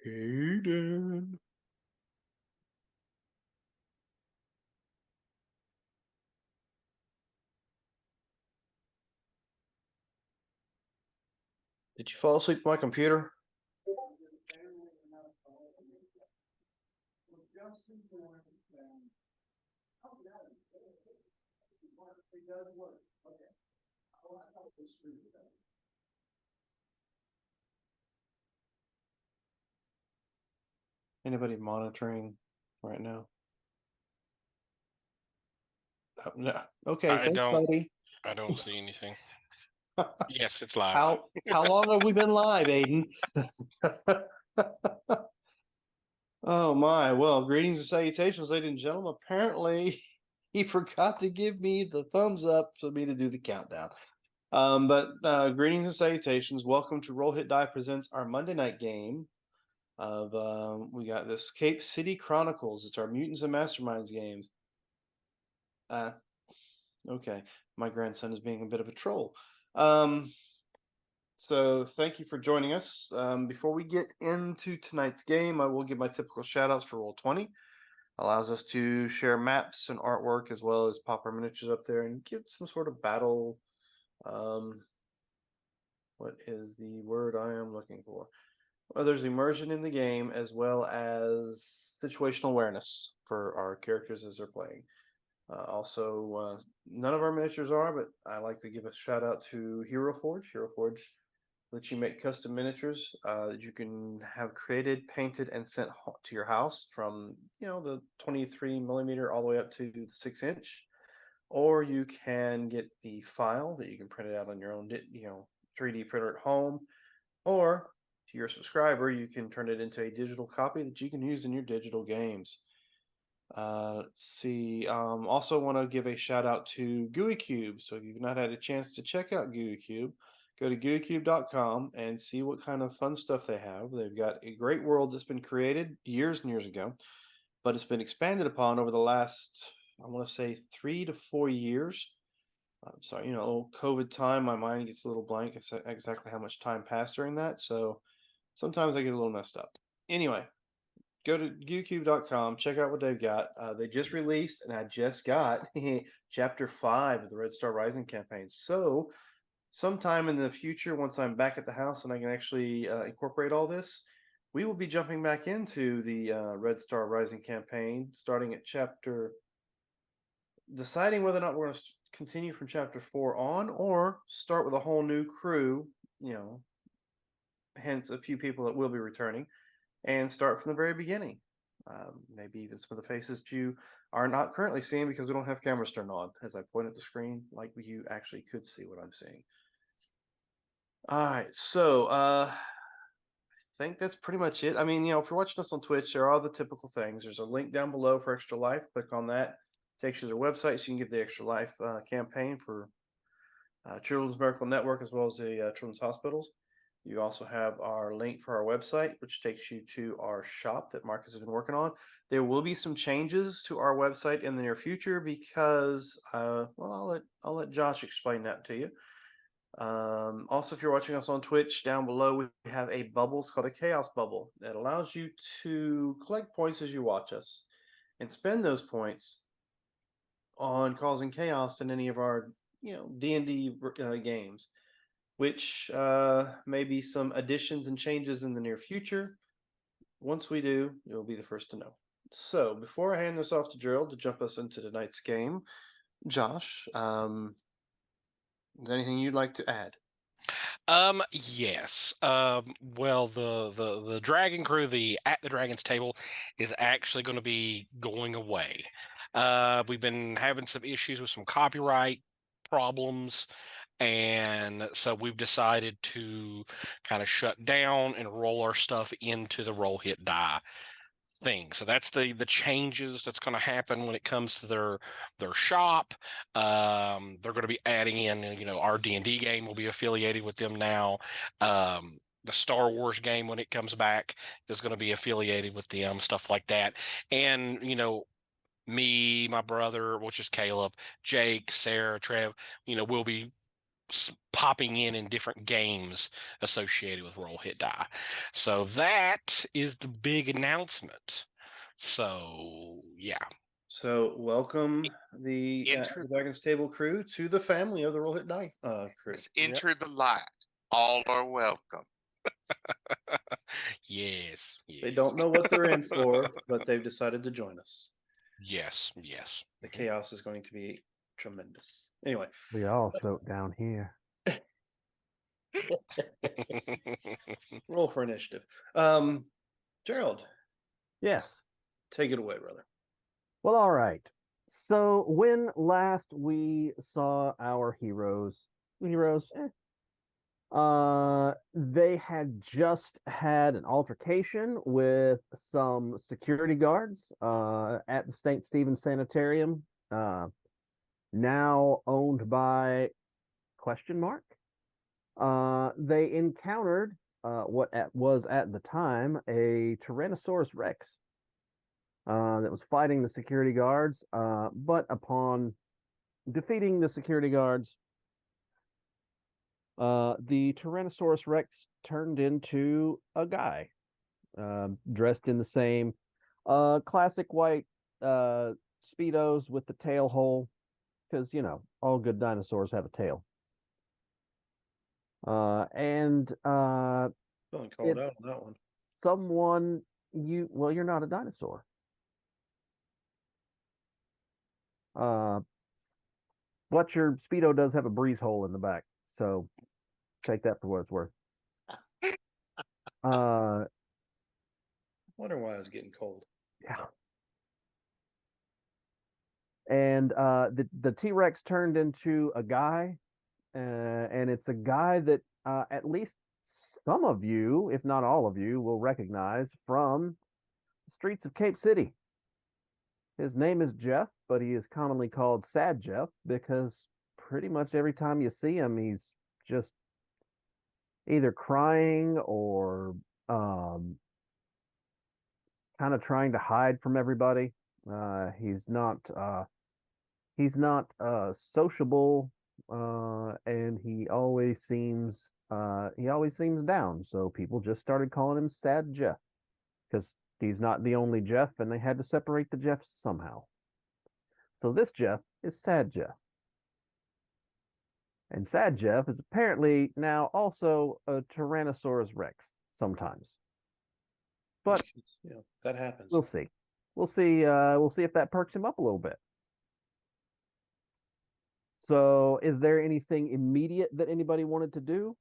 Hayden. Did you fall asleep at my computer? Anybody monitoring right now? No. Okay, I thanks, don't buddy. I don't see anything. Yes, it's live. How long have we been live, Aiden? Oh my. Well, greetings and salutations, ladies and gentlemen. Apparently, he forgot to give me the thumbs up for me to do the countdown. But greetings and salutations. Welcome to Roll Hit Die presents our Monday night game of we got this Cape City Chronicles. It's our Mutants and Masterminds games. Uh okay. My grandson is being a bit of a troll. Um so thank you for joining us. Before we get into tonight's game, I will give my typical shout outs for Roll20. Allows us to share maps and artwork as well as pop our miniatures up there and give some sort of battle. What is the word I am looking for? Well, there's immersion in the game as well as situational awareness for our characters as they're playing. Also, none of our miniatures are, but I like to give a shout out to Hero Forge. Hero Forge lets you make custom miniatures that you can have created, painted, and sent to your house from the 23 millimeter all the way up to the 6 inch. Or you can get the file that you can print it out on your own 3D printer at home, or to your subscriber, you can turn it into a digital copy that you can use in your digital games. Let's see. Also, want to give a shout out to GUI Cube. So if you've not had a chance to check out GUI Cube, go to GUICube.com and see what kind of fun stuff they have. They've got a great world that's been created years and years ago, but it's been expanded upon over the last, I want to say, 3 to 4 years. I'm sorry, COVID time, my mind gets a little blank. It's exactly how much time passed during that. So sometimes I get a little messed up. Anyway, go to youtube.com, check out what they've got. They just released, and I just got chapter 5 of the Red Star Rising campaign. So sometime in the future, once I'm back at the house and I can actually incorporate all this, we will be jumping back into the Red Star Rising campaign, starting at deciding whether or not we're going to continue from chapter 4 on, or start with a whole new crew, hence a few people that will be returning, and start from the very beginning. Maybe even some of the faces you are not currently seeing because we don't have cameras turned on. As I point at the screen, like you actually could see what I'm seeing. All right, so I think that's pretty much it. I mean, if you're watching us on Twitch, there are all the typical things. There's a link down below for Extra Life. Click on that. Takes you to their website, so you can give the Extra Life campaign for Children's Miracle Network as well as the Children's Hospitals. You also have our link for our website, which takes you to our shop that Marcus has been working on. There will be some changes to our website in the near future because, I'll let Josh explain that to you. Also, if you're watching us on Twitch, down below we have a bubble. It's called a Chaos Bubble that allows you to collect points as you watch us and spend those points on causing chaos in any of our D&D games, which may be some additions and changes in the near future. Once we do, you'll be the first to know. So before I hand this off to Gerald to jump us into tonight's game, Josh, is there anything you'd like to add? Yes. Well, the Dragon Crew, the at the Dragon's Table, is actually going to be going away. We've been having some issues with some copyright problems, and so we've decided to kind of shut down and roll our stuff into the Roll Hit Die thing. So that's the changes that's going to happen when it comes to their shop. They're going to be adding in, our D&D game will be affiliated with them now. The Star Wars game, when it comes back, is going to be affiliated with them, stuff like that. And, me, my brother, which is Caleb, Jake, Sarah, Trev, we'll be popping in different games associated with Roll Hit Die. So that is the big announcement. So yeah. So welcome the Dragon's Table crew to the family of the Roll Hit Die crew. Enter the light. All are welcome. Yes, yes. They don't know what they're in for, but they've decided to join us. Yes, yes. The chaos is going to be tremendous. Anyway, we all float down here. roll for initiative. Gerald, Yes. take it away, brother. Well, all right. So when last we saw our heroes, they had just had an altercation with some security guards at the St. Stephen's Sanitarium, now owned by ? They encountered what was at the time a Tyrannosaurus Rex that was fighting the security guards, but upon defeating the security guards, the Tyrannosaurus Rex turned into a guy dressed in the same classic white Speedos with the tail hole, because, all good dinosaurs have a tail. And Feeling called out on that one. Someone you're not a dinosaur. But your Speedo does have a breeze hole in the back, so take that for what it's worth. Wonder why I was getting cold. Yeah. And the T-Rex turned into a guy, and it's a guy that at least some of you, if not all of you, will recognize from the streets of Cape City. His name is Jeff, but he is commonly called Sad Jeff because pretty much every time you see him, he's just either crying or kind of trying to hide from everybody. He's not sociable, and he always seems down. So people just started calling him Sad Jeff because he's not the only Jeff, and they had to separate the Jeffs somehow. So this Jeff is Sad Jeff. And Sad Jeff is apparently now also a Tyrannosaurus Rex sometimes. But that happens. We'll see. We'll see if that perks him up a little bit. So is there anything immediate that anybody wanted to do?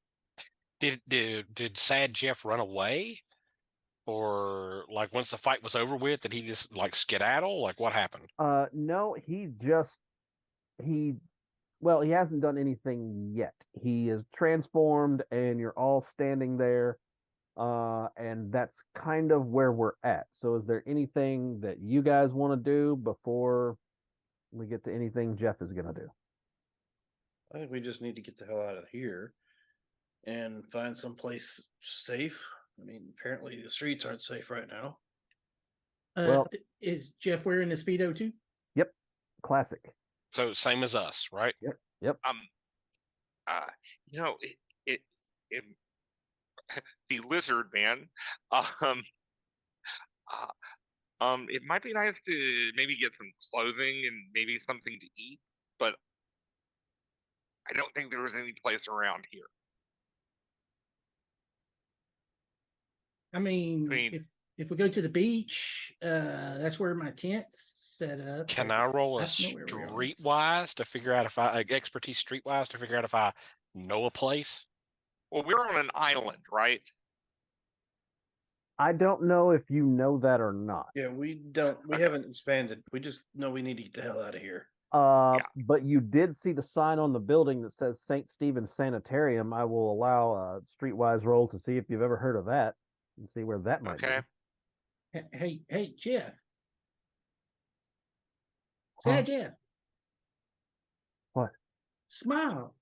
Did Sad Jeff run away? Or like once the fight was over with, did he just like skedaddle? Like what happened? No, he hasn't done anything yet. He is transformed and you're all standing there. And that's kind of where we're at. So is there anything that you guys want to do before we get to anything Jeff is going to do? I think we just need to get the hell out of here and find someplace safe. I mean, apparently the streets aren't safe right now. Is Jeff wearing the Speedo too? Yep. Classic. So same as us, right? Yep. It the lizard man. It might be nice to maybe get some clothing and maybe something to eat, but I don't think there was any place around here. I mean, if we go to the beach, that's where my tent's set up. Can I roll a streetwise to figure out if I expertise streetwise to figure out if I know a place? Well, we're on an island, right? I don't know if you know that or not. Yeah, we haven't expanded. We just know we need to get the hell out of here. But you did see the sign on the building that says St. Stephen's Sanitarium. I will allow a streetwise roll to see if you've ever heard of that and see where that might be. Hey, Jeff. Sad Jeff. What? Smile.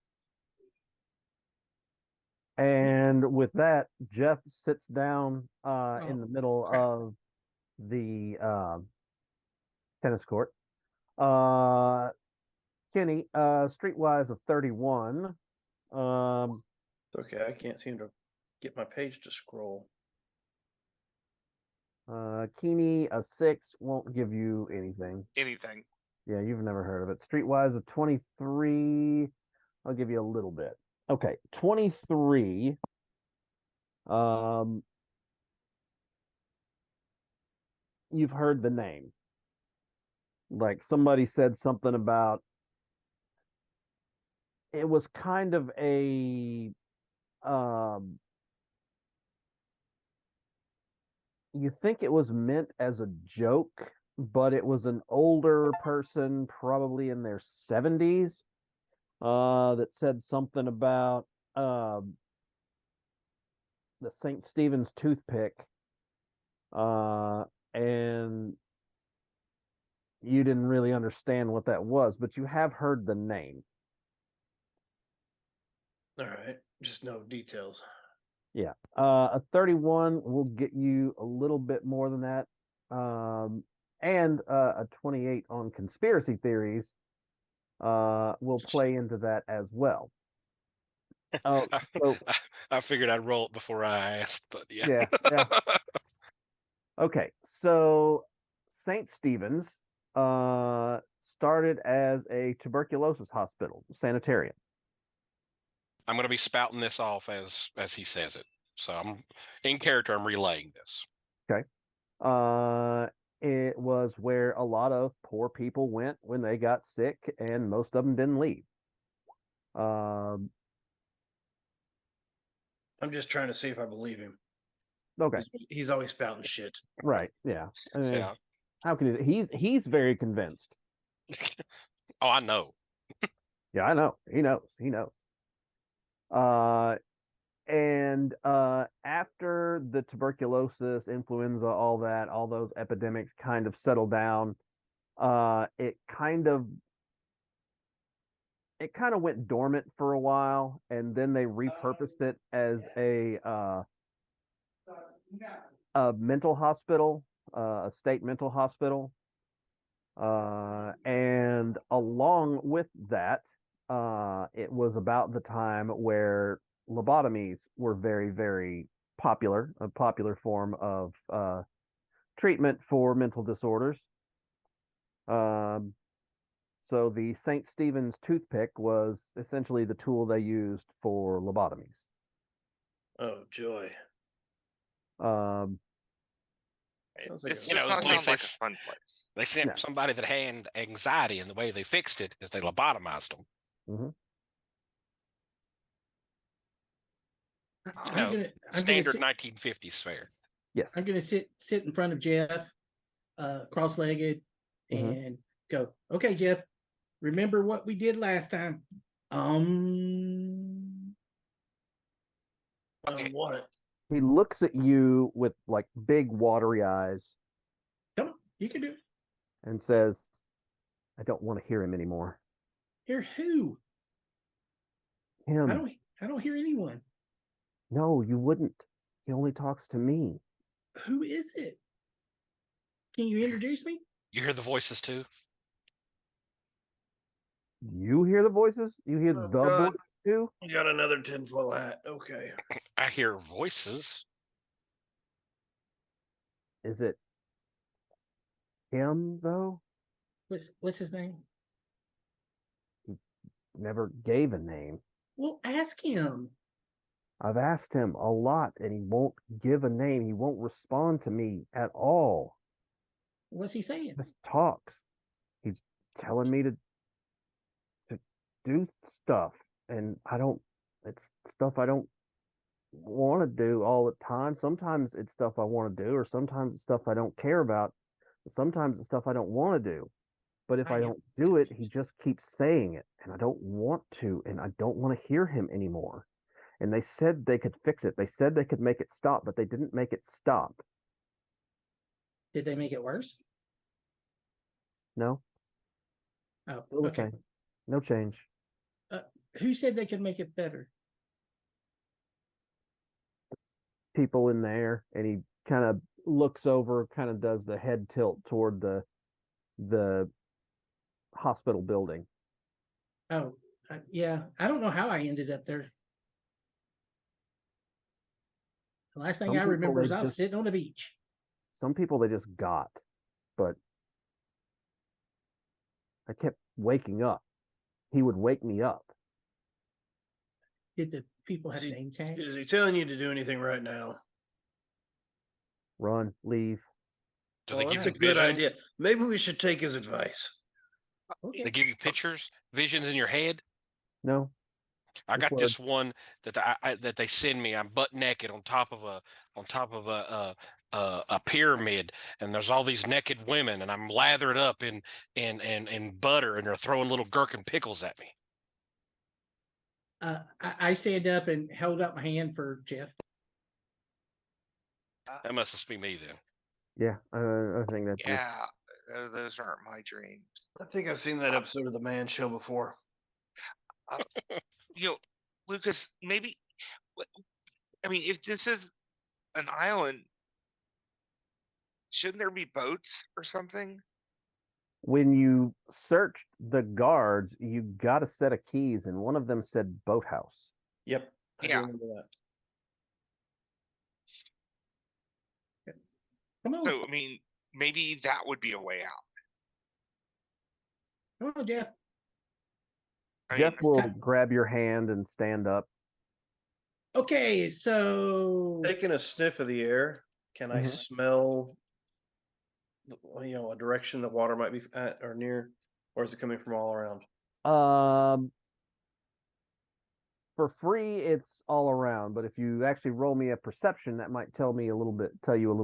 And with that, Jeff sits down in the middle of the tennis court. Kenny, streetwise of 31. It's okay. I can't seem to get my page to scroll. Keeney, a 6 won't give you anything. Anything. Yeah, you've never heard of it. Streetwise of 23, I'll give you a little bit. Okay, 23. You've heard the name. Like somebody said something about it was kind of a you think it was meant as a joke, but it was an older person, probably in their 70s, that said something about the St. Stephen's toothpick, and you didn't really understand what that was, but you have heard the name. All right, just no details. Yeah. A 31 will get you a little bit more than that. And a 28 on conspiracy theories will play into that as well. Oh, so I figured I'd roll it before I asked, but yeah. Okay, so St. Stephen's started as a tuberculosis hospital, sanitarium. I'm going to be spouting this off as he says it. So I'm in character. I'm relaying this. Okay. It was where a lot of poor people went when they got sick, and most of them didn't leave. I'm just trying to see if I believe him. Okay. He's always spouting shit. Right. Yeah. Yeah. How can he's very convinced. Oh, I know. Yeah, I know. He knows. And after the tuberculosis, influenza, all those epidemics kind of settled down, it kind of went dormant for a while, and then they repurposed it as a mental hospital, a state mental hospital. And along with that, it was about the time where lobotomies were very, very popular, a popular form of treatment for mental disorders. So the St. Stephen's toothpick was essentially the tool they used for lobotomies. Oh, joy. It just not sounds like a fun place. They sent somebody that had anxiety, and the way they fixed it is they lobotomized them. Mm-hmm. Standard 1950s fare. Yes. I'm going to sit in front of Jeff, cross-legged, and go, okay, Jeff, remember what we did last time? What? He looks at you with like big watery eyes. Come on, you can do it. And says, I don't want to hear him anymore. Hear who? Him. I don't hear anyone. No, you wouldn't. He only talks to me. Who is it? Can you introduce me? You hear the voices too? You hear the voices? You hear the voices too? You got another tinfoil hat. Okay. I hear voices. Is it him though? What's his name? He never gave a name. Well, ask him. I've asked him a lot, and he won't give a name. He won't respond to me at all. What's he saying? Just talks. He's telling me to do stuff, and it's stuff I don't want to do all the time. Sometimes it's stuff I want to do, or sometimes it's stuff I don't care about. Sometimes it's stuff I don't want to do. But if I don't do it, he just keeps saying it, and I don't want to, and I don't want to hear him anymore. And they said they could fix it. They said they could make it stop, but they didn't make it stop. Did they make it worse? No. Oh, okay. No change. Who said they could make it better? People in there, and he kind of looks over, kind of does the head tilt toward the hospital building. Oh, Yeah, I don't know how I ended up there. The last thing Some I people, remember is they I was just- sitting on the beach. Some people they just got, but I kept waking up. He would wake me up. Did the people have Is he- name tags? Is he telling you to do anything right now? Run, leave. Do Well, they give that's you a good visions? idea. Maybe we should take his advice. Okay. They give you pictures, visions in your head. No. I Just got words. this one that that they send me. I'm butt naked on top of a pyramid, and there's all these naked women, and I'm lathered up in butter, and they're throwing little gherkin pickles at me. I stand up and held up my hand for Jeff. That must have been me then. Yeah, I think that's it. Yeah, those aren't my dreams. I think I've seen that episode of The Man Show before. You know, Lucas, maybe. I mean, if this is an island, shouldn't there be boats or something? When you searched the guards, you got a set of keys, and one of them said boathouse. Yep. I do Yeah. remember that. Come on, So, I mean, maybe that would be a way out. come on, Jeff. I Jeff mean, will ta- grab your hand and stand up. Okay, so Taking a sniff of the air, can I Mhm. smell, a direction that water might be at or near, or is it coming from all around? For free, it's all around. But if you actually roll me a perception, that might tell you a little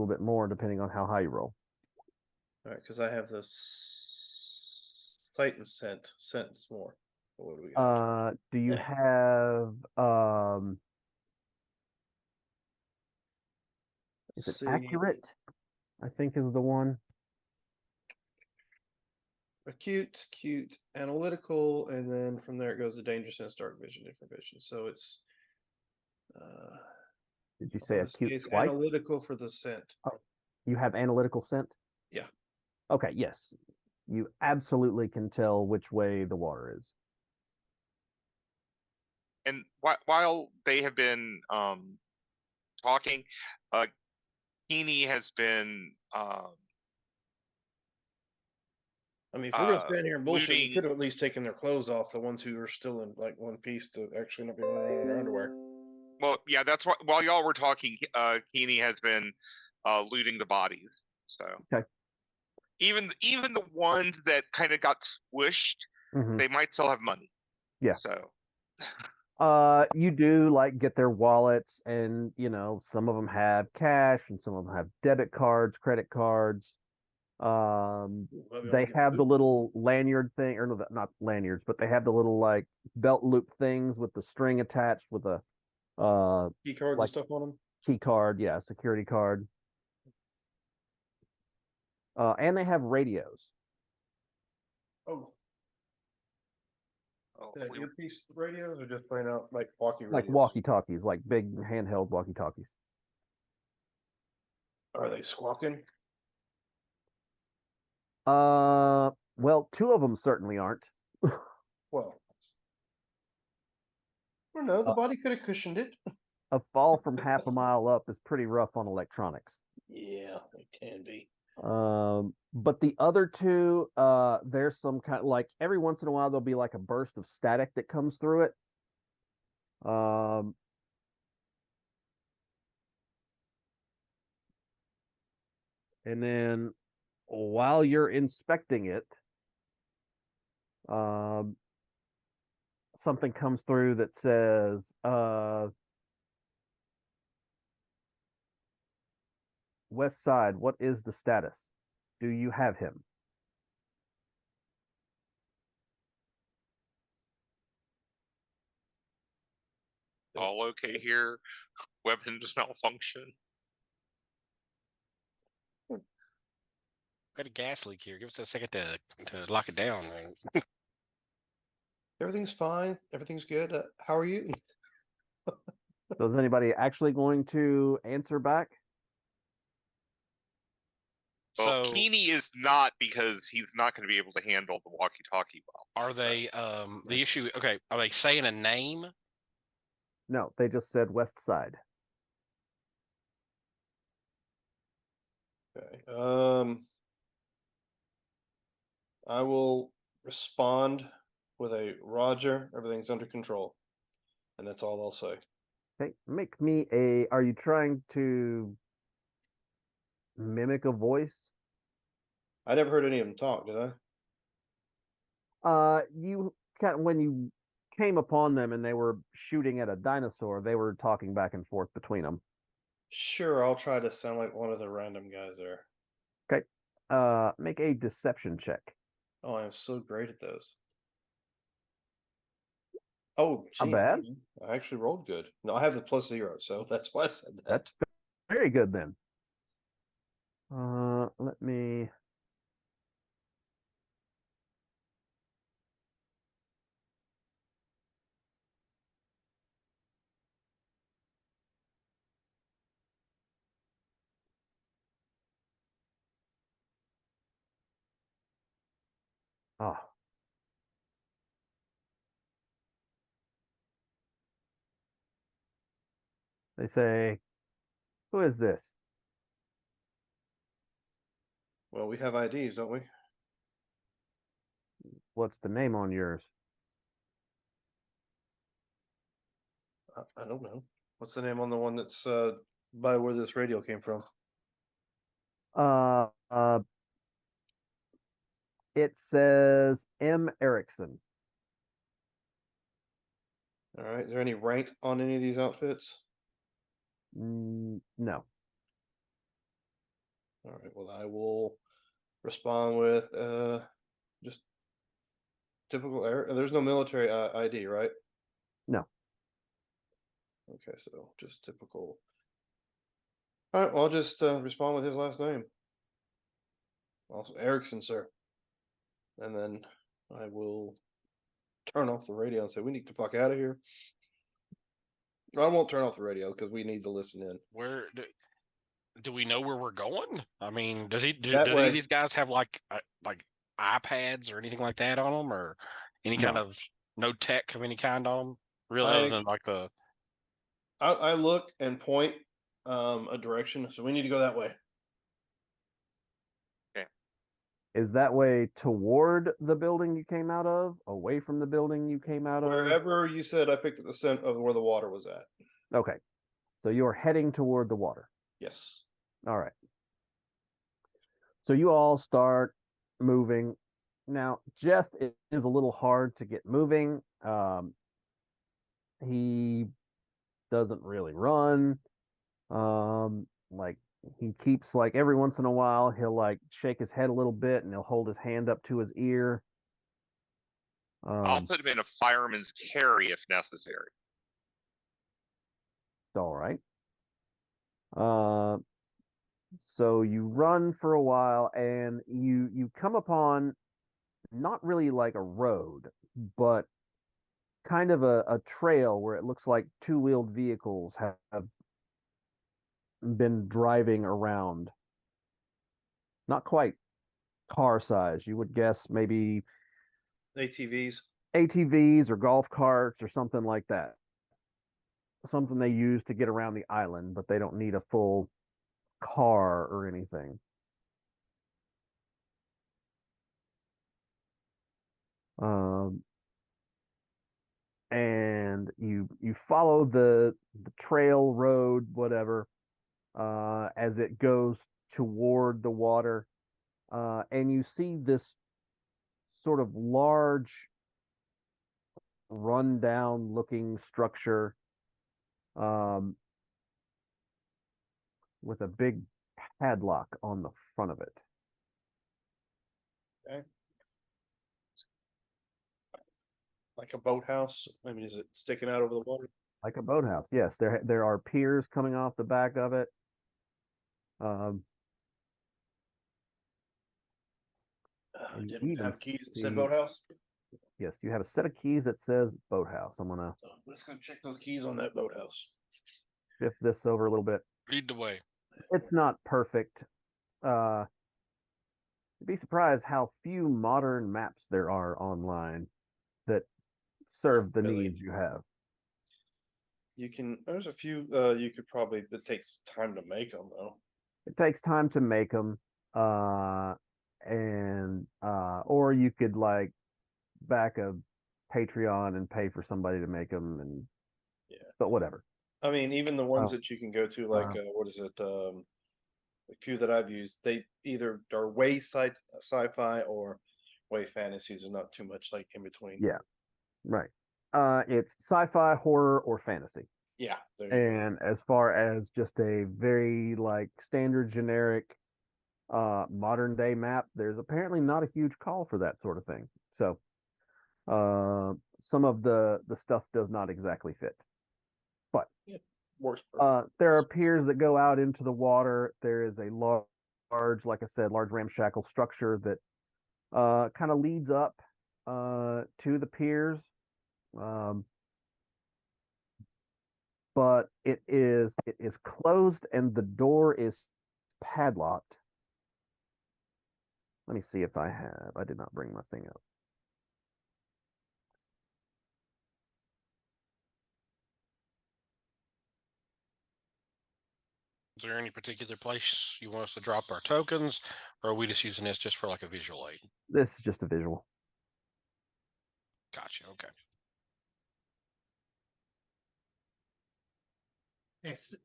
bit more, depending on how high you roll. All right, because I have sight and scent. Scent's more. What do we got? Do you Yeah. have is it See, accurate? I think is the one. acute, cute, analytical, and then from there it goes to danger sense, dark vision, different vision. So it's Did you say in this acute case, twice? analytical for the scent. You have analytical scent? Yeah. Okay, yes. You absolutely can tell which way the water is. and while they have been talking, Keeney has been I mean, if we're gonna uh, stand here and bullshit, we looting- could have at least taken their clothes off, the ones who are still in like one piece, to actually not be running around in their underwear. well, yeah, that's what. While y'all were talking, Keeney has been looting the bodies. So Okay. even the ones that kind of got squished, Mhm. they might still have money. Yeah. So You do like get their wallets, and some of them have cash and some of them have debit cards, credit cards. They have the little lanyard thing, or no, not lanyards, but they have the little like belt loop things with the string attached with a key cards like- and stuff on them. key card, yeah, security card. And they have radios. Oh, oh, yeah, we- earpiece radios or just plain out like walkie Like radios? walkie-talkies, like big handheld walkie-talkies. Are they squawking? Well, two of them certainly aren't. Well, I don't know. The Uh, body could have cushioned it. A fall from half a mile up is pretty rough on electronics. Yeah, they can be. But the other two, there's some kind, like every once in a while there'll be like a burst of static that comes through it. And then while you're inspecting it, something comes through that says, West Side, what is the status? Do you have him? all okay here. Weapons malfunction. Got a gas leak here. Give us a second to lock it down. Everything's fine. Everything's good. How are you? So is anybody actually going to answer back? Well, So Keeney is not, because he's not going to be able to handle the walkie-talkie well. are they the issue? Okay, are they saying a name? No, they just said West Side. Okay. I will respond with a Roger. Everything's under control, and that's all I'll say. Okay, make me a. Are you trying to mimic a voice? I never heard any of them talk, did I? You when you came upon them and they were shooting at a dinosaur, they were talking back and forth between them. Sure, I'll try to sound like one of the random guys there. Okay. Make a deception check. Oh, I'm so great at those. Oh, Not geez, bad. I actually rolled good. No, I have the +0, so that's why I said that. That's very good then. Let me. Oh. They say, "Who is this?" Well, we have IDs, don't we? What's the name on yours? I don't know. What's the name on the one that's by where this radio came from? Uh, uh, it says M. Erickson. All right. Is there any rank on any of these outfits? No. All right. Well, I will respond with just typical air. There's no military ID, right? No. Okay, so just typical. All right. Well, I'll just respond with his last name. Also, Erickson, sir. And then I will turn off the radio and say, "We need to fuck out of here." I won't turn off the radio because we need to listen in. Where do we know where we're going? I mean, does he? That Do any way. of these guys have like iPads or anything like that on them, or any kind No. of no tech of any kind on them? Really, I- other than like the I look and point a direction, so we need to go that way. Is that way toward the building you came out of? Away from the building you came out of? Wherever you said, I picked at the scent of where the water was at. Okay. So you're heading toward the water. Yes. All right. So you all start moving. Now, Jeff is a little hard to get moving. He doesn't really run. Like he keeps like every once in a while he'll like shake his head a little bit and he'll hold his hand up to his ear. I'll put him in a fireman's carry if necessary. All right. So you run for a while and you come upon not really like a road, but kind of a trail where it looks like two-wheeled vehicles have been driving around. Not quite car size. You would guess maybe ATVs. ATVs or golf carts or something like that. Something they use to get around the island, but they don't need a full car or anything. And you follow the trail road, whatever, as it goes toward the water, and you see this sort of large, rundown looking structure, with a big padlock on the front of it. Okay. Like a boathouse. I mean, is it sticking out over the water? Like a boathouse. Yes, there are piers coming off the back of it. And you Didn't even have keys that said see- boathouse. Yes, you have a set of keys that says boathouse. I'm gonna So let's go check those keys on that boathouse. shift this over a little bit. lead the way. It's not perfect. You'd be surprised how few modern maps there are online that serve the Really? needs you have. You can. There's a few. You could probably. It takes time to make them though. It takes time to make them, or you could like back a Patreon and pay for somebody to make them, and Yeah. but whatever. I mean, even the ones that you can go to, like what is it? A few that I've used, they either are way sci-fi or way fantasy. There's not too much like in between. Yeah, right. It's sci-fi, horror, or fantasy. Yeah. There you go. And as far as just a very like standard generic modern day map, there's apparently not a huge call for that sort of thing. So some of the stuff does not exactly fit. But Works perfect. there are piers that go out into the water. There is a large, like I said, large ramshackle structure that kind of leads up to the piers. But it is closed and the door is padlocked. Let me see if I did not bring my thing up. Is there any particular place you want us to drop our tokens, or are we just using this just for like a visual aid? This is just a visual. Gotcha. Okay.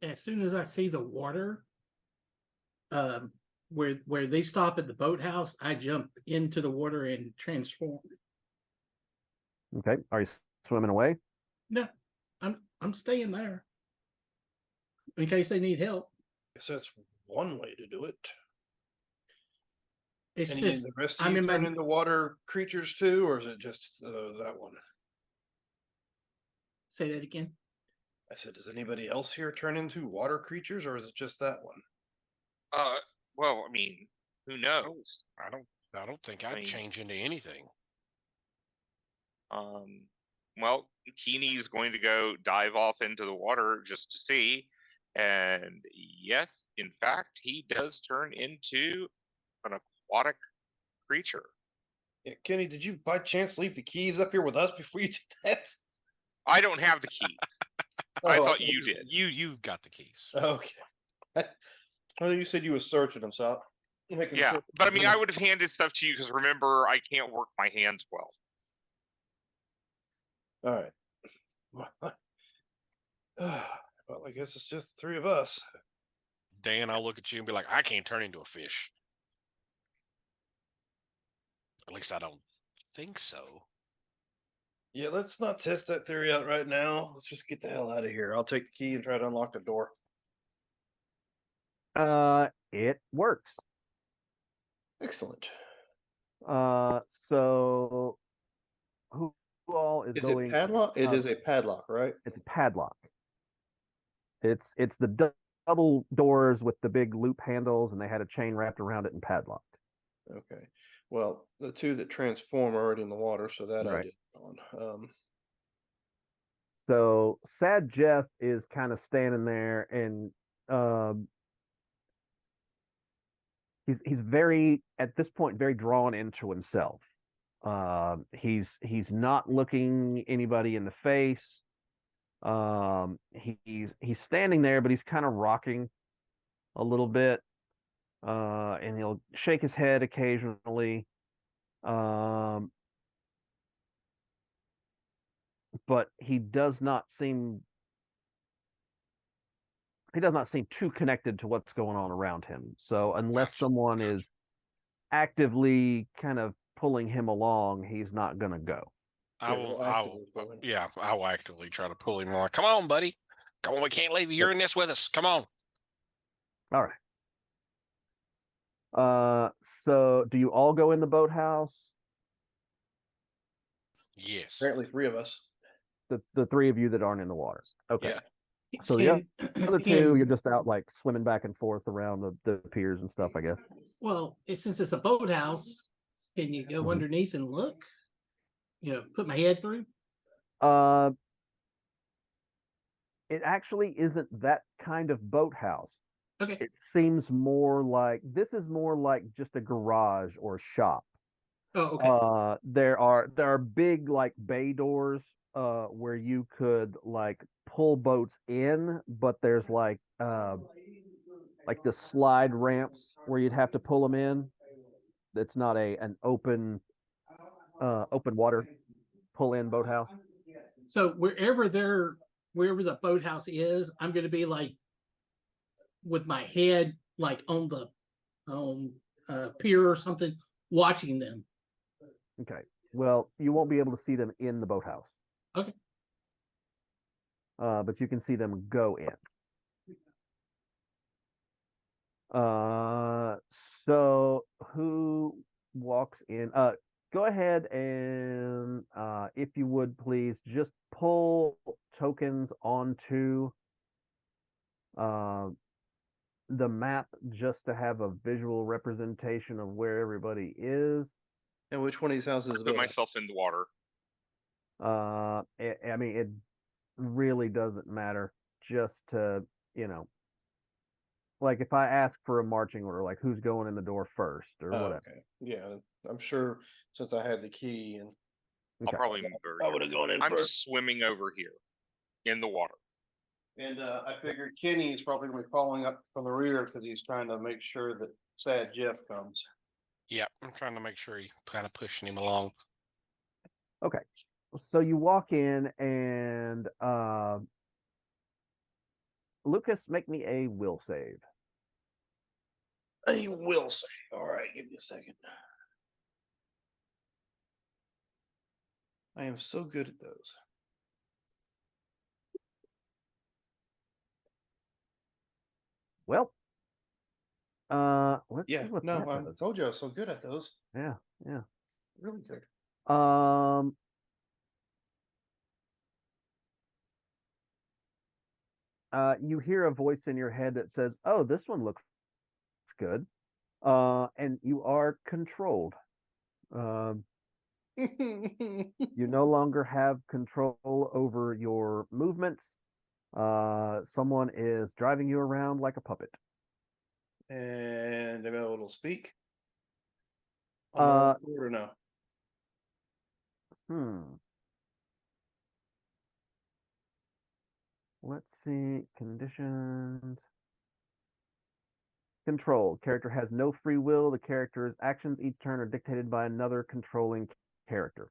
As soon as I see the water, where they stop at the boathouse, I jump into the water and transform. Okay. Are you swimming away? No, I'm staying there in case they need help. So that's one way to do it. It's And just the rest of I'm you in my turn into water creatures too, or is it just that one? say that again. I said, does anybody else here turn into water creatures, or is it just that one? Well, I mean, who knows? I don't think I'd mean- change into anything. Well, Keeney is going to go dive off into the water just to see. And yes, in fact, he does turn into an aquatic creature. Yeah, Kenny, did you by chance leave the keys up here with us before you did that? I don't have the keys. I Oh, thought you did. You've got the keys. Okay. Well, you said you were searching them, so making Yeah, sure. but I mean, I would have handed stuff to you because remember, I can't work my hands well. All right. Well, I guess it's just the three of us. Dan, I'll look at you and be like, I can't turn into a fish. At least I don't think so. Yeah, let's not test that theory out right now. Let's just get the hell out of here. I'll take the key and try to unlock the door. It works. Excellent. So who all is Is going? it padlock? It is a padlock, right? It's a padlock. It's the double doors with the big loop handles, and they had a chain wrapped around it and padlocked. Okay. Well, the two that transform are already in the water, so that I Right. did on. So Sad Jeff is kind of standing there, and he's very at this point very drawn into himself. He's not looking anybody in the face. He's standing there, but he's kind of rocking a little bit. And he'll shake his head occasionally. But he does not seem too connected to what's going on around him. So unless Gotcha, someone gotcha. is actively kind of pulling him along, he's not gonna go. I Yeah, will, we'll actively pull him. yeah, I will actively try to pull him along. Come on, buddy. Come on, we can't leave you. You're in this with us. Come on. All right. So do you all go in the boathouse? Yes. Apparently, three of us. The three of you that aren't in the water. Okay. Yeah. So the Can- other can- two, you're just out like swimming back and forth around the piers and stuff, I guess. Well, since it's a boathouse, can you go Mhm. underneath and look? Put my head through. It actually isn't that kind of boathouse. Okay. It seems more like this is more like just a garage or shop. Oh, okay. There are big like bay doors where you could like pull boats in, but there's like the slide ramps where you'd have to pull them in. It's not an open water pull in boathouse. So wherever the boathouse is, I'm going to be like with my head like on the pier or something, watching them. Okay. Well, you won't be able to see them in the boathouse. Okay. But you can see them go in. So who walks in? Go ahead and if you would please just pull tokens onto the map just to have a visual representation of where everybody is. And which one of these houses is Put built? myself in the water. I mean, it really doesn't matter. Just to, like if I ask for a marching order, like who's going in the door first or Oh, whatever. okay. Yeah, I'm sure since I had the key and I'll Okay. probably move over I here. would have gone in I'm first. just swimming over here in the water. And I figured Kenny is probably gonna be following up from the rear because he's trying to make sure that sad Jeff comes. Yeah, I'm trying to make sure he kind of pushing him along. Okay. So you walk in and Lucas, make me a will save. I will say. All right, give me a second. I am so good at those. Well, let's Yeah, see what no, that I does. told you I was so good at those. Yeah, yeah. Really good. You hear a voice in your head that says, "Oh, this one looks good," and you are controlled. You no longer have control over your movements. Someone is driving you around like a puppet. And am I able to speak? Uh, Or no? Let's see. Conditions. Control. Character has no free will. The character's actions each turn are dictated by another controlling character.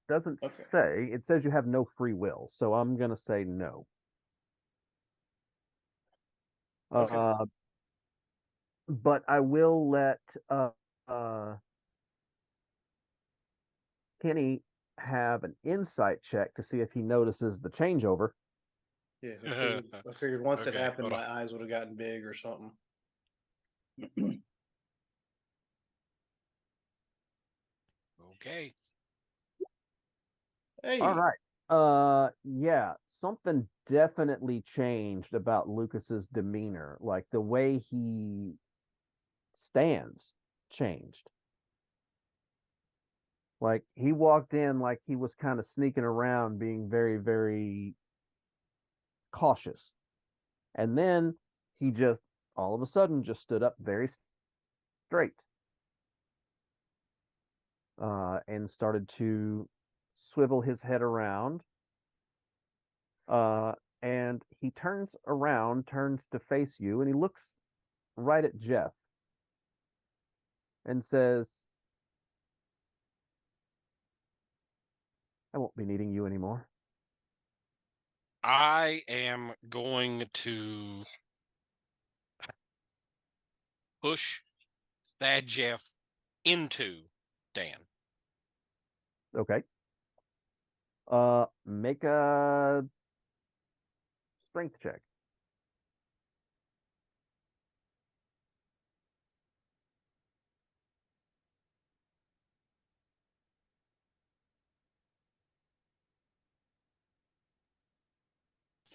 Doesn't Okay. say. It says you have no free will. So I'm going to say no. Okay. But I will let Kenny have an insight check to see if he notices the changeover. Yes, I figured once it Okay, happened, hold my eyes would have gotten big or something. Okay. Hey, All right. Yeah, something definitely changed about Lucas's demeanor. Like the way he stands changed. Like he walked in like he was kind of sneaking around, being very, very cautious. And then he just all of a sudden just stood up very straight. And started to swivel his head around. And he turns around, turns to face you, and he looks right at Jeff and says, "I won't be needing you anymore." I am going to push Thad Jeff into Dan. Okay. Make a strength check.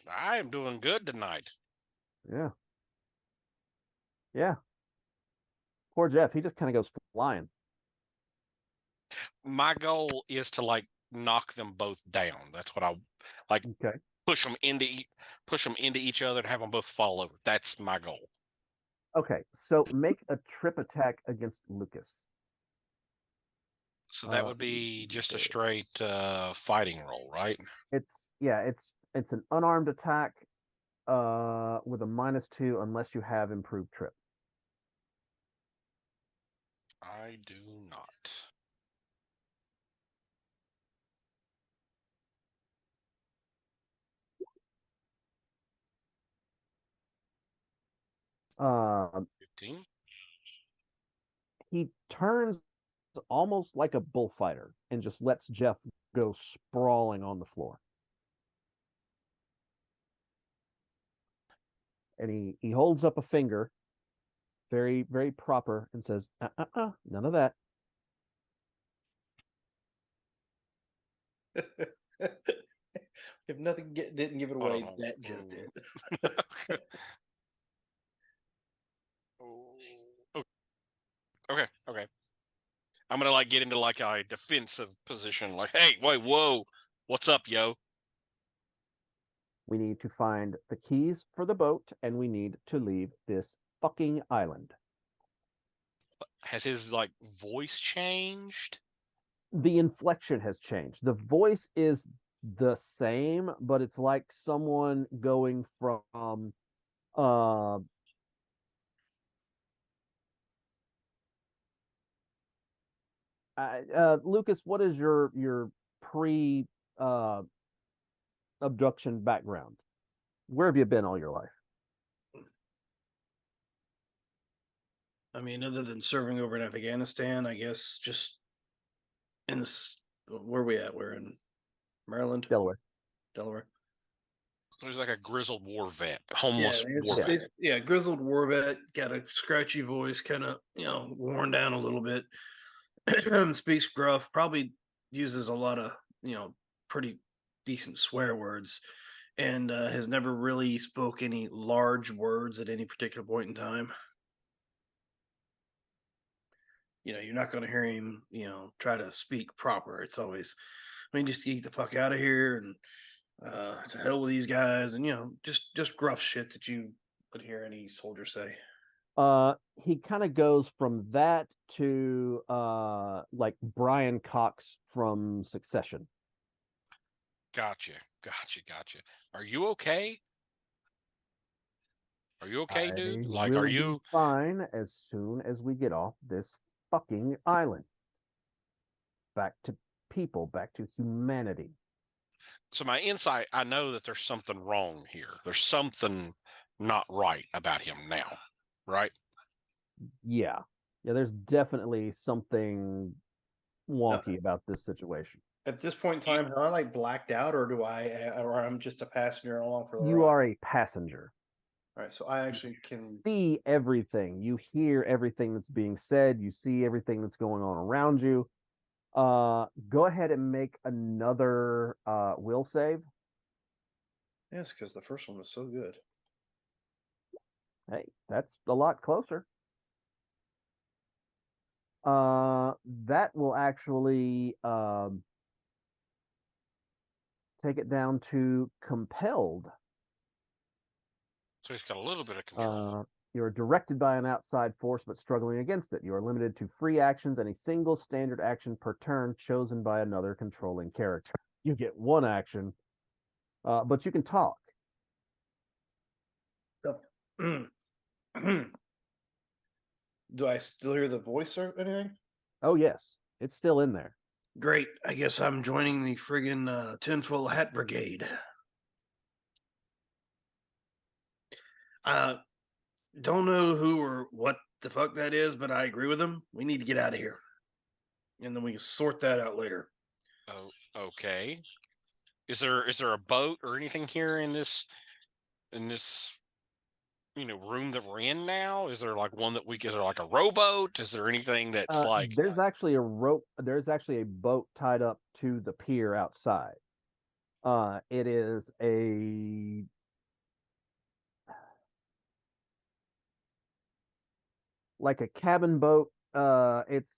I am doing good tonight. Yeah. Yeah. Poor Jeff. He just kind of goes flying. My goal is to like knock them both down. That's what I like. Okay. Push them into each other and have them both fall over. That's my goal. Okay, so make a trip attack against Lucas. So that would be just a straight fighting roll, right? It's it's an unarmed attack with a -2 unless you have improved trip. I do not. Uh, 15. he turns almost like a bullfighter and just lets Jeff go sprawling on the floor. And he holds up a finger, very, very proper, and says, none of that. If nothing didn't give it Hold away, on. that just did. Okay. Okay. I'm gonna like get into like a defensive position, like, hey, wait, whoa, what's up, yo? We need to find the keys for the boat, and we need to leave this fucking island. Has his like voice changed? The inflection has changed. The voice is the same, but it's like someone going from Lucas, what is your pre abduction background? Where have you been all your life? I mean, other than serving over in Afghanistan, I guess just in this. Where are we at? We're in Maryland, Delaware. Delaware. There's like a grizzled war vet, Yeah, homeless war vet. yeah, grizzled war vet, got a scratchy voice, kind of worn down a little bit. Speaks gruff, probably uses a lot of pretty decent swear words, and has never really spoke any large words at any particular point in time. You're not going to hear him, try to speak proper. It's always, I mean, just get the fuck out of here and to hell with these guys, and just gruff shit that you would hear any soldier say. He kind of goes from that to like Brian Cox from Succession. Gotcha. Are you okay? Are you okay, dude? I Like, will are be you? fine as soon as we get off this fucking island. Back to people, back to humanity. So my insight, I know that there's something wrong here. There's something not right about him now, right? Yeah, there's definitely something wonky about this situation. At this point in time, have I like blacked out, or or I'm just a passenger along for the You ride? are a passenger. All right, so I actually can see everything. You hear everything that's being said. You see everything that's going on around you. Go ahead and make another will save. Yes, because the first one was so good. Hey, that's a lot closer. That will actually take it down to compelled. So he's got a little bit of control. You are directed by an outside force but struggling against it. You are limited to free actions and a single standard action per turn chosen by another controlling character. You get one action, but you can talk. Do I still hear the voice or anything? Oh, yes. It's still in there. Great. I guess I'm joining the friggin' tinfoil hat brigade. Don't know who or what the fuck that is, but I agree with him. We need to get out of here. And then we can sort that out later. Oh, okay. Is there a boat or anything here in this room that we're in now? Is there like one that is there like a rowboat? Is there anything that's like there's actually a rope, there's actually a boat tied up to the pier outside. It is like a cabin boat. It's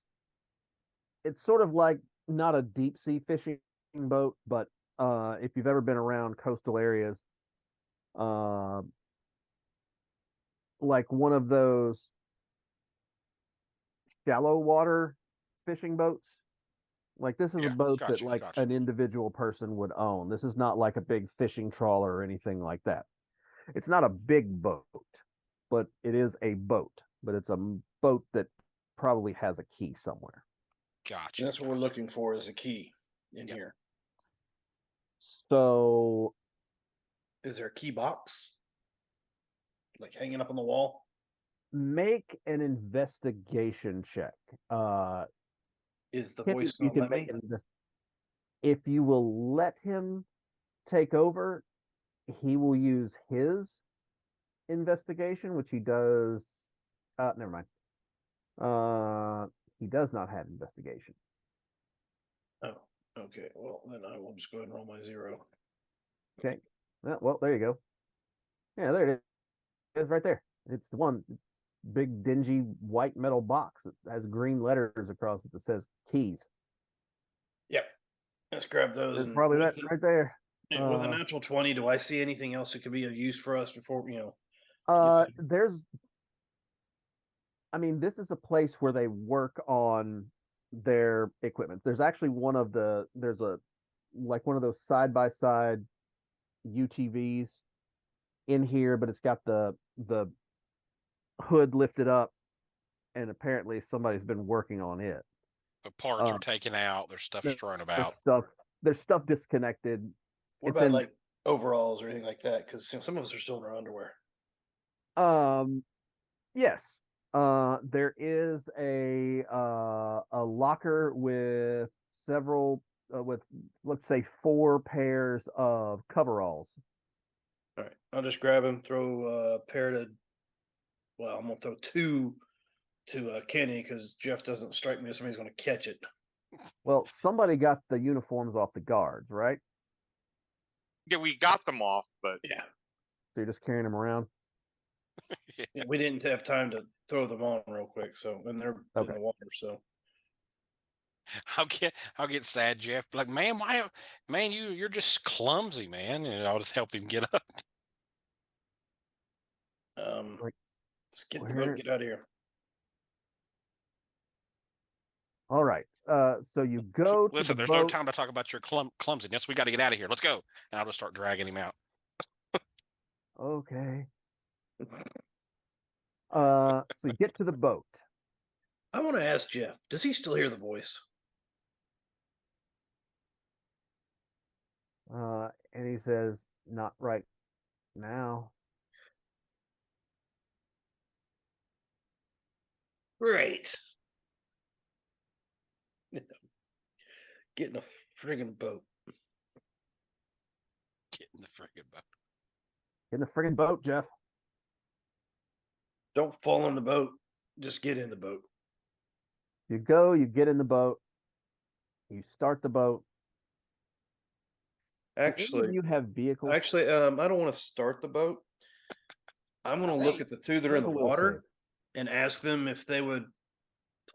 sort of like not a deep sea fishing boat, but if you've ever been around coastal areas, like one of those shallow water fishing boats. Like this is Yeah, a boat that gotcha, like gotcha. an individual person would own. This is not like a big fishing trawler or anything like that. It's not a big boat, but it is a boat. But it's a boat that probably has a key somewhere. Gotcha. That's what we're looking for is a key in Yep. here. So Is there a key box? Like hanging up on the wall? make an investigation check. Is the Kim, voice you gonna can let make me? if you will let him take over, he will use his investigation, which he does. Never mind. He does not have investigation. Oh, okay. Well, then I will just go ahead and roll my 0. Okay. Well, there you go. Yeah, there it is, right there. It's the one big dingy white metal box that has green letters across it that says keys. Yep. Let's grab those. There's And probably that right there. with a natural 20, do I see anything else that could be of use for us before, There's I mean, this is a place where they work on their equipment. There's actually there's a like one of those side by side UTVs in here, but it's got the hood lifted up, and apparently somebody's been working on it. The parts are taken out. There's stuff strewn about. There's stuff disconnected. what about like overalls or anything like that? Because some of us are still in our underwear. Yes. There is a locker with several with let's say 4 pairs of coveralls. All right. I'll just grab him, throw a pair to, well, I'm going to throw 2 to Kenny because Jeff doesn't strike me as somebody's going to catch it. Well, somebody got the uniforms off the guards, right? Yeah, we got them off, but Yeah. So you're just carrying them around. We didn't have time to throw them on real quick. So, and they're in Okay. the water. So, I'll get sad, Jeff. Like, man, you're just clumsy, man. And I'll just help him get up. let's get the boat, get out of here. All right. So you go Listen, to the there's boat. no time to talk about your clumsiness. We got to get out of here. Let's go. And I'll just start dragging him out. Okay. So you get to the boat. I want to ask Jeff, does he still hear the voice? And he says, "Not right now." Great. Get in a friggin' boat. Get in the friggin' boat. Get in the friggin' boat, Jeff. Don't fall in the boat. Just get in the boat. You go, you get in the boat, you start the boat. Do any of Actually, you have vehicles? I don't want to start the boat. I'm going to look at the 2 that are in the Make a will water and ask them if they would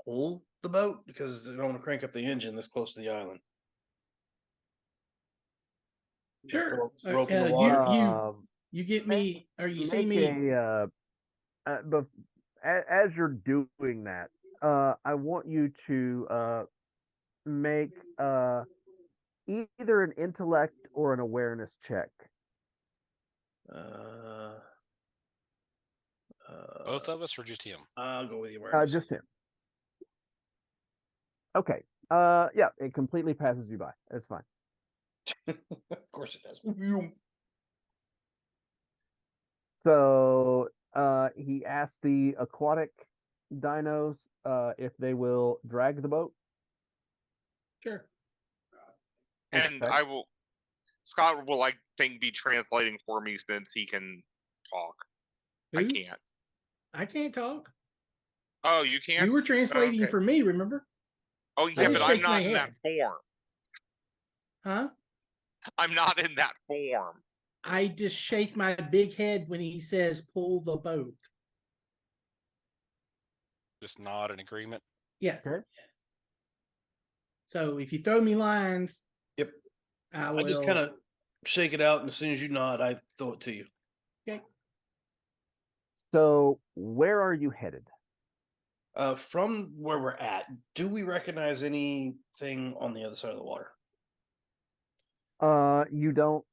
pull the boat because they don't want to crank up the engine this close to the island. Sure. Rope in the water. You get me, or you see Make me. but as you're doing that, I want you to make either an intellect or an awareness check. Both of us or just him? I'll go with the awareness. Just him. Okay. Yeah, it completely passes you by. That's fine. Of course it does. So he asked the aquatic dinos if they will drag the boat. Sure. and Okay. Scott will, I think, be translating for me since he can talk. I Who? can't. I can't talk. Oh, you can't? You were translating Okay. for me, remember? Oh, yeah, just but I'm shake my not in that head. form. Huh? I'm not in that form. I just shake my big head when he says pull the boat. Just nod in agreement. Yes. Okay. So if you throw me lines, Yep. I I just will- kind of shake it out, and as soon as you nod, I throw it to you. Okay. So where are you headed? From where we're at, do we recognize anything on the other side of the water? You don't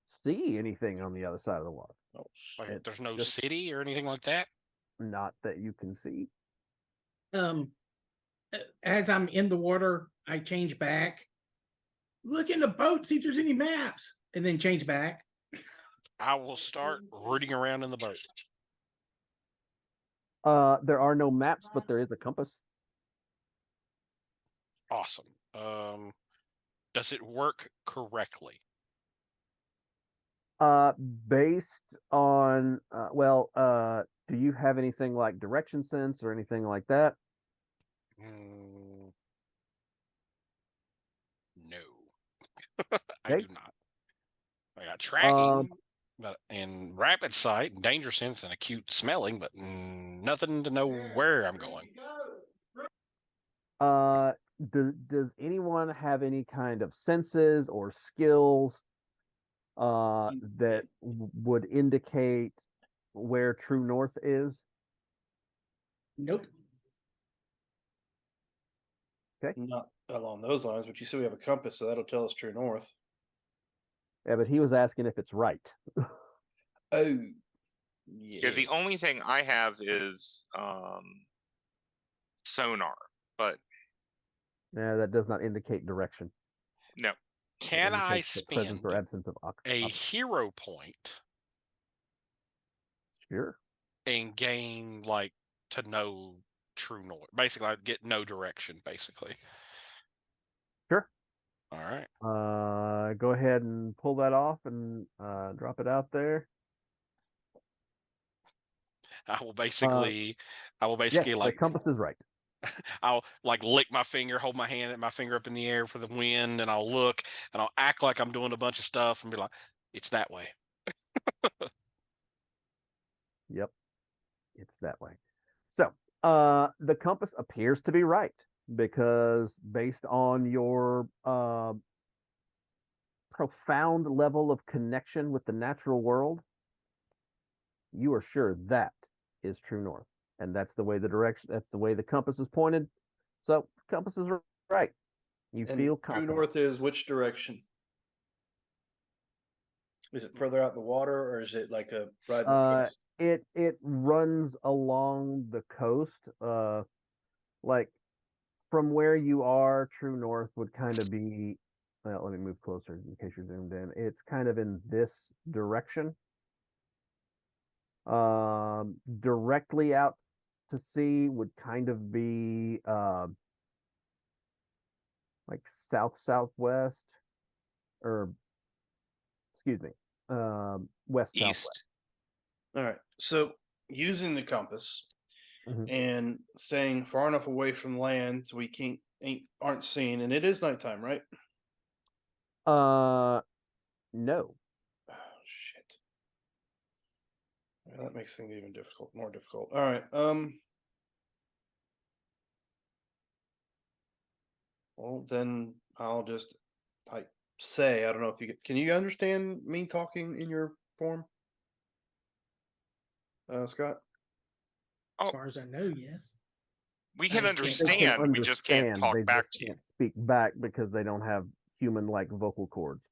see anything on the other side of the water. Oh, Like, It's there's no just city or anything like that. not that you can see. As I'm in the water, I change back. Look in the boat, see if there's any maps, and then change back. I will start rooting around in the boat. There are no maps, but there is a compass. Awesome. Does it work correctly? Based on do you have anything like direction sense or anything like that? No, I Okay. do not. I got tracking, but and rapid sight, and danger sense, and acute smelling, but nothing to know where I'm going. Does anyone have any kind of senses or skills that would indicate where true north is? Nope. not along those lines, but you see we have a compass, so that'll tell us true north. Yeah, but he was asking if it's right. Oh, Yeah, yeah. the only thing I have is sonar, but Yeah, that does not indicate direction. no. It Can I indicates the presence spend or absence of a hero point Sure. and gain like to know true north? Basically, I'd get no direction. Basically. Sure. All right. Go ahead and pull that off and drop it out there. I will basically Yes, the like compass is right. I'll like lick my finger, hold my finger up in the air for the wind, and I'll look and I'll act like I'm doing a bunch of stuff and be like, "It's that way." Yep, it's that way. So, the compass appears to be right because based on your profound level of connection with the natural world, you are sure that is true north, and that's the way the compass is pointed. So, compass is right. You And feel true confident. north is which direction? Is it further out in the water, or is it like a right in the coast? It runs along the coast. Like from where you are, true north would kind of be. Well, let me move closer in case you're zoomed in. It's kind of in this direction. Directly out to sea would kind of be like southwest, or excuse me, west southwest. East. All right. So using the compass Mhm. and staying far enough away from land so we aren't seen, and it is nighttime, right? No. Oh shit. Yeah, that makes things even more difficult. All right. Well, then I'll just like say I don't know if can you understand me talking in your form, Scott? As Oh, far as I know, yes. we I can can't- They can understand. We just can't understand, talk they back just to you. can't speak back because they don't have human-like vocal cords.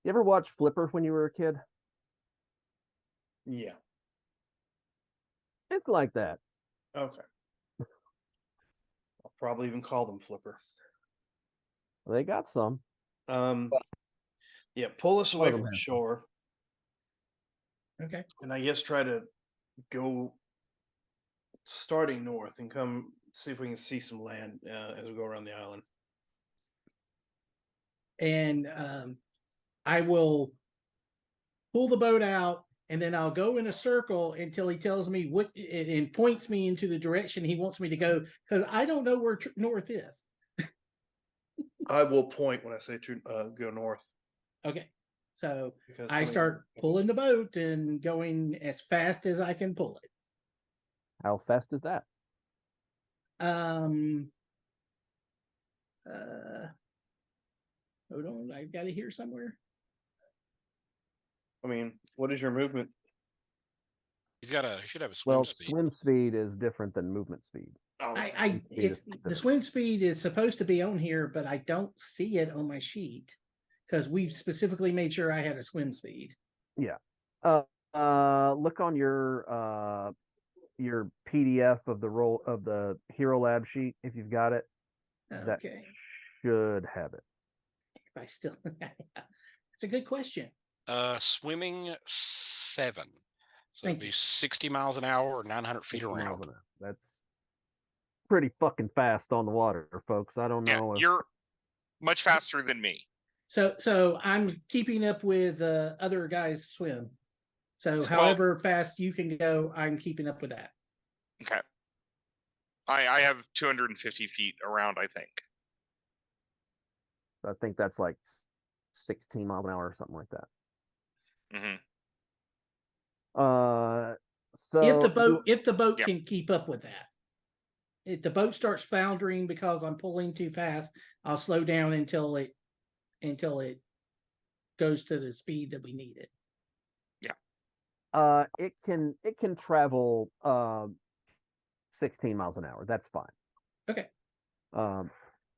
You ever watch Flipper when you were a kid? Yeah. It's like that. Okay. I'll probably even call them Flipper. They got some. Yeah. Pull us One away of them from has some. shore, Okay. and I guess try to go starting north and come see if we can see some land as we go around the island. And I will pull the boat out, and then I'll go in a circle until he tells me what and points me into the direction he wants me to go, because I don't know where north is. I will point when I say to go north. Okay. So Because I start pulling the boat and going as fast as I can pull it. How fast is that? Hold on, I got it here somewhere. I mean, what is your movement? He should have a swim Well, speed. swim speed is different than movement speed. Oh, I Swim speed is it's the specific. swim speed is supposed to be on here, but I don't see it on my sheet because we've specifically made sure I had a swim speed. Look on your PDF of the Hero Lab sheet if you've got it. That Okay, should have it. if I still, it's a good question. Swimming 7. So Thank it'd be you. 60 miles an hour or 900 feet 60 miles around. an hour. That's pretty fucking fast on the water, folks. I don't Yeah, know if you're much faster than me. So I'm keeping up with other guys' swim. So Well- however fast you can go, I'm keeping up with that. Okay. I have 250 feet around, I think. I think that's like 16 miles an hour or something like that. Hmm. So If the boat Yep. can keep up with that. If the boat starts foundering because I'm pulling too fast, I'll slow down until it goes to the speed that we need it. it can travel 16 miles an hour. That's fine. Okay.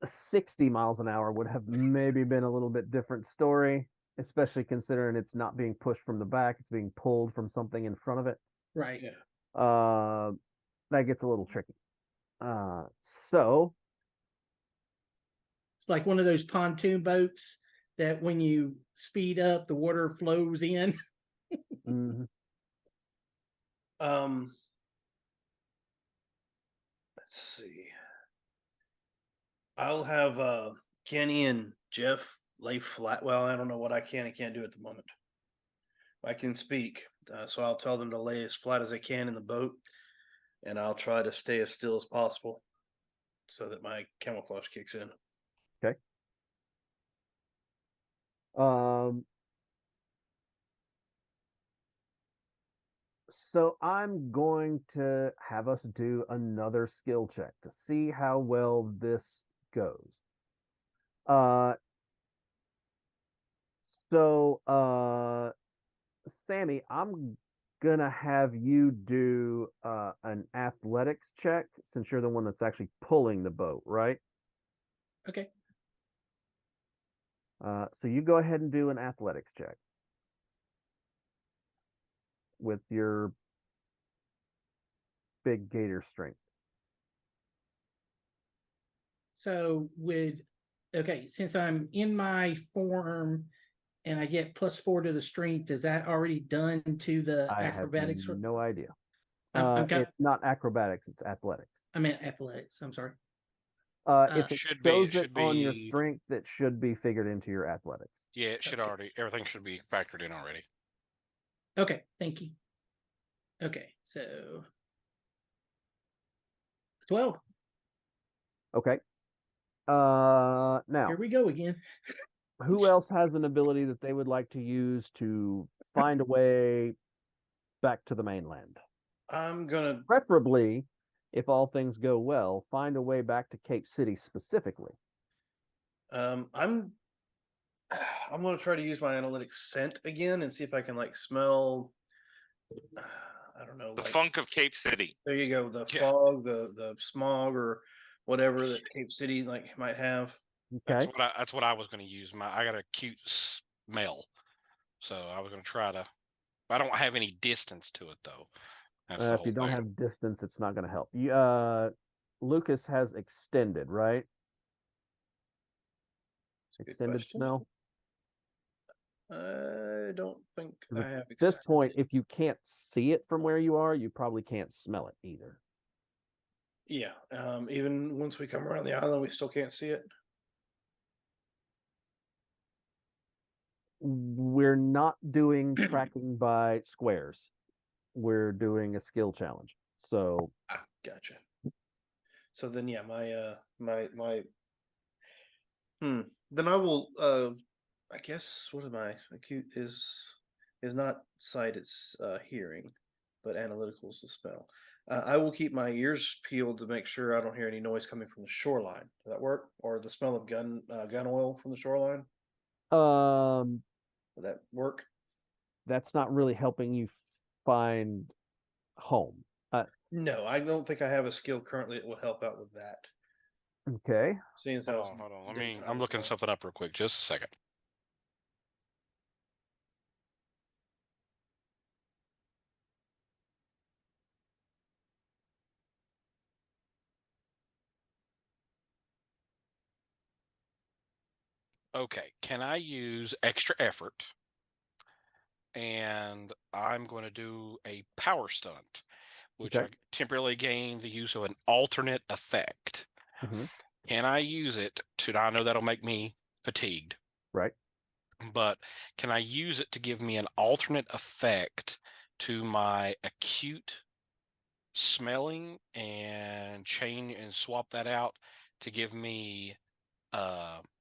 60 miles an hour would have maybe been a little bit different story, especially considering it's not being pushed from the back, it's being pulled from something in front of it. Right. Yeah. That gets a little tricky. So It's like one of those pontoon boats that when you speed up, the water flows in. mhm. Let's see. I'll have Kenny and Jeff lay flat. Well, I don't know what I can and can't do at the moment. I can speak, so I'll tell them to lay as flat as they can in the boat, and I'll try to stay as still as possible, so that my camouflage kicks in. So I'm going to have us do another skill check to see how well this goes. Sammy, I'm gonna have you do an athletics check since you're the one that's actually pulling the boat, right? Okay. So you go ahead and do an athletics check with your big gator strength. So since I'm in my form and I get +4 to the strength, is that already done to the I acrobatics? have no idea. I'm It's not acrobatics, it's athletics. I meant athletics. I'm sorry. If it Should be- shows it it should on your be- strength, it should be figured into your athletics. Yeah, it should Okay. everything should be factored in already. Okay, thank you. Okay, so 12. Okay. Now, Here we go again. who else has an ability that they would like to use to find a way back to the mainland? I'm gonna. Preferably, if all things go well, find a way back to Cape City specifically. I'm. I'm gonna try to use my analytics scent again and see if I can like smell. I don't know. The Like, funk of Cape City. there you go. The Yeah. fog, the smog, or whatever that Cape City like might have. Okay. That's what I was going to use. I got a cute smell, so I was going to try to. I don't have any distance to it though. That's the If whole you don't thing. have distance, it's not going to help. Lucas has extended, right? Good Extended question. smell. I don't think 'Cause I have. At this point, if you can't see it from where you are, you probably can't smell it either. Yeah. Even once we come around the island, we still can't see it. We're not doing tracking by squares. We're doing a skill challenge. So Ah, gotcha. So then, yeah, my. Then I will. I guess what am I? Acute is not sight; it's hearing, but analytical is the spell. I will keep my ears peeled to make sure I don't hear any noise coming from the shoreline. Does that work? Or the smell of gun oil from the shoreline? um Would that work? that's not really helping you find home. No, I don't think I have a skill currently that will help out with that. Okay. Seeing as how it's Hold on. daytime I'm as looking well. something up real quick. Just a second. Okay, can I use extra effort? And I'm going to do a power stunt, which Okay. I temporarily gain the use of an alternate effect. Mhm. Can I use it to? I know that'll make me fatigued, Right. but can I use it to give me an alternate effect to my acute smelling and change and swap that out to give me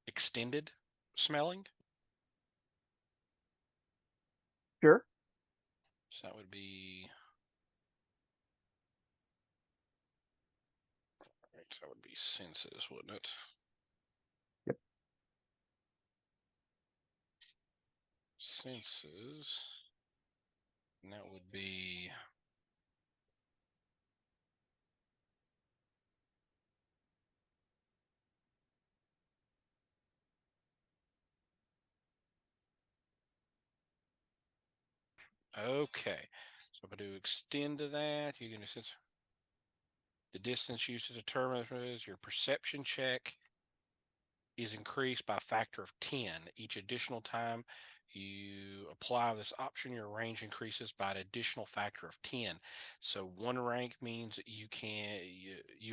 extended smelling? Sure. So that would be that would be senses, wouldn't it? Yep. Senses. And that would be okay. So if I do extend to that, you're going to sense the distance used to determine is your perception check is increased by a factor of 10. Each additional time you apply this option, your range increases by an additional factor of 10. So one rank means you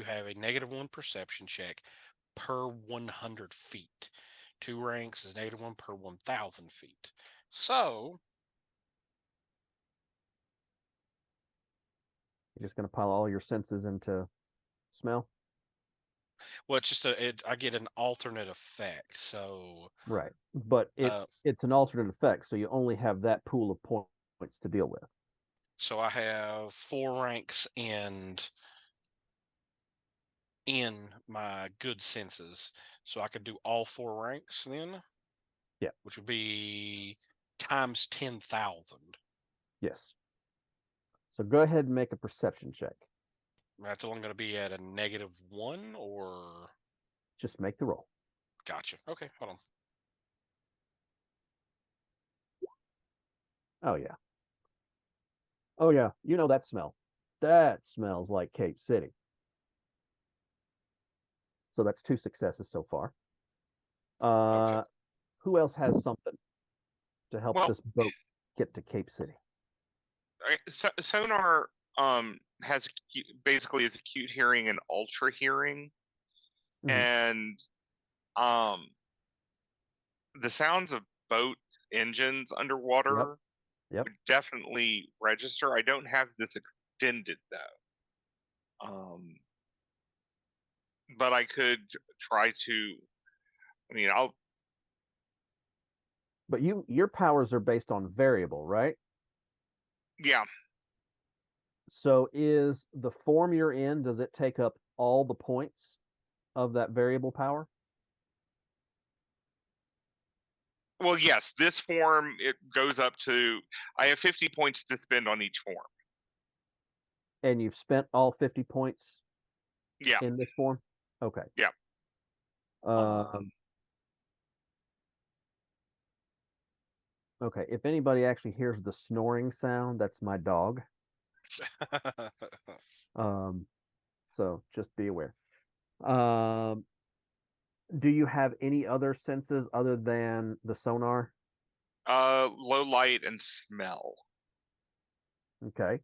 have a -1 perception check per 100 feet. 2 ranks is -1 per 1,000 feet. So You're just going to pile all your senses into smell. well, it's just I get an alternate effect. So Right. But it's an alternate effect, so you only have that pool of points to deal with. so I have 4 ranks in my good senses. So I could do all 4 ranks then? Yeah. Which would be times 10,000. Yes. So go ahead and make a perception check. That's only going to be at a -1 or Just make the roll. gotcha. Okay, hold on. Oh yeah. Oh yeah. You know that smell. That smells like Cape City. So that's 2 successes so far. Okay. Who else has something to help Well, this boat get to Cape City? sonar has basically is acute hearing and ultra hearing, Mhm. and um the sounds of boat engines underwater Yep. would definitely register. I don't have this extended though. But I could try to. I mean, I'll. But your powers are based on variable, right? Yeah. So is the form you're in, does it take up all the points of that variable power? Well, yes. This form it goes up to. I have 50 points to spend on each form. And you've spent all 50 points Yeah. in this form? Okay. Yeah. Okay. If anybody actually hears the snoring sound, that's my dog. So just be aware. Do you have any other senses other than the sonar? Low light and smell. Okay.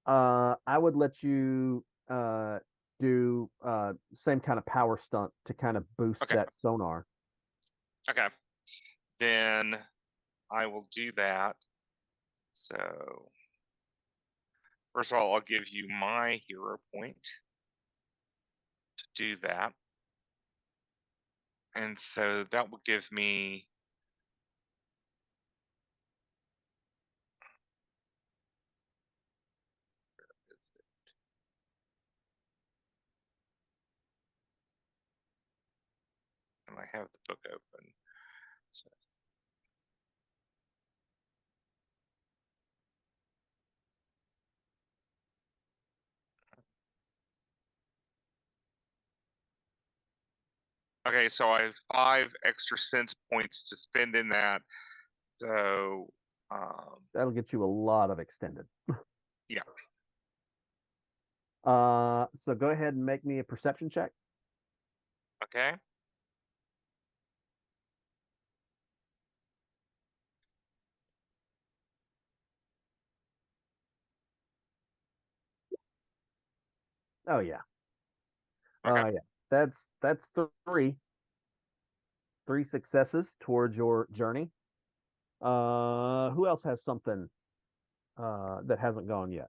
I would let you do same kind of power stunt to kind of boost Okay. that sonar. Okay. Then I will do that. So first of all, I'll give you my hero point to do that. And so that will give me. And I have the book open. So Okay, so I have 5 extra sense points to spend in that. So, That'll get you a lot of extended. yeah. So go ahead and make me a perception check. Okay. Oh yeah. Okay. Yeah. That's three successes towards your journey. Who else has something that hasn't gone yet?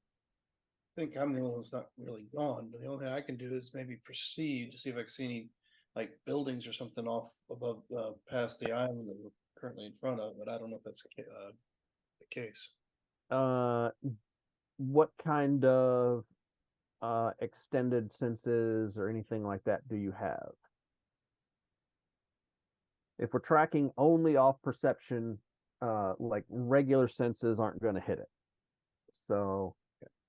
I think I'm the only one that's not really gone, but the only thing I can do is maybe proceed to see if I can see any like buildings or something off above past the island that we're currently in front of, but I don't know if that's the case. What kind of extended senses or anything like that do you have? If we're tracking only off perception, like regular senses aren't going to hit it. So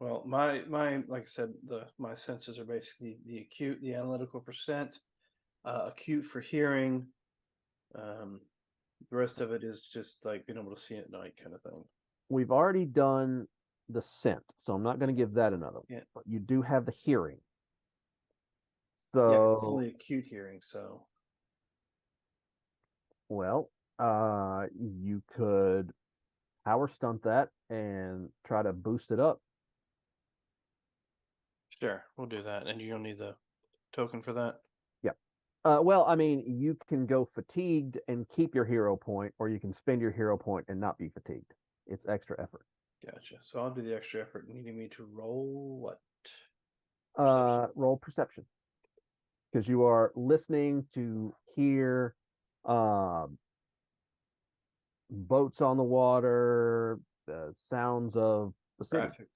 Well, my like I said, my senses are basically the acute, the analytical percent, acute for hearing. The rest of it is just like being able to see at night kind of thing. we've already done the scent, so I'm not going to give that another one. Yeah. But you do have the hearing. Yeah, but it's So only acute hearing, so well, you could power stunt that and try to boost it up. sure, we'll do that. And you're gonna need the token for that. Yeah. Well, I mean, you can go fatigued and keep your hero point, or you can spend your hero point and not be fatigued. It's extra effort. Gotcha. So I'll do the extra effort, needing me to roll what? Roll perception because you are listening to hear boats on the water, the sounds of the city. Traffic.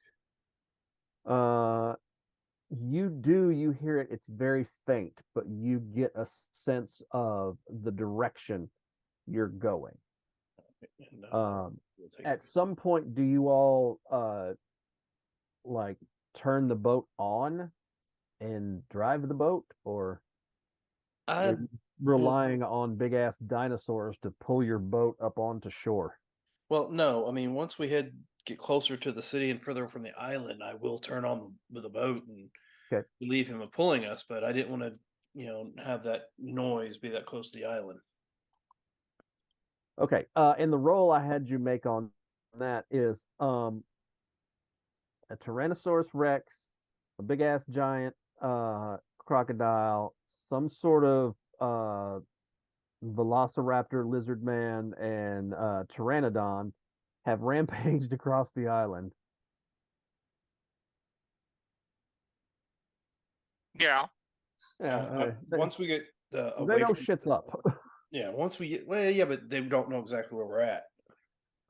You hear it. It's very faint, but you get a sense of the direction you're going. And, we'll take At it. some point, do you all like turn the boat on and drive the boat, or are you relying on big ass dinosaurs to pull your boat up onto shore? Well, no, I mean, once we get closer to the city and further from the island, I will turn on the boat and Okay. relieve him of pulling us. But I didn't want to, have that noise be that close to the island. Okay. And the roll I had you make on that is a Tyrannosaurus Rex, a big ass giant crocodile, some sort of Velociraptor, lizard man, and Pteranodon have rampaged across the island. Yeah. Yeah, Once we get they away know from, shit's up. yeah, once we get, well, yeah, but they don't know exactly where we're at.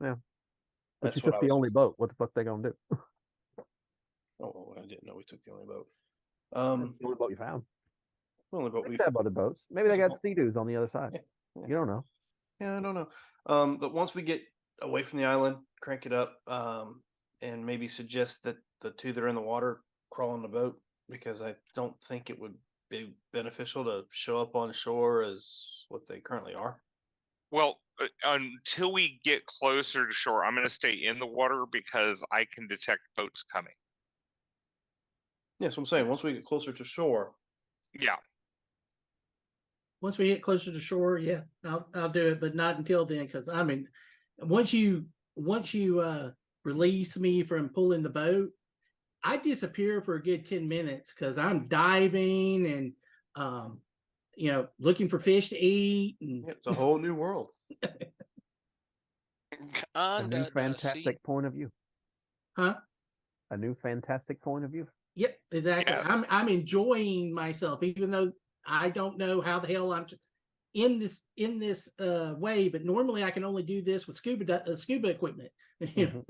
Yeah. But That's you what took I the was. only boat. What the fuck they gonna do? Oh, I didn't know we took the only boat. That's the only boat you found. The only boat They we could have other boats. Maybe they There's a got boat. sea-doos on the other side. Yeah. You don't know. Yeah, I don't know. But once we get away from the island, crank it up, and maybe suggest that the two that are in the water crawl on the boat because I don't think it would be beneficial to show up on shore as what they currently are. Well, until we get closer to shore, I'm going to stay in the water because I can detect boats coming. Yeah, so I'm saying once we get closer to shore, Yeah. Once we get closer to shore, yeah, I'll do it, but not until then, because I mean, once you release me from pulling the boat, I disappear for a good 10 minutes because I'm diving and looking for fish to eat. And it's a whole new world. A new Under the sea. fantastic point of view. huh? A new fantastic point of view. Yep, exactly. Yes. I'm enjoying myself, even though I don't know how the hell I'm in this way. But normally I can only do this with scuba equipment. Mhm.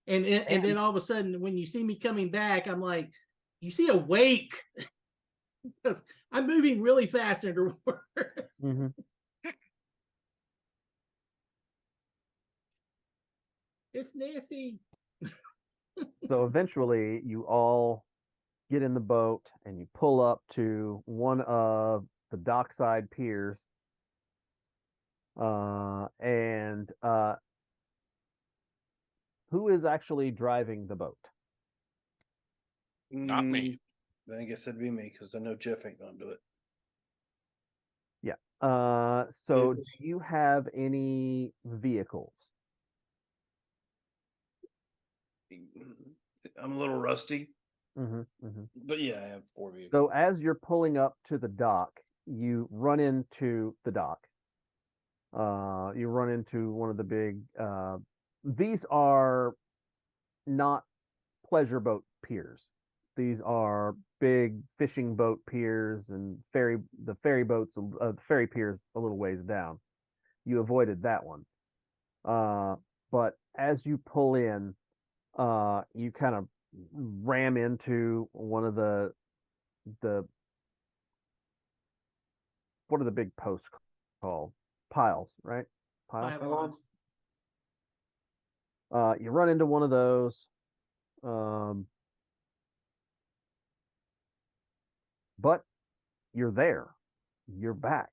And then all of a sudden, when you see me coming back, I'm like, you see a wake because I'm moving really fast underwater. Mhm. It's nasty. So eventually, you all get in the boat and you pull up to one of the dockside piers. And who is actually driving the boat? Not me. I guess it'd be me because I know Jeff ain't gonna do it. So do Vehicles? you have any vehicles? I'm a little rusty, Mm-hmm, mm-hmm. but yeah, I have 4 vehicles. So as you're pulling up to the dock, you run into the dock. You run into one of the big. These are not pleasure boat piers. These are big fishing boat piers and the ferry boats, the ferry piers a little ways down. You avoided that one. But as you pull in, you kind of ram into one of the what are the big posts called? Piles, right? Piles. Pylons. You run into one of those. But you're there. You're back.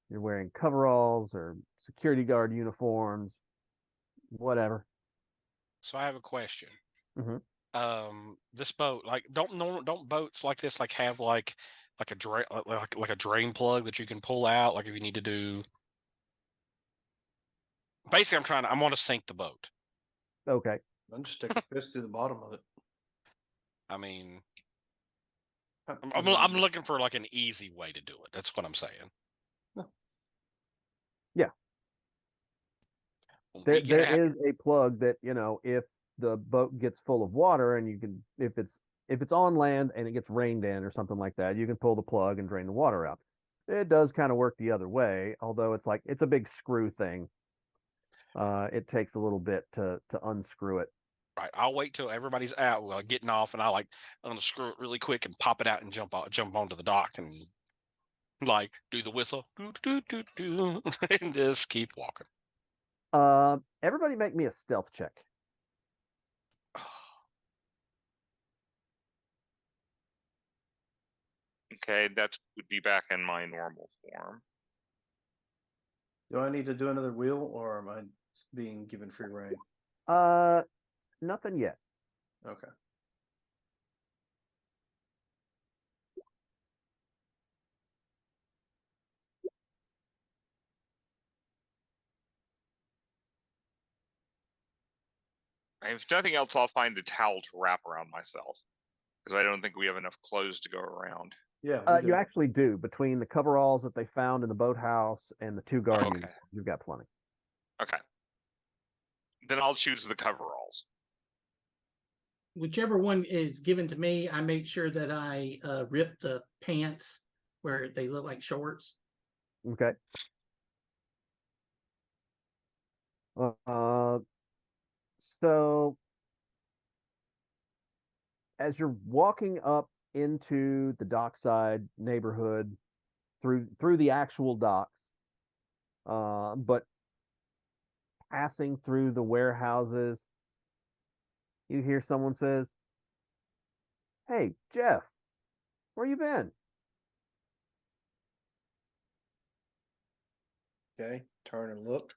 You're wearing coveralls or security guard uniforms, whatever. So I have a question. Mhm. This boat, like, don't boats like this like have like a drain like a drain plug that you can pull out, like if you need to do. Basically, I want to sink the boat. Okay. I'm just stick a fist through the bottom of it. I mean, I I'm mean, looking for like an easy way to do it. That's what I'm saying. Yeah. We There get is a plug that, if the boat gets full of water and you can if it's on land and it gets rained in or something like that, you can pull the plug and drain the water out. It does kind of work the other way, although it's a big screw thing. It takes a little bit to unscrew it. right. I'll wait till everybody's out, getting off, and I like unscrew it really quick and pop it out and jump onto the dock and like do the whistle, and just keep walking. Everybody make me a stealth check. Okay, that would be back in my normal form. do I need to do another wheel or am I being given free reign? Nothing yet. Okay. If nothing else, I'll find a towel to wrap around myself because I don't think we have enough clothes to go around. Yeah, we do. You actually do. Between the coveralls that they found in the boathouse and the 2 guard Okay. uniforms, you've got plenty. Okay. Then I'll choose the coveralls. Whichever one is given to me, I make sure that I rip the pants where they look like shorts. Okay. So as you're walking up into the dockside neighborhood through the actual docks, but passing through the warehouses, you hear someone says, "Hey, Jeff, where you been?" Okay, turn and look.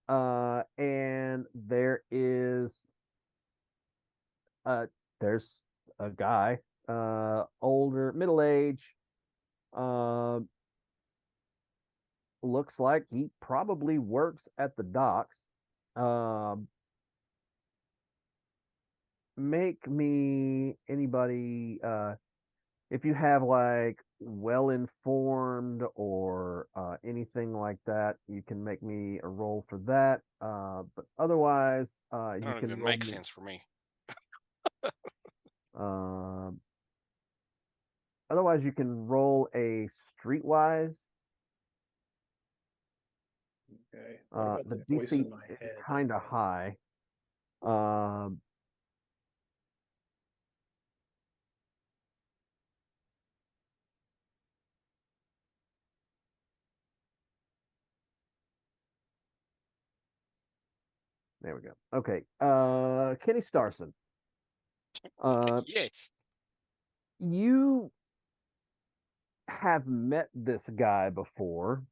And there's a guy, older, middle age, looks like he probably works at the docks. Make me anybody, if you have like well informed or anything like that, you can make me a roll for that. But otherwise, That you don't can even roll make me. sense for me. Otherwise, you can roll a streetwise. Okay. What about The that voice DC in my is head? kind of high. There we go. Okay. Kenny Starson. Yes. You have met this guy before.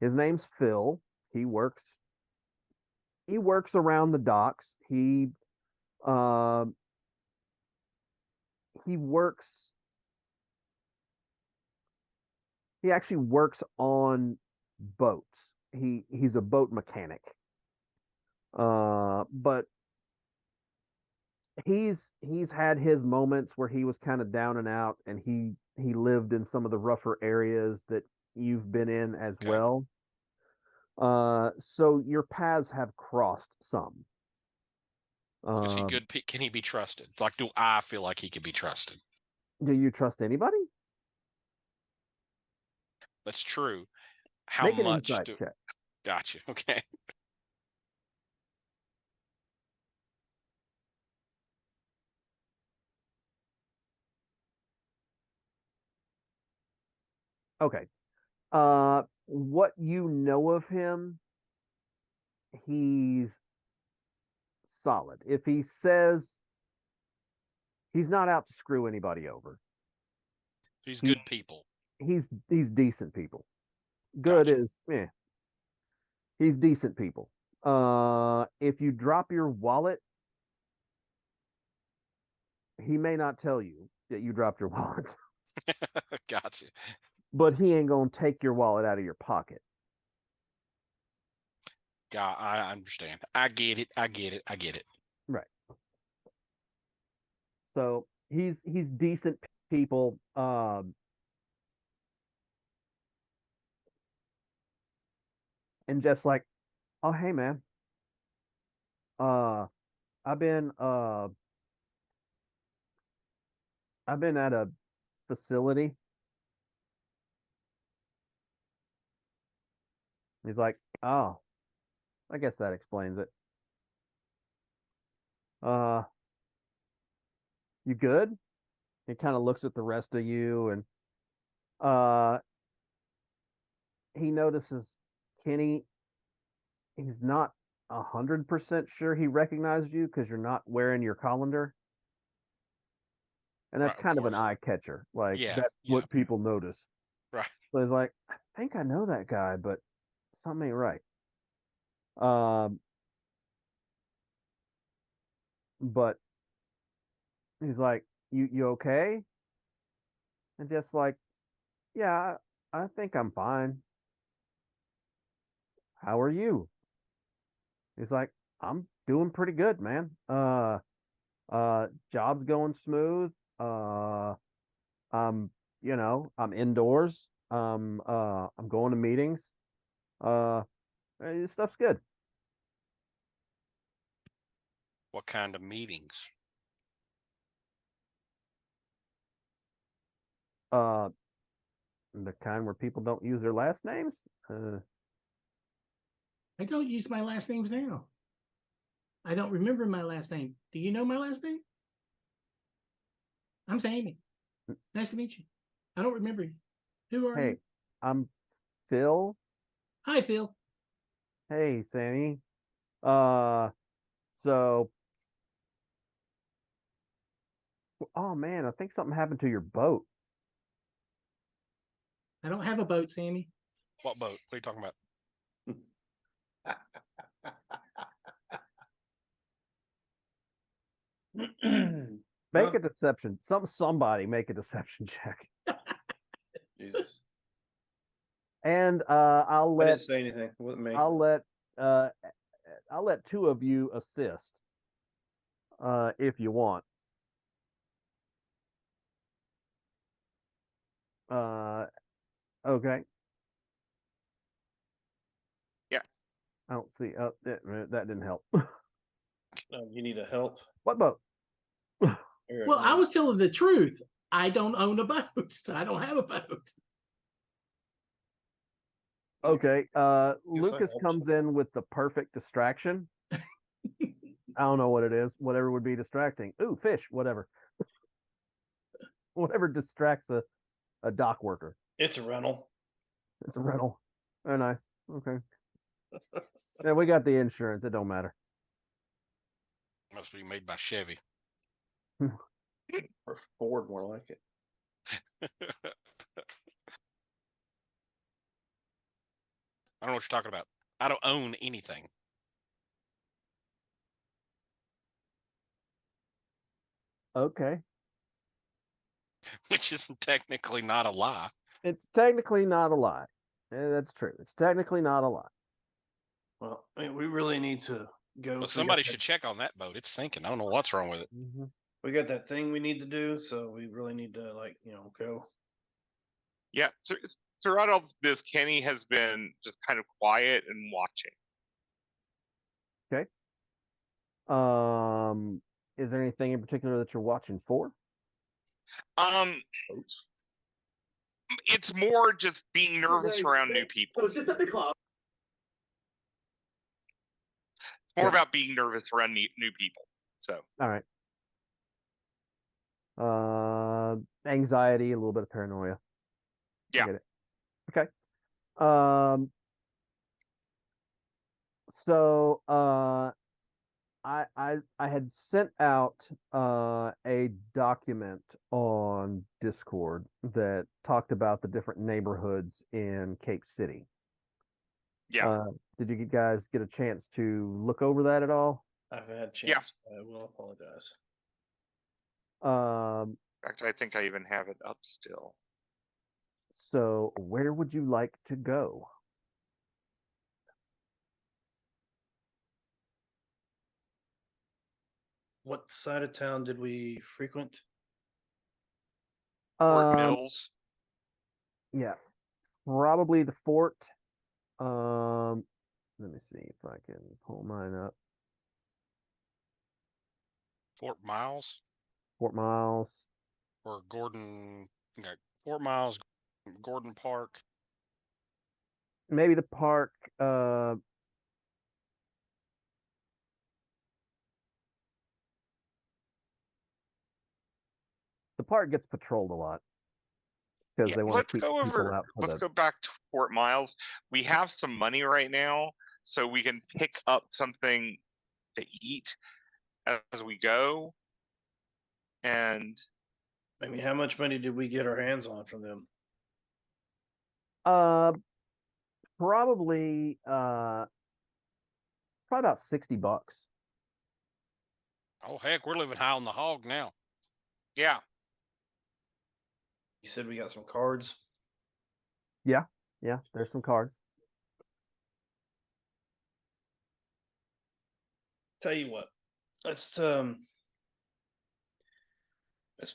His name's Phil. He works around the docks. Um he works he actually works on boats. He's a boat mechanic. But he's had his moments where he was kind of down and out, and he lived in some of the rougher areas that you've been in as Okay. well. So your paths have crossed some. Is he good? Can he be trusted? Like, do I feel like he can be trusted? Do you trust anybody? That's true. How Make an much insight do? check. Gotcha. Okay. Okay. What you know of him, he's solid. If he says he's not out to screw anybody over, He's He- good people. he's decent people. Good Gotcha. is he's decent people. If you drop your wallet, he may not tell you that you dropped your wallet, Gotcha. but he ain't gonna take your wallet out of your pocket. God, I understand. I get it. I get it. I get it. Right. So he's decent people. And just like, oh hey man, uh, I've been uh I've been at a facility. He's like, oh, I guess that explains it. Uh, you good? He kind of looks at the rest of you, and uh, he notices Kenny. He's not 100% sure he recognized you because you're not wearing your colander, and that's Right, of kind of an course. eye catcher. Like Yeah. that's Yeah. what people notice. Right. So he's like, I think I know that guy, but something ain't right. Um, but he's like, you okay? And just like, yeah, I think I'm fine. How are you? He's like, I'm doing pretty good, man. Job's going smooth. I'm, I'm indoors. I'm going to meetings. This stuff's good. What kind of meetings? Uh, the kind where people don't use their last names. I don't use my last names now. I don't remember my last name. Do you know my last name? I'm Sammy. Nice to meet you. I don't remember you. Who are Hey, you? I'm Phil. Hi, Phil. Hey, Sammy. Uh, so, oh man, I think something happened to your boat. I don't have a boat, Sammy. What boat? What are you talking about? Make Huh? a deception. Somebody make a deception check. Jesus. And I didn't say anything. It wasn't me. uh I'll let two of you assist if you want. Okay. Yeah. I don't see that didn't help. You need a help. What boat? Here, Well, I no. was telling the truth. I don't own a boat. So I don't have a boat. Okay. I Lucas helped. comes in with the perfect distraction. I don't know what it is. Whatever would be distracting. Ooh, fish, whatever. Whatever distracts a dock worker. It's a rental. It's a rental. Very nice. Okay. Yeah, we got the insurance. It don't matter. Must be made by Chevy. Or Ford, more like it. I don't know what you're talking about. I don't own anything. Okay. Which is technically not a lie. It's technically not a lie. That's true. It's technically not a lie. Well, I mean, we really need to go. But somebody should check on that boat. It's sinking. I don't know what's wrong with it. Mm-hmm. We got that thing we need to do, so we really need to, like, go. Yeah, throughout all this, Kenny has been just kind of quiet and watching. Is there anything in particular that you're watching for? Boats. It's more just being nervous around new people. More about being nervous around new people. So, All right. Anxiety, a little bit of paranoia. I yeah. get it. Okay. So I had sent out a document on Discord that talked about the different neighborhoods in Cape City. Yeah. Did you guys get a chance to look over that at all? I haven't had a Yeah. chance. I will apologize. In fact, I think I even have it up still. So where would you like to go? What side of town did we frequent? Fort Mills. Yeah, probably the fort. Let me see if I can pull mine up. Fort Miles Fort Miles. or Gordon. Okay, Fort Miles, Gordon Park. Maybe the park. The park gets patrolled a lot because Yeah, they want let's to keep go people over. out. Let's go back to Fort Miles. We have some money right now, so we can pick up something to eat as we go. And I mean, how much money did we get our hands on from them? Probably about $60. Oh heck, we're living high on the hog now. yeah, You said we got some cards. Yeah, there's some cards. Tell you what, let's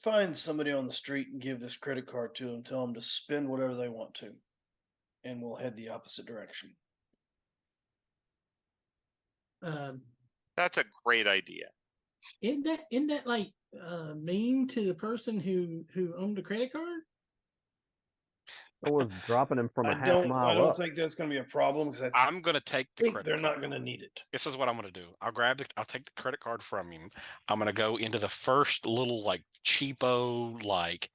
find somebody on the street and give this credit card to them. Tell them to spend whatever they want to, and we'll head the opposite direction. that's a great idea. Isn't that like mean to the person who owned the credit card? Or was dropping him from a I half don't mile up. think that's going to be a problem because I'm gonna take the think credit. they're card. not going to need it. This is what I'm gonna do. I'll take the credit card from him. I'm gonna go into the first little like cheapo like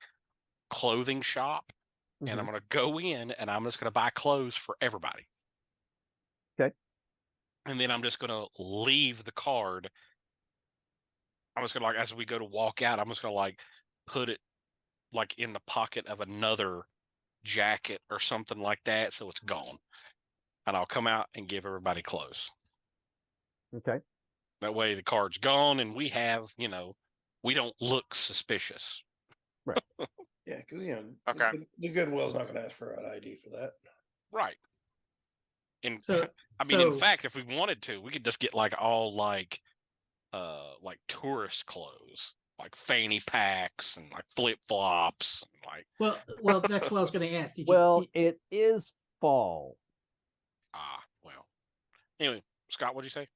clothing shop, and I'm Mhm. gonna go in and I'm just gonna buy clothes for everybody. Okay. And then I'm just gonna leave the card. I'm just gonna like as we go to walk out, I'm just gonna like put it like in the pocket of another jacket or something like that, so it's gone. And I'll come out and give everybody clothes. Okay. That way the card's gone and we have, we don't look suspicious. Yeah, because Okay. the Goodwill's not going to ask for an ID for that. Right. And So I mean, in fact, if we wanted to, we could just get like all like tourist clothes, like fanny packs and like flip flops, and like. Well, that's what I was going to ask. It is fall. Well. Anyway, Scott, what'd you say?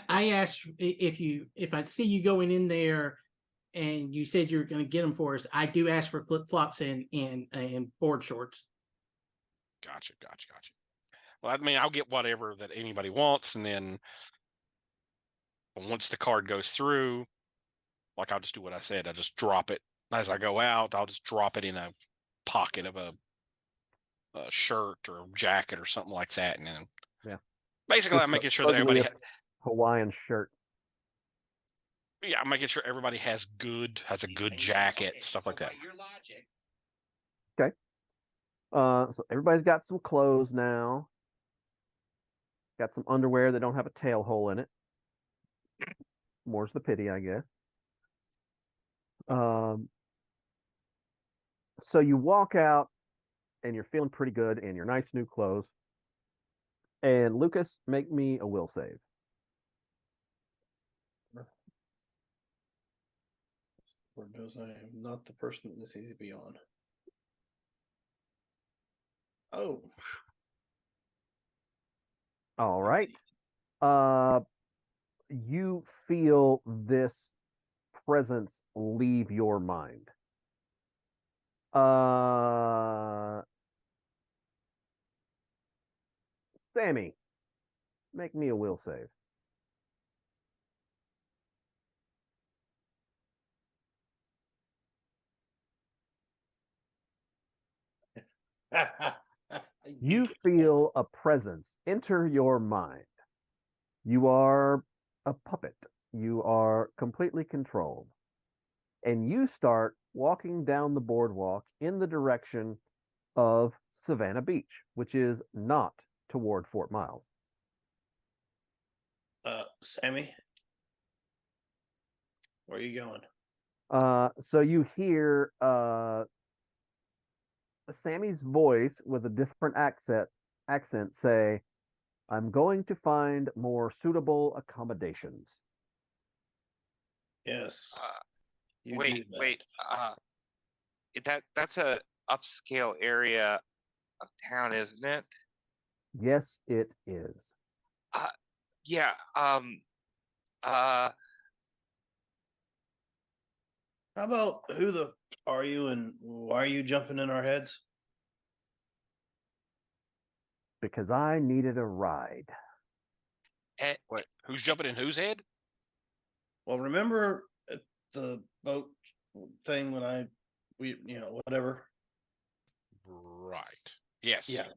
I asked if I see you going in there, and you said you were going to get them for us. I do ask for flip flops and board shorts. Gotcha. Well, I mean, I'll get whatever that anybody wants, and then once the card goes through, like I'll just do what I said. I'll just drop it as I go out. I'll just drop it in a pocket of a shirt or a jacket or something like that, and then basically I'm making sure that everybody Hawaiian shirt. Yeah, I'm making sure everybody has a good jacket, stuff like that. Your logic. So everybody's got some clothes now. Got some underwear that don't have a tail hole in it. More's the pity, I guess. So you walk out and you're feeling pretty good in your nice new clothes. And Lucas, make me a will save. Lord knows I am not the person that this needs to be on. Oh, All right. You feel this presence leave your mind. Sammy, make me a will save. You feel a presence enter your mind. You are a puppet. You are completely controlled. And you start walking down the boardwalk in the direction of Savannah Beach, which is not toward Fort Miles. Sammy, where are you going? So you hear Sammy's voice with a different accent say, "I'm going to find more suitable accommodations." Yes. You do Wait, that. wait. That's a upscale area of town, isn't it? Yes, it is. Yeah. How about who the are you and why are you jumping in our heads? Because I needed a ride. eh, Wait, who's jumping in whose head? Well, remember at the boat thing when whatever. Right. Yes. Yeah.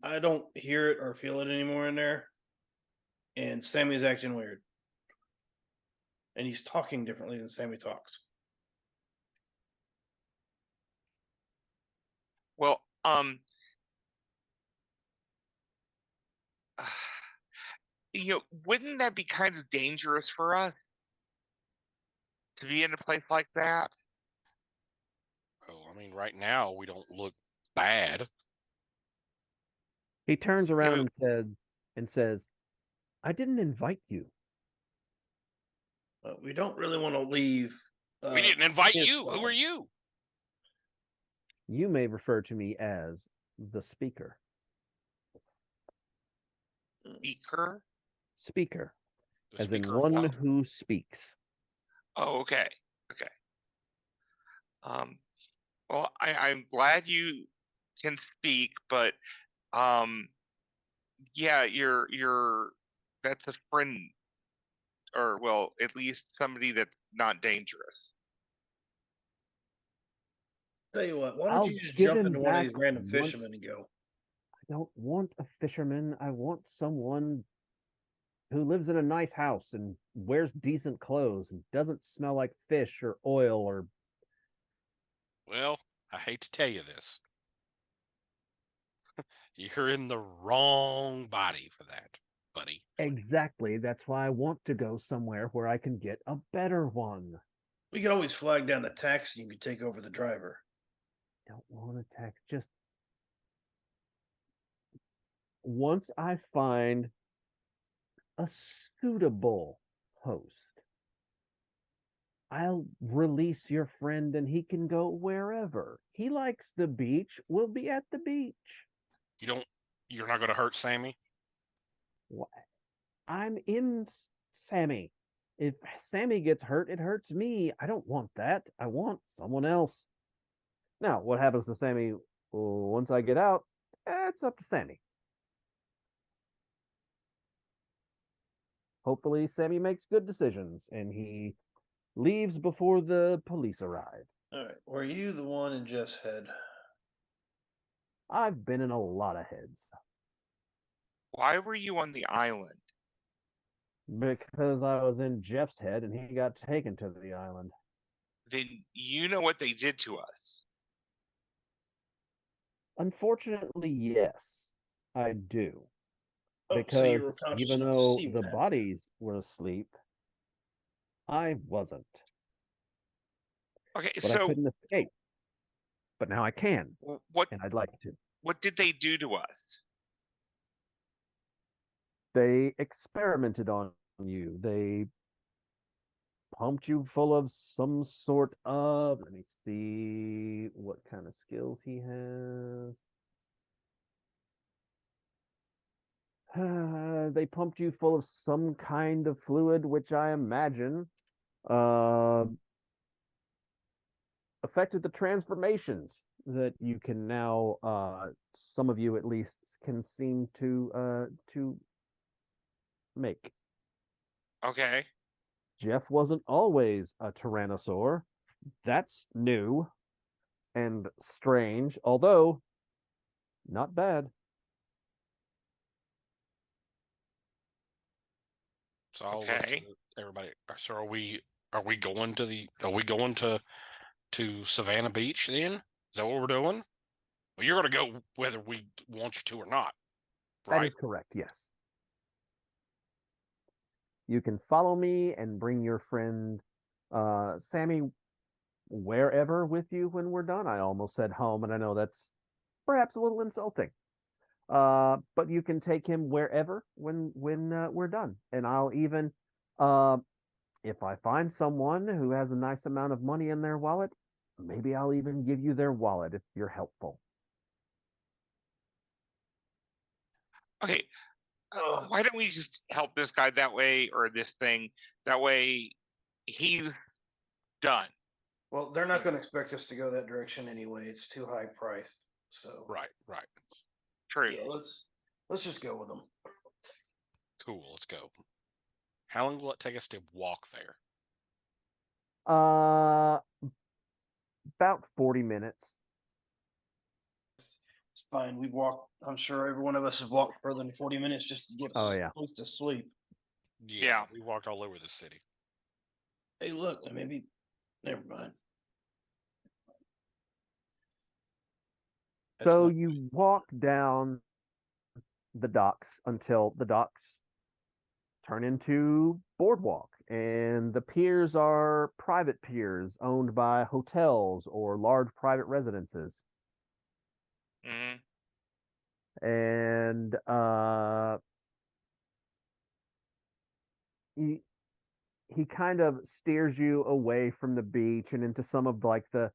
I don't hear it or feel it anymore in there. And Sammy's acting weird. And he's talking differently than Sammy talks. well, wouldn't that be kind of dangerous for us to be in a place like that? Well, I mean, right now we don't look bad. He turns Yeah, around but and says, "I didn't invite you." We don't really want to leave. We didn't invite his you. Who are side. you? You may refer to me as the speaker. speaker. Speaker, The as in speaker of one what? who speaks. Oh, okay. Okay. Um, well, I'm glad you can speak, but yeah, you're that's a friend, or well, at least somebody that's not dangerous. Tell you what, why don't I'll you just give jump him into one of back these random once. fishermen and go? I don't want a fisherman. I want someone who lives in a nice house and wears decent clothes and doesn't smell like fish or oil or. Well, I hate to tell you this. You're in the wrong body for that, buddy. Exactly. That's why I want to go somewhere where I can get a better one. We could always flag down the taxi and you could take over the driver. Don't want a tax. Just once I find a suitable host, I'll release your friend and he can go wherever. He likes the beach. We'll be at the beach. You're not going to hurt Sammy? I'm in Sammy. If Sammy gets hurt, it hurts me. I don't want that. I want someone else. Now, what happens to Sammy once I get out? It's up to Sammy. Hopefully, Sammy makes good decisions and he leaves before the police arrive. All right. Were you the one in Jeff's head? I've been in a lot of heads. Why were you on the island? Because I was in Jeff's head and he got taken to the island. Then you know what they did to us. Unfortunately, yes, I do. Oh, so Because you were conscious even enough to though see what the happened. bodies were asleep, I wasn't. Okay, But I so couldn't escape. But now I can, what and I'd like to. what did they do to us? They experimented on you. They pumped you full of some sort of. Let me see what kind of skills he has. They pumped you full of some kind of fluid, which I imagine uh, affected the transformations that you can now. Some of you, at least, can seem to make. Okay. Jeff wasn't always a tyrannosaur. That's new and strange, although not bad. So I'll look to Okay. everybody. So are we going to to Savannah Beach then? Is that what we're doing? Well, you're going to go whether we want you to or not, That right? is correct, yes. You can follow me and bring your friend Sammy wherever with you when we're done. I almost said home, and I know that's perhaps a little insulting. But you can take him wherever when we're done, and I'll even if I find someone who has a nice amount of money in their wallet, maybe I'll even give you their wallet if you're helpful. Okay. Why don't we just help this guy that way, or this thing that way? He's done. Well, they're not going to expect us to go that direction anyway. It's too high priced. So Right, right. True. yeah, let's just go with them. Cool, let's go. How long will it take us to walk there? Uh, about 40 minutes. It's fine. We've walked. I'm sure every one of us has walked further than 40 minutes just to get Oh, a yeah. place to sleep. Yeah. We walked all over the city. Hey, look, maybe. Never mind. That's So not- you walk down the docks until the docks turn into boardwalk, and the piers are private piers owned by hotels or large private residences. Hmm. And he kind of steers you away from the beach and into some of like the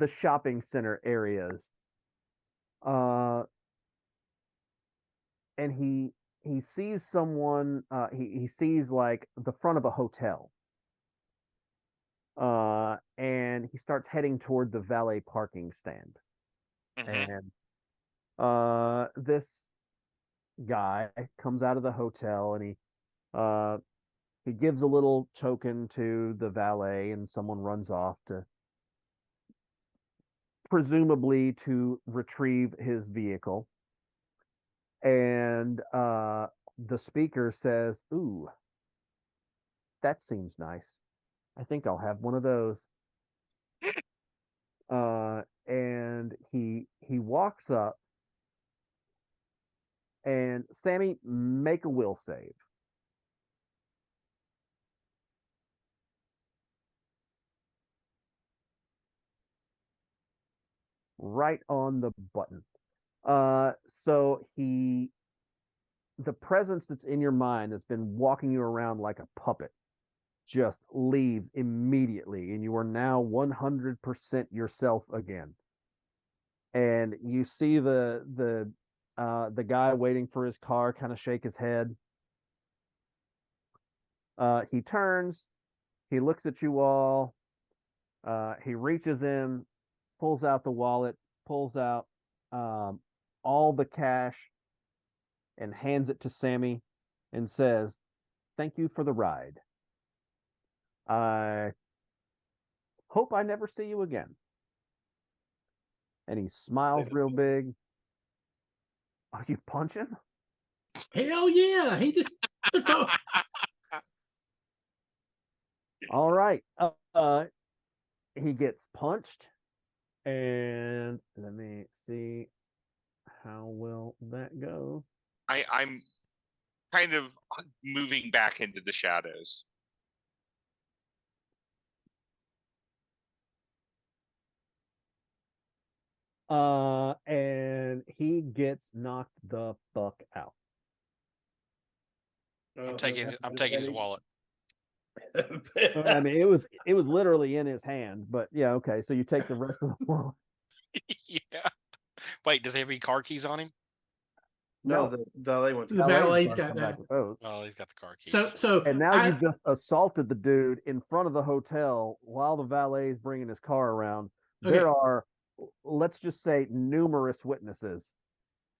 shopping center areas. And he sees someone. He sees like the front of a hotel. And he starts heading toward the valet parking stand. Hmm. And this guy comes out of the hotel and he gives a little token to the valet, and someone runs off to presumably to retrieve his vehicle. And the speaker says, "Ooh, that seems nice. I think I'll have one of those." And he walks up, and Sammy, make a will save. Right on the button. So the presence that's in your mind that's been walking you around like a puppet just leaves immediately, and you are now 100% yourself again. And you see the guy waiting for his car kind of shake his head. He turns, he looks at you all, he reaches in, pulls out the wallet, pulls out all the cash, and hands it to Sammy and says, "Thank you for the ride. I hope I never see you again." And he smiles real big. Are you punching? Hell yeah. He just took off. All right. He gets punched, and let me see how well that goes. I'm kind of moving back into the shadows. And he gets knocked the fuck out. I'm taking his wallet. I mean, it was literally in his hand, but yeah, okay. So you take the rest of the wallet. Yeah. Wait, does he have any car keys on him? No, No. the valet went. The to valet's gonna got come that. back with those. Oh, he's got the car keys. So And now I, you just assaulted the dude in front of the hotel while the valet is bringing his car around. Okay. There are, let's just say, numerous witnesses.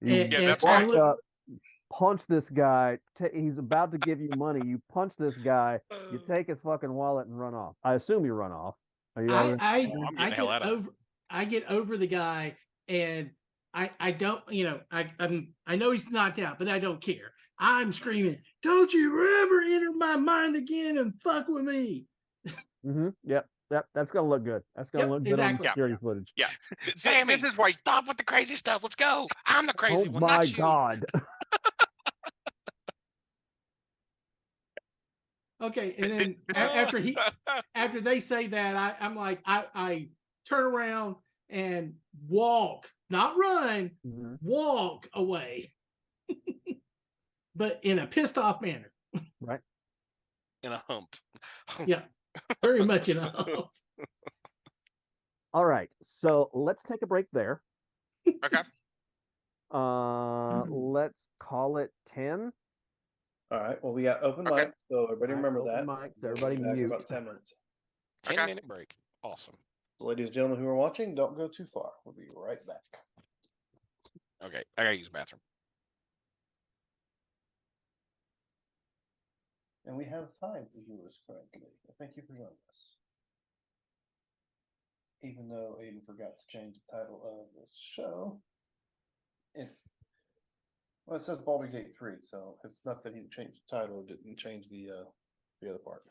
You And- Yeah, that's walk fine. up, punch this guy. He's about to give you money. You punch this guy. You take his fucking wallet and run off. I assume you run off. Are you? I'm getting the hell out of there. I get over the guy, and I don't, I know he's knocked out, but I don't care. I'm screaming, "Don't you ever enter my mind again and fuck with me!" Yep. That's gonna look good. That's gonna Yep, look good on exactly. security footage. Yeah. Sammy, This is why stop with the crazy stuff. Let's go. I'm the crazy Oh one, my not you. god. Okay, and then after they say that, I'm like, I turn around and walk, not run, Mhm. walk away, but in a pissed off manner. Right. In a hump. Yeah, very much in a hump. All right. So let's take a break there. okay. Let's call it 10. All right. Well, we got open Okay. mic, so everybody remember Open that. mics, We'll be everybody back in mute. about 10 minutes. 10-minute break. Awesome. So ladies and gentlemen who are watching, don't go too far. We'll be right back. Okay, I gotta use the bathroom. And we have 5 viewers currently. Thank you for joining us. Even though Aiden forgot to change the title of this show, it says Baldur's Gate 3, so it's not that he changed the title, it didn't change the other part.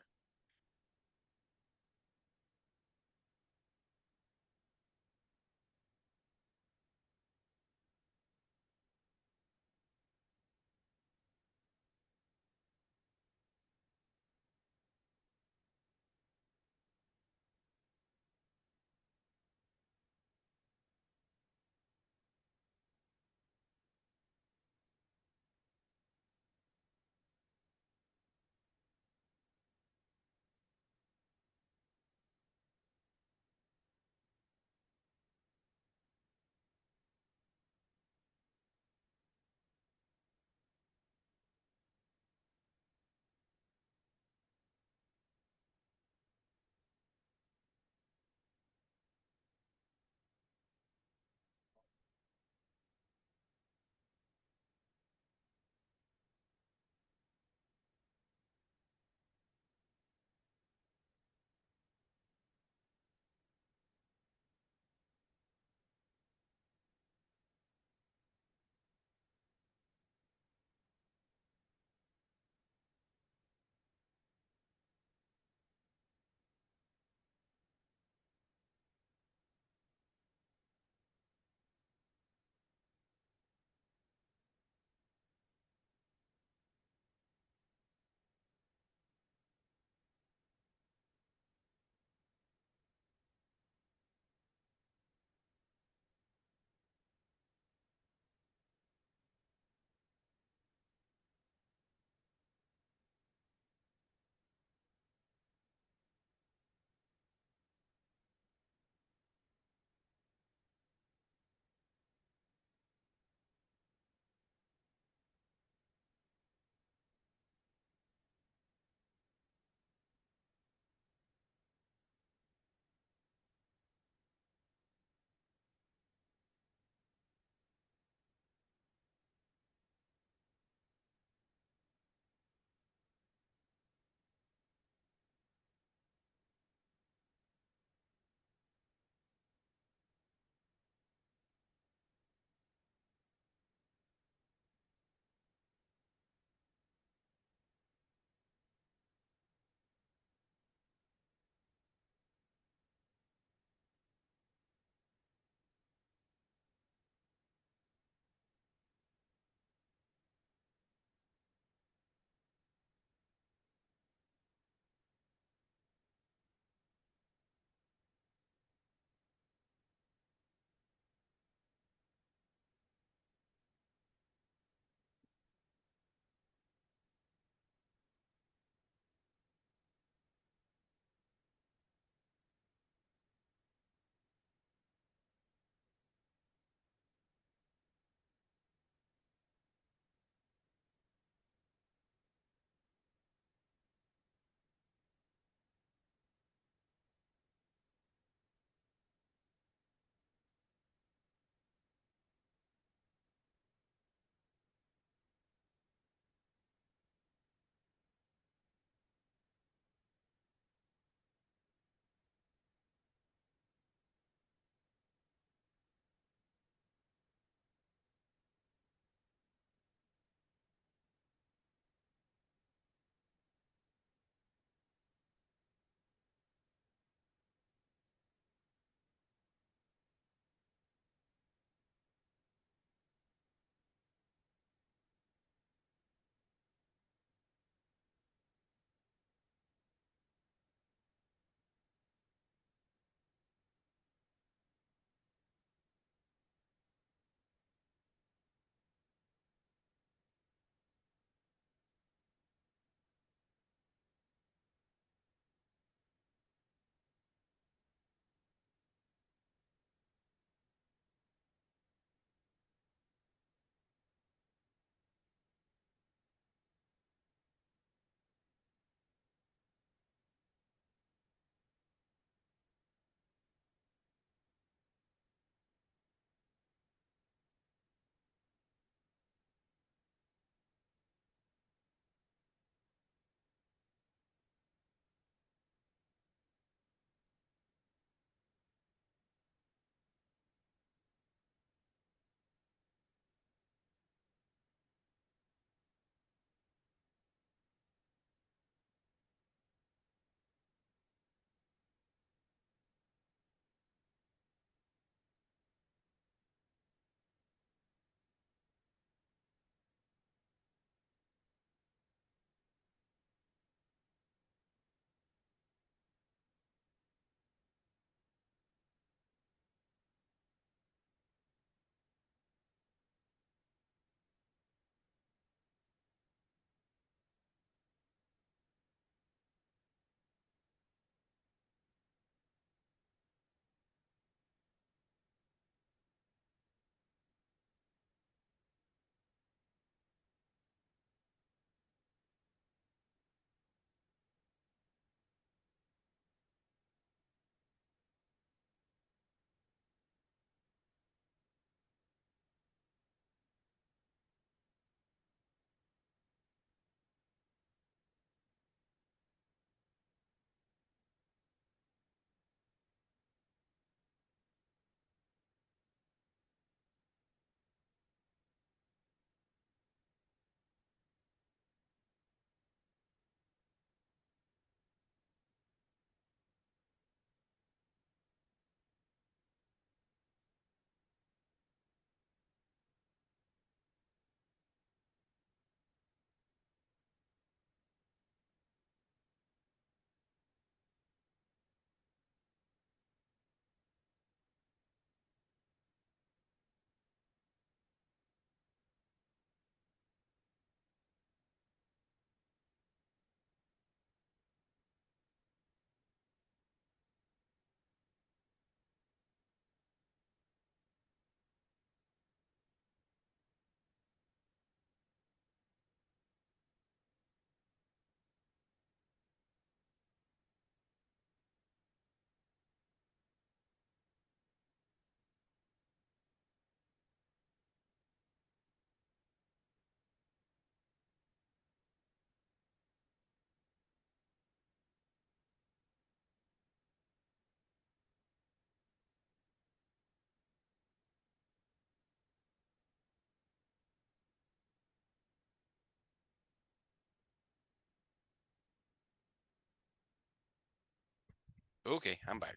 Okay, I'm back.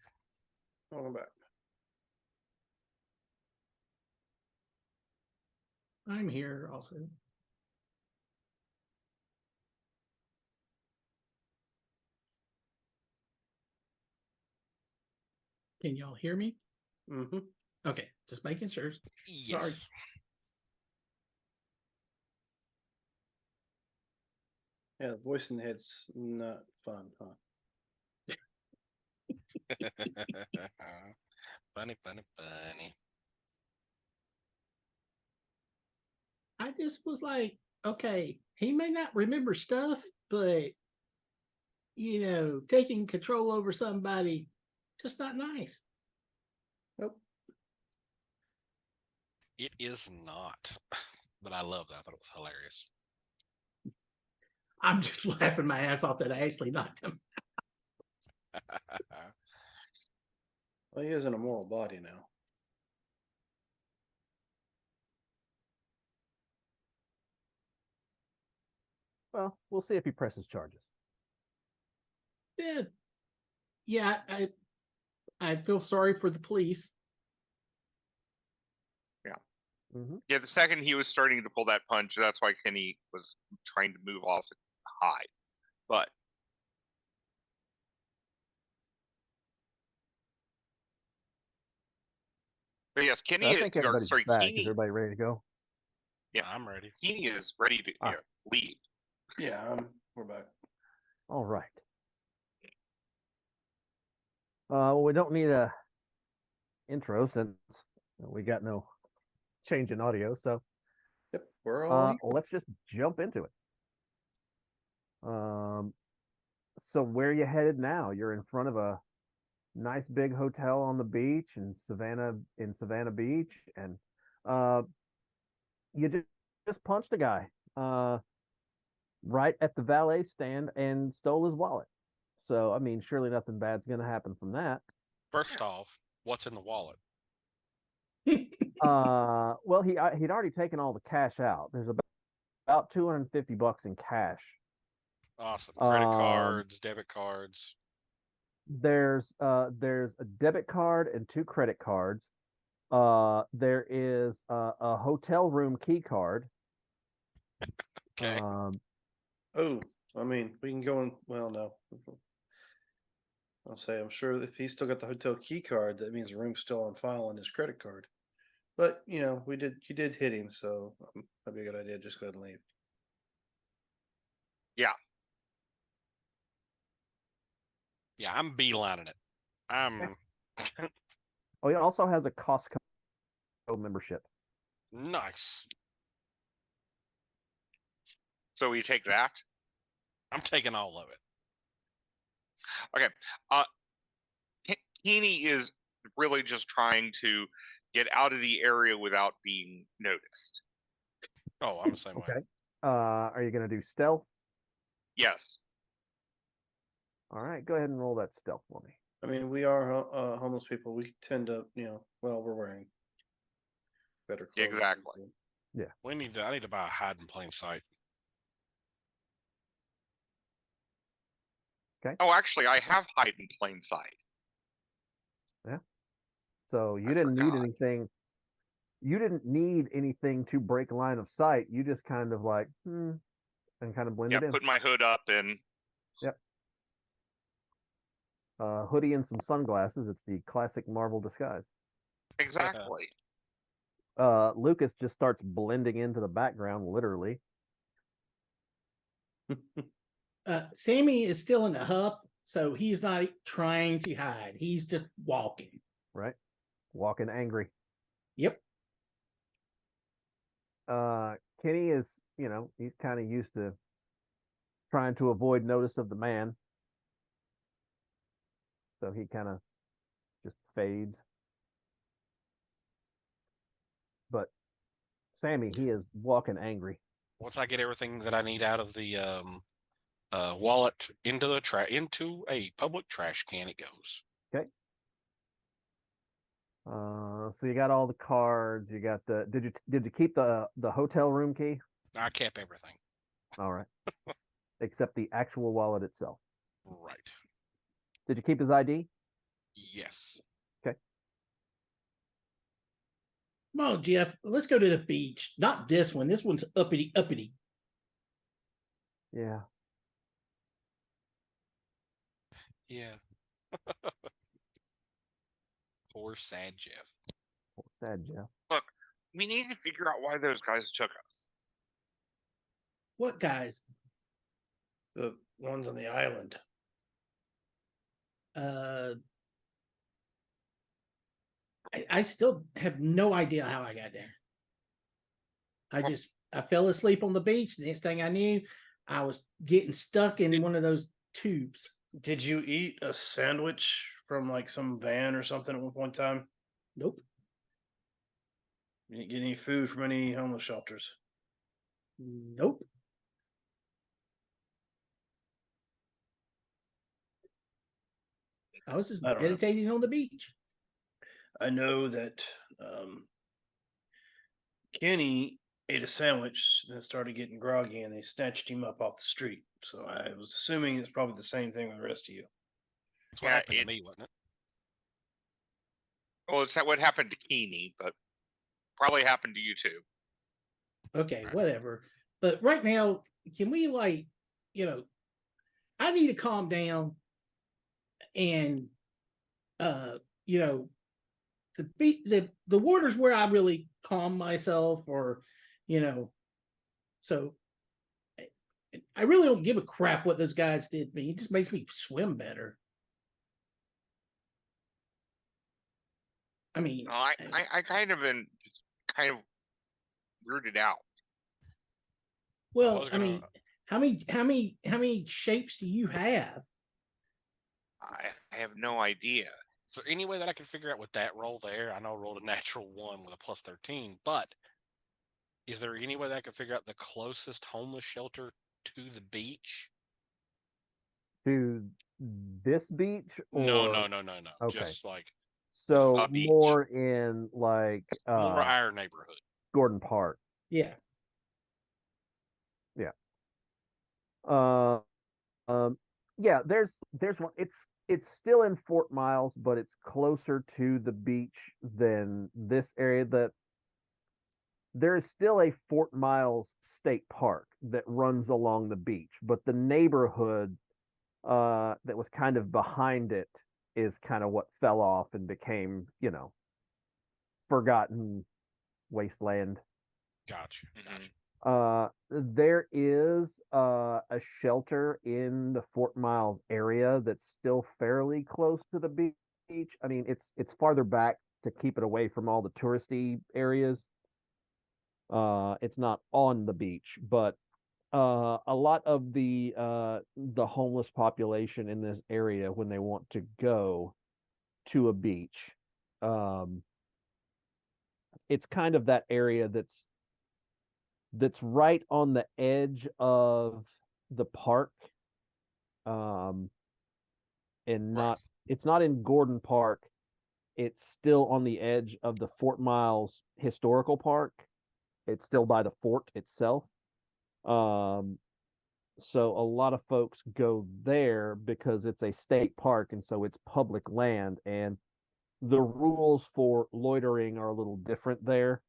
Welcome back. I'm here also. Can y'all hear me? Mm-hmm. Okay, just making sure. Sorry. Yes. Yeah, the voice in the head's not fun, huh? Funny, funny, funny. I just was like, okay, he may not remember stuff, but taking control over somebody, just not nice. Nope. It is not, but I love that. I thought it was hilarious. I'm just laughing my ass off that Ashley knocked him. Well, he is in a moral body now. Well, we'll see if he presses charges. Yeah, I feel sorry for the police. Mm-hmm. Yeah, the second he was starting to pull that punch, that's why Kenny was trying to move off and hide. But yes, Kenny. I think everybody's Sorry, back. Is Keeney. everybody ready to go? Yeah, I'm ready. Keeney is ready to All right. leave. Yeah, we're back. All right. Well, we don't need a intro since we got no change in audio. So Yep, we're all here. let's just jump into it. So where are you headed now? You're in front of a nice big hotel on the beach in Savannah Beach, and you just punched a guy right at the valet stand and stole his wallet. So I mean, surely nothing bad's going to happen from that. First off, what's in the wallet? Well, he'd already taken all the cash out. There's about $250 in cash. Awesome. Credit Um, cards, debit cards. There's a debit card and 2 credit cards. There is a hotel room key card. Okay. Oh, I mean, we can go in. Well, no. I'll say I'm sure if he's still got the hotel key card, that means the room's still on file on his credit card. But you did hit him, so that'd be a good idea. Just go ahead and leave. Yeah, I'm beelining it. I'm Oh, he also has a Costco membership. nice. So we take that. I'm taking all of it. Okay. Keeney is really just trying to get out of the area without being noticed. Oh, I'm the same way. Okay. Are you going to do stealth? Yes. All right, go ahead and roll that stealth for me. I mean, we are homeless people. We tend to, we're wearing better clothes. Exactly. I need to buy a hide in plain sight. Okay. Oh, actually, I have hide in plain sight. So you I didn't need forgot. anything. You didn't need anything to break line of sight. You just kind of like, and kind of blended in. Put my hood up and. Yep. Hoodie and some sunglasses. It's the classic Marvel disguise. Exactly. Lucas just starts blending into the background, literally. Sammy is still in a huff, so he's not trying to hide. He's just walking. Right. Walking angry. Yep. Kenny is, he's kind of used to trying to avoid notice of the man. So he kind of just fades. But Sammy, he is walking angry. Once I get everything that I need out of the wallet into a public trash can, it goes. Okay. So you got all the cards. You got the. Did you keep the hotel room key? I kept everything. All right. Except the actual wallet itself. Right. Did you keep his ID? Yes. Come on, Jeff. Let's go to the beach. Not this one. This one's uppity uppity. Yeah. Yeah. Poor sad Jeff. Sad Jeff. Look, we need to figure out why those guys took us. What guys? The ones on the island. I still have no idea how I got there. I fell asleep on the beach. The next thing I knew, I was getting stuck in one of those tubes. Did you eat a sandwich from like some van or something at one point in time? Nope. You didn't get any food from any homeless shelters? Nope. I was just I don't know. meditating on the beach. I know that Kenny ate a sandwich, then started getting groggy, and they snatched him up off the street. So I was assuming it's probably the same thing with the rest of you. That's what Yeah, happened to me, wasn't it? Well, it's what happened to Keeney, but probably happened to you too. Okay, Right. whatever. But right now, can we I need to calm down and the water's where I really calm myself, or so I really don't give a crap what those guys did to me. It just makes me swim better. I mean, I kind of been kind of weirded out. well, was I mean, how many shapes do you have? I have no idea. Is there any way that I can figure out with that roll there? I know I rolled a natural 1 with a plus 13, but is there any way that I can figure out the closest homeless shelter to the beach? To this beach? No. Okay. Just like So A beach. more in like more our neighborhood. Gordon Park. Yeah. Uh, yeah, there's one. It's still in Fort Miles, but it's closer to the beach than this area. That there is still a Fort Miles State Park that runs along the beach, but the neighborhood that was kind of behind it is kind of what fell off and became, forgotten wasteland. Gotcha. Mhm. There is a shelter in the Fort Miles area that's still fairly close to the beach. I mean, it's farther back to keep it away from all the touristy areas. It's not on the beach, but a lot of the homeless population in this area, when they want to go to a beach, it's kind of that area that's right on the edge of the park, and Right. it's not in Gordon Park. It's still on the edge of the Fort Miles Historical Park. It's still by the fort itself. So a lot of folks go there because it's a state park, and so it's public land, and the rules for loitering are a little different there.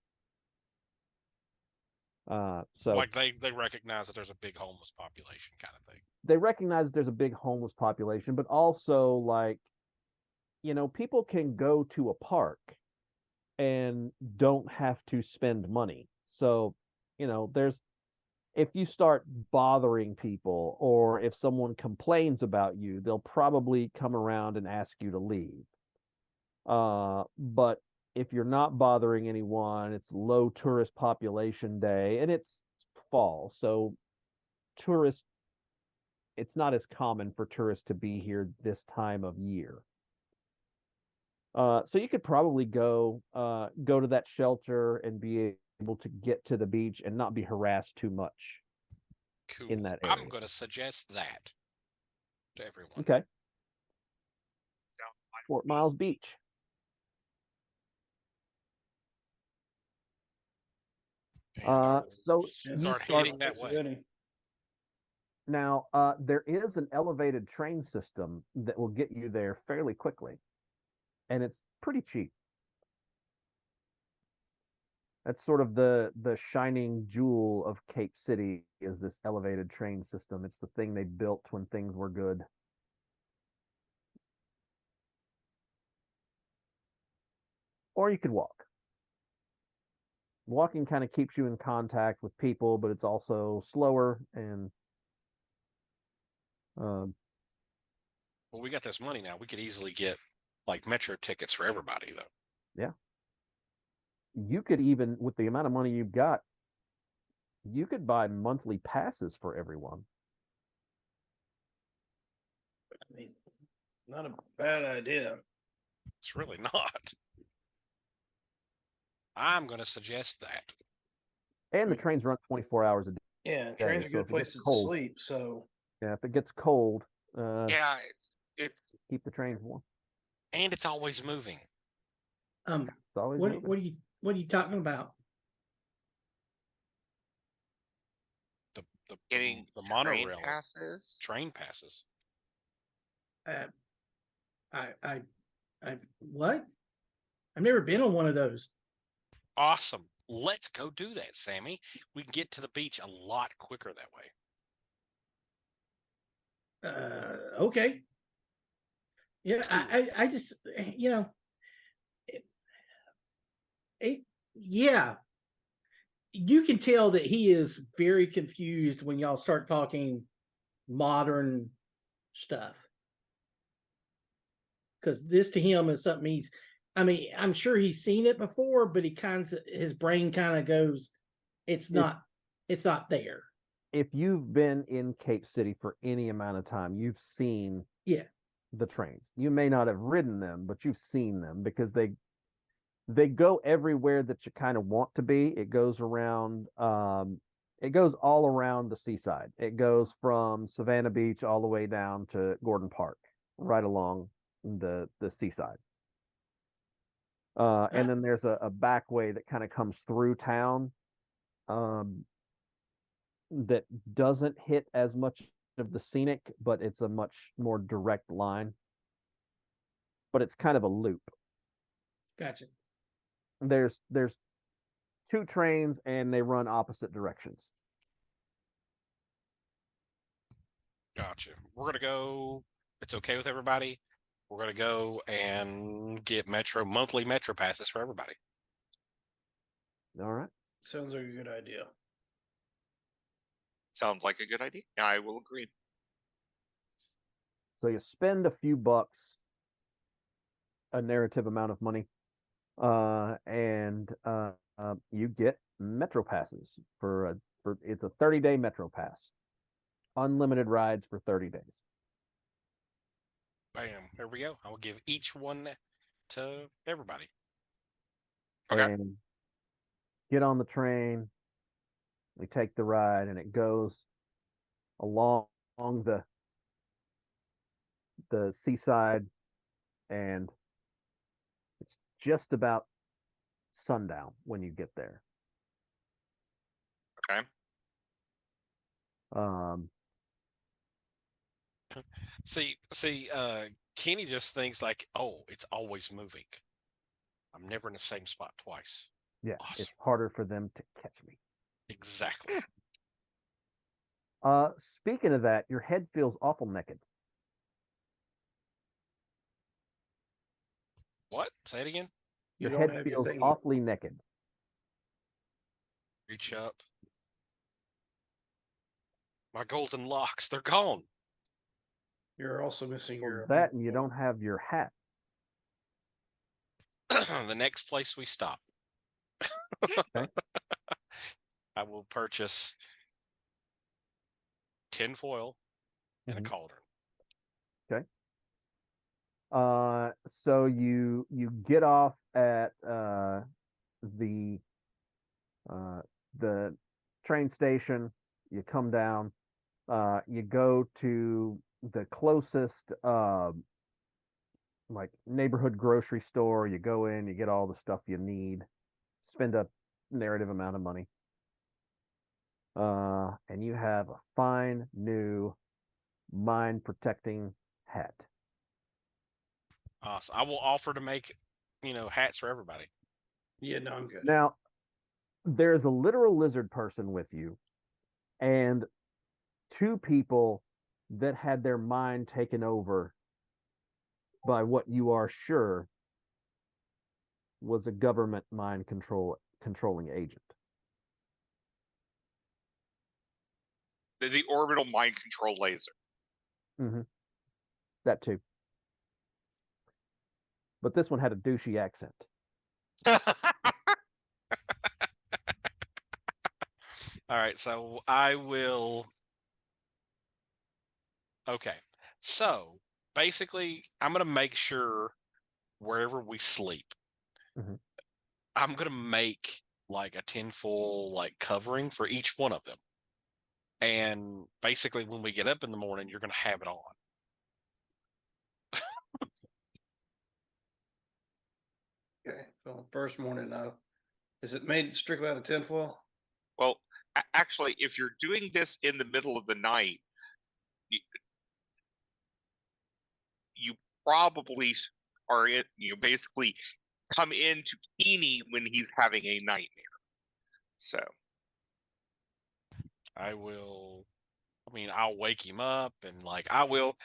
So Like they recognize that there's a big homeless population kind of thing. they recognize there's a big homeless population, but also like, people can go to a park and don't have to spend money. So, there's if you start bothering people, or if someone complains about you, they'll probably come around and ask you to leave. But if you're not bothering anyone, it's low tourist population day, and it's fall, so tourists, it's not as common for tourists to be here this time of year. So you could probably go to that shelter and be able to get to the beach and not be harassed too much Cool. in that I'm area. going to suggest that to everyone. Okay. Fort Miles Beach. And I will So Yes, start start- heading that way. City. Now, there is an elevated train system that will get you there fairly quickly. and it's pretty cheap. That's sort of the shining jewel of Cape City is this elevated train system. It's the thing they built when things were good. Or you could walk. Walking kind of keeps you in contact with people, but it's also slower and Well, we got this money now. We could easily get like metro tickets for everybody, though. yeah. You could even, with the amount of money you've got, you could buy monthly passes for everyone. I mean, not a bad idea. It's really not. I'm going to suggest that. And the trains run 24 hours a day. Yeah, trains are so good if it gets places to cold- sleep. So Yeah, if it gets cold, Yeah, it's keep the trains warm. And it's always moving. It's always What moving. what are you talking about? The getting the train monorail passes. train passes. I what? I've never been on one of those. Awesome. Let's go do that, Sammy. We can get to the beach a lot quicker that way. Okay. Yeah, I just you know, yeah, you can tell that he is very confused when y'all start talking modern stuff. Because this to him is something he's, I mean, I'm sure he's seen it before, but he kind of, his brain kind of goes, it's not there. If you've been in Cape City for any amount of time, you've seen the trains. You may not have ridden them, but you've seen them because they go everywhere that you kind of want to be. It goes around it goes all around the seaside. It goes from Savannah Beach all the way down to Gordon Park, right along the seaside. And then there's a back way that kind of comes through town that doesn't hit as much of the scenic, but it's a much more direct line. But it's kind of a loop. Gotcha. There's two trains and they run opposite directions. Gotcha. We're gonna go. It's okay with everybody. We're gonna go and get monthly metro passes for everybody. All right. sounds like a good idea. Sounds like a good idea. I will agree. So you spend a few bucks, a narrative amount of money, and you get metro passes for it's a 30-day metro pass, unlimited rides for 30 days. Bam. There we go. I will give each one to everybody. Okay. And get on the train. We take the ride, and it goes along the seaside, and it's just about sundown when you get there. Okay. See, Kenny just thinks like, oh, it's always moving. I'm never in the same spot twice. Yeah, Awesome. it's harder for them to catch me. Exactly. Speaking of that, your head feels awful naked. What? Say it again. You Your don't head have your feels thingy. awfully naked. Reach up. My golden locks, they're gone. You're also missing Well, your that and you don't have your hat. The next place we stop. Okay. I will purchase tin foil and Mhm. a cauldron. So you get off at the train station. You come down. You go to the closest like neighborhood grocery store. You go in. You get all the stuff you need. Spend a narrative amount of money. And you have a fine new mind protecting hat. Awesome. I will offer to make, hats for everybody. Yeah, no, I'm good. Now, there's a literal lizard person with you, and two people that had their mind taken over by what you are sure was a government controlling agent. The orbital mind control laser. Mm-hmm. That too. But this one had a douchey accent. All right, so I will. Okay, so basically, I'm gonna make sure wherever we sleep, Mhm. I'm gonna make like a tinfoil like covering for each one of them, and basically, when we get up in the morning, you're gonna have it on. Okay. So first morning, is it made strictly out of tinfoil? Well, actually, if you're doing this in the middle of the night, you probably are basically come into Keeney when he's having a nightmare. So I will. I mean, I'll wake him up and like I'll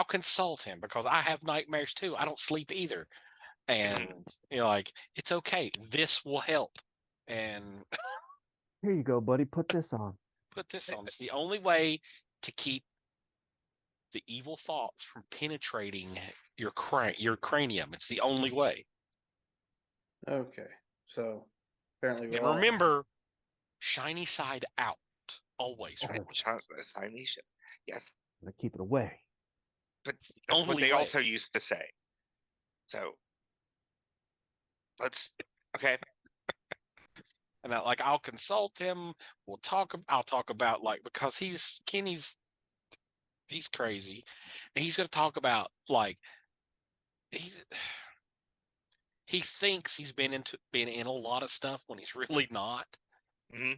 consult him because I have nightmares too. I don't sleep either, and like it's okay. This will help, and Here you go, buddy. Put this on. put this on. It's the only way to keep the evil thoughts from penetrating your cranium. It's the only way. Okay. So apparently we And all remember, shiny side out always. Oh, Siamese. Yes, to keep it away. but It's the that's what only they way. also used to say. So okay. And I'll consult him. I'll talk about like because Kenny's crazy, and he's gonna talk about like he's he thinks he's been in a lot of stuff when he's really not. hmm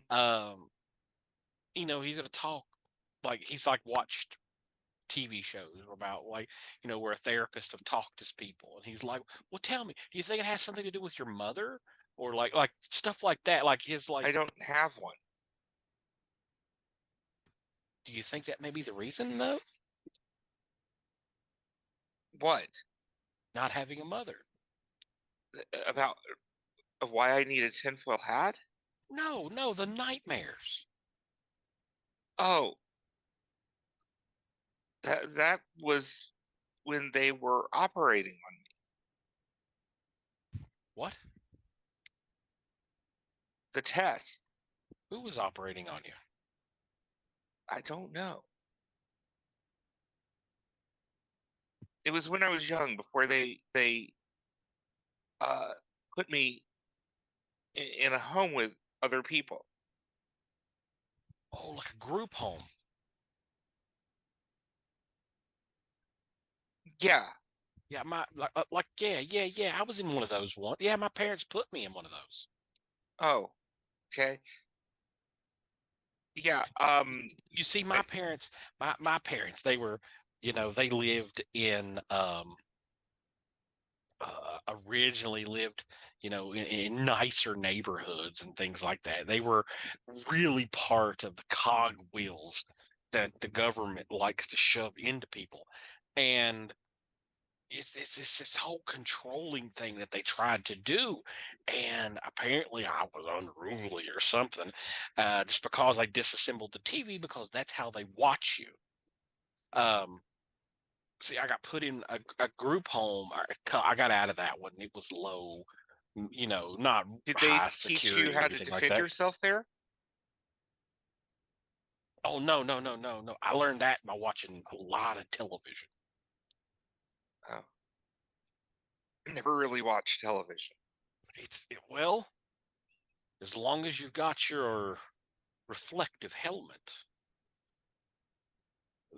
He's gonna talk like he's like watched TV shows about like where a therapist have talked to people, and he's like, "Well, tell me, do you think it has something to do with your mother, or like stuff like that? Like his like, I don't have one. do you think that may be the reason though? What Not having a mother? about why I need a tinfoil hat? No, the nightmares. Oh, that was when they were operating on me. What? The test. Who was operating on you? I don't know. It was when I was young, before they uh, put me in a home with other people. Oh, like a group home. Yeah. Yeah, yeah. I was in one of those one. Yeah, my parents put me in one of those. Oh, okay. Yeah. You see, my parents, they were, they lived in originally lived, in nicer neighborhoods and things like that. They were really part of the cogwheels that the government likes to shove into people, and it's this whole controlling thing that they tried to do, and apparently I was unruly or something, just because I disassembled the TV because that's how they watch you. Um, See, I got put in a group home. I got out of that one. It was low, not Did they high teach you security or how to anything like defend that. yourself there? Oh no! I learned that by watching a lot of television. Oh, I never really watched television. Well, as long as you've got your reflective helmet,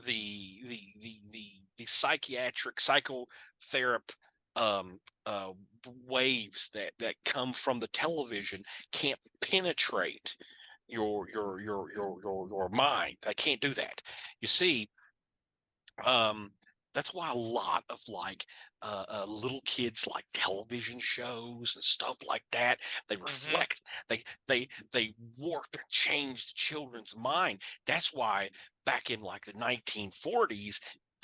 the psychiatric psychotherapy um waves that come from the television can't penetrate your mind. I can't do that. You see, That's why a lot of like little kids like television shows and stuff like that, they reflect, they warp and change the children's mind. That's why back in like the 1940s,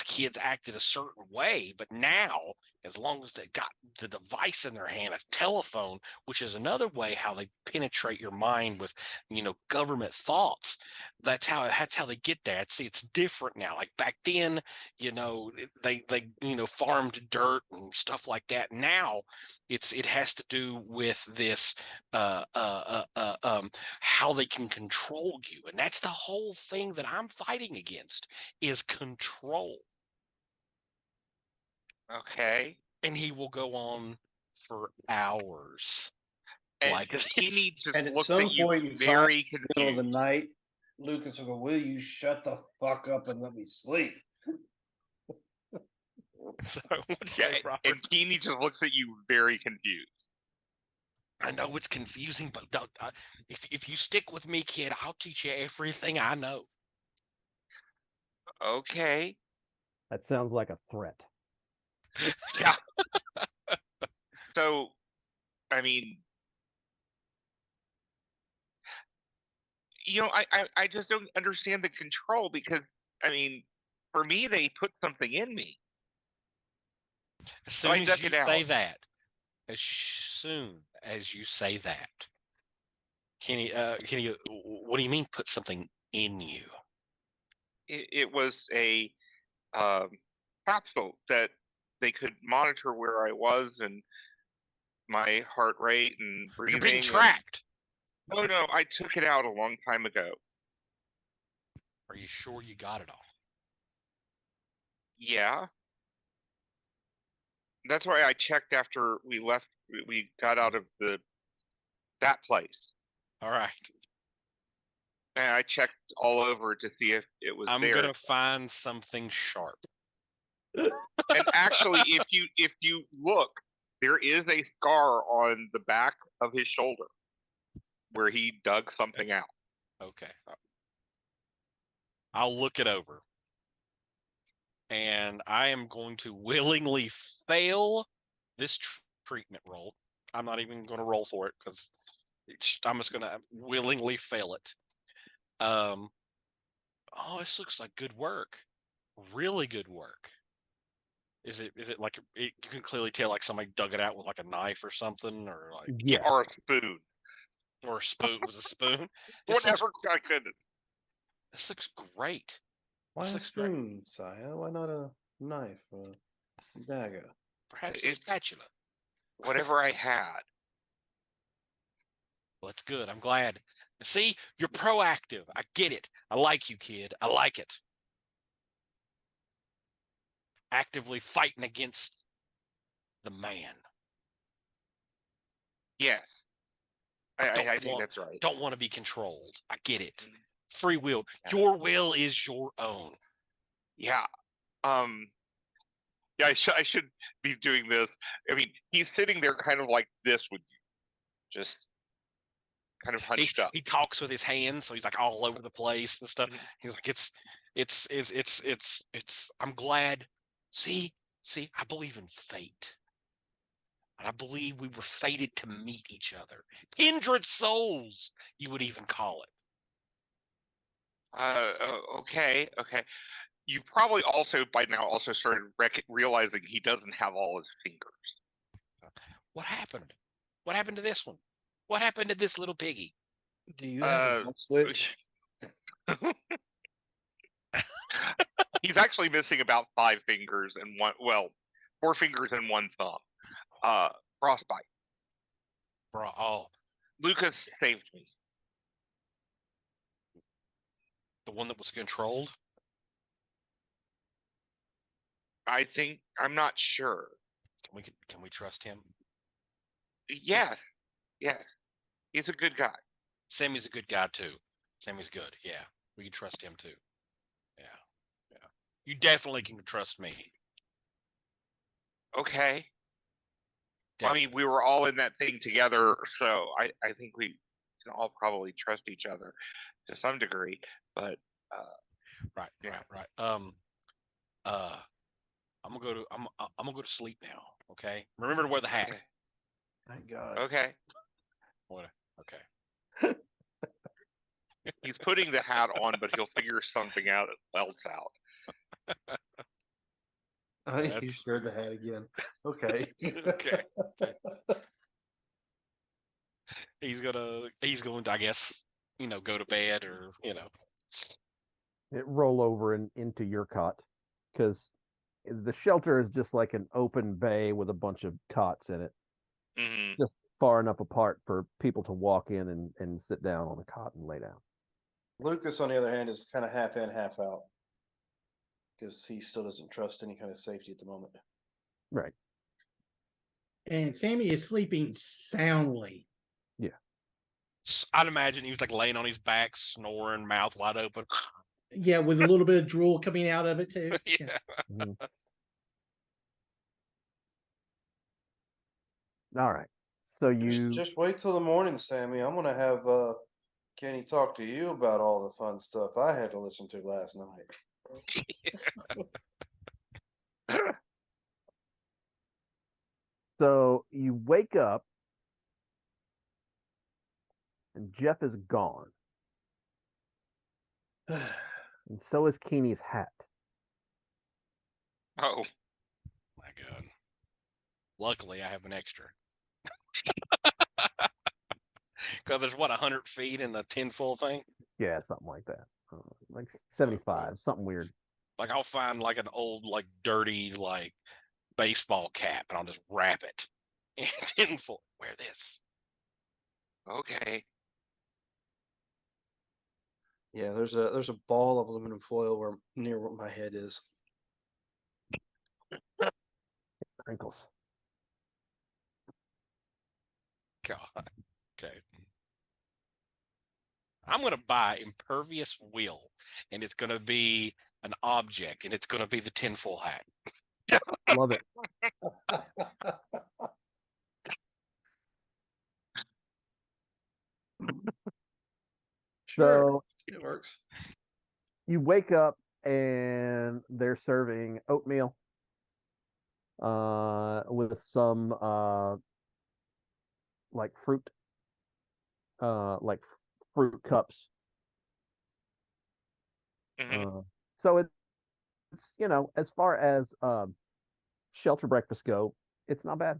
kids acted a certain way, but now, as long as they got the device in their hand, a telephone, which is another way how they penetrate your mind with, government thoughts. That's how they get that. See, it's different now. Like back then, they farmed dirt and stuff like that. Now it has to do with this how they can control you, and that's the whole thing that I'm fighting against, is control. Okay. And he will go on for hours And like this. Teeny just And at looks some at you point in time, very middle of the confused. night, Lucas will go, "Will you shut the fuck up and let me sleep?" So what'd you Yeah, say, Robert? and Teeny just looks at you very confused. I know it's confusing, but if you stick with me, kid, I'll teach you everything I know. Okay. That sounds like a threat. Yeah. So, I mean, I just don't understand the control, because, I mean, for me, they put something in me. As So soon I as duck you it out. say that, as soon as you say that, Kenny, what do you mean put something in you? It was a capsule that they could monitor where I was and my heart rate and breathing. You're being tracked. No, I took it out a long time ago. Are you sure you got it all? Yeah. That's why I checked after we left. We got out of that place, All right. and I checked all over to see if it was I'm there. gonna find something sharp. And actually, if you look, there is a scar on the back of his shoulder where he dug something out. Okay. I'll look it over. And I am going to willingly fail this treatment roll. I'm not even going to roll for it because I'm just going to willingly fail it. Oh, this looks like good work. Really good work. Is it like you can clearly tell like somebody dug it out with like a knife or something, or like Yes. Or a spoon. or a spoon? Was a spoon? Whatever I could. This looks great. Why This a looks great. spoon, Saya? Why not a knife or a dagger? Perhaps a It's spatula. whatever I had. Well, that's good. I'm glad. See, you're proactive. I get it. I like you, kid. I like it. Actively fighting against the man. Yes. I think that's right. Don't want to be controlled. I get it. Free will. Yeah. Your will is your own. Yeah. Yeah, I should be doing this. I mean, he's sitting there kind of like this with you, just kind of hunched up. He talks with his hands, so he's like all over the place and stuff. Mhm. He's like, it's. I'm glad. See, I believe in fate. And I believe we were fated to meet each other. Kindred souls, you would even call it. Okay. You probably also by now also started realizing he doesn't have all his fingers. What happened? What happened to this one? What happened to this little piggy? Do you have a switch? He's actually missing about 5 fingers and 4 fingers and 1 thumb. Frostbite. Bro, oh, Lucas saved me. the one that was controlled? I'm not sure. Can we trust him? Yes. He's a good guy. Sammy's a good guy too. Sammy's good. Yeah. We can trust him too. Yeah. You definitely can trust me. Okay. Definitely. I mean, we were all in that thing together, so I think we can all probably trust each other to some degree. But Right. I'm gonna go to sleep now. Okay. Remember to wear the hat. Okay. Thank God. Okay. What? Okay. He's putting the hat on, but he'll figure something else out. I think you That's- scared the hat again. Okay. Okay. He's going to, I guess, go to bed or, It roll over into your cot because the shelter is just like an open bay with a bunch of cots in it, Hmm. just far enough apart for people to walk in and sit down on a cot and lay down. Lucas, on the other hand, is kind of half in, half out because he still doesn't trust any kind of safety at the moment. Right. And Sammy is sleeping soundly. I'd imagine he was like laying on his back, snoring, mouth wide open. Yeah, with a little bit of drool coming out of it too. Yeah. Mhm. All right. So you Just wait till the morning, Sammy. I'm gonna have Kenny talk to you about all the fun stuff I had to listen to last night. wake up and Jeff is gone, and so is Keeney's hat. Oh, My God. Luckily, I have an extra. Because there's 100 feet in the tinfoil thing. Yeah, something like that. Like 75, something weird. Like I'll find like an old, like dirty, like baseball cap, and I'll just wrap it in tinfoil. Wear this. okay. Yeah, there's a ball of aluminum foil where near where my head is. Crinkles. God. Okay. I'm gonna buy impervious wheel, and it's gonna be an object, and it's gonna be the tinfoil hat. Love it. Sure, So it works. you wake up and they're serving oatmeal with some like fruit fruit cups. Hmm. So it's as far as shelter breakfast go, it's not bad.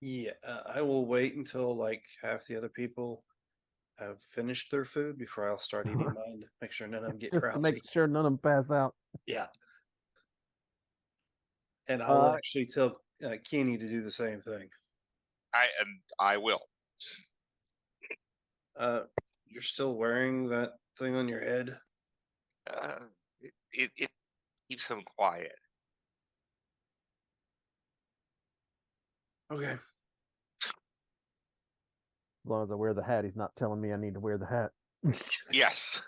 Yeah, I will wait until like half the other people have finished their food before I'll start eating mine to make sure none of them get Just to make drowsy. sure none of them pass out. Yeah, and I'll actually tell Kenny to do the same thing. I will. You're still wearing that thing on your head? Uh, it keeps him quiet. Okay. As long as I wear the hat, he's not telling me I need to wear the hat. Yes,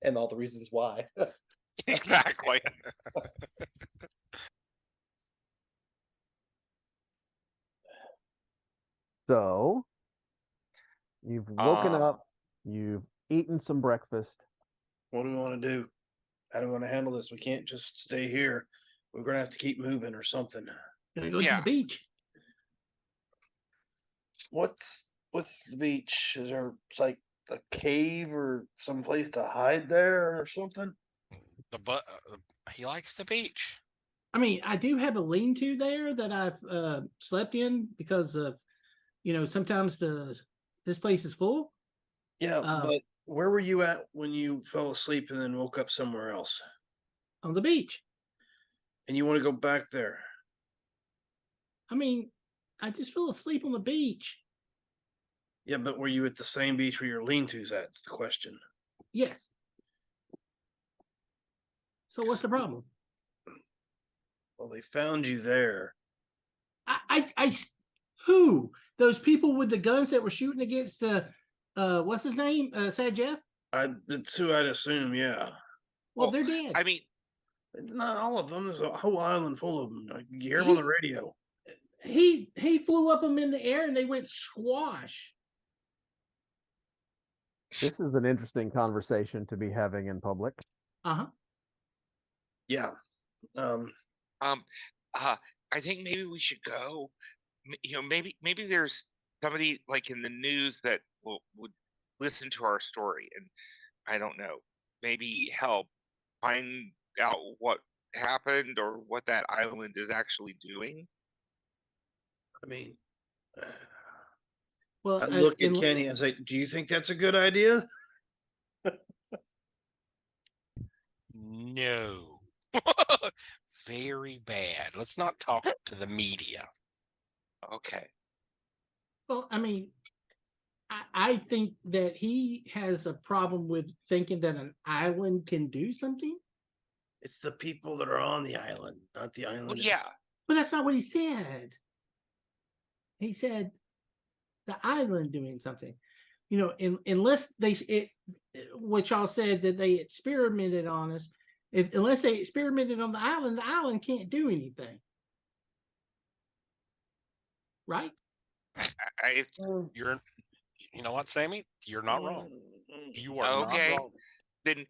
And all the reasons why. exactly. So you've woken up, you've eaten some breakfast. What do we want to do? How do we want to handle this? We can't just stay here. We're gonna have to keep moving or something. Gonna go to Yeah. the beach. What's with the beach? Is there like a cave or some place to hide there or something? He likes the beach. I mean, I do have a lean-to there that I've slept in because of, sometimes this place is full. Yeah, but where were you at when you fell asleep and then woke up somewhere else? On the beach. And you want to go back there? I mean, I just fell asleep on the beach. Yeah, but were you at the same beach where your lean-to's at? It's the question. Yes. So what's the problem? Well, they found you there. Who? Those people with the guns that were shooting against what's his name? Sad Jeff? It's who I'd assume, yeah. Well, they're dead. I mean, It's not all of them. There's a whole island full of them. You hear them on the radio. He flew up them in the air and they went squash. This is an interesting conversation to be having in public. Uh-huh. Yeah. Um, I think maybe we should go. Maybe there's somebody like in the news that would listen to our story, and I don't know, maybe help find out what happened or what that island is actually doing. I mean, Well, I look at in, Kenny and say, "Do you think that's a good idea?" No. Very bad. Let's not talk to the media. Okay. well, I mean, I think that he has a problem with thinking that an island can do something. It's the people that are on the island, not the island. Well, itself. yeah. But that's not what he said. He said the island doing something. You know, unless what y'all said that they experimented on us. Unless they experimented on the island can't do anything. Right? I You're, you know what, Sammy? You're not wrong. You are not Okay. wrong. then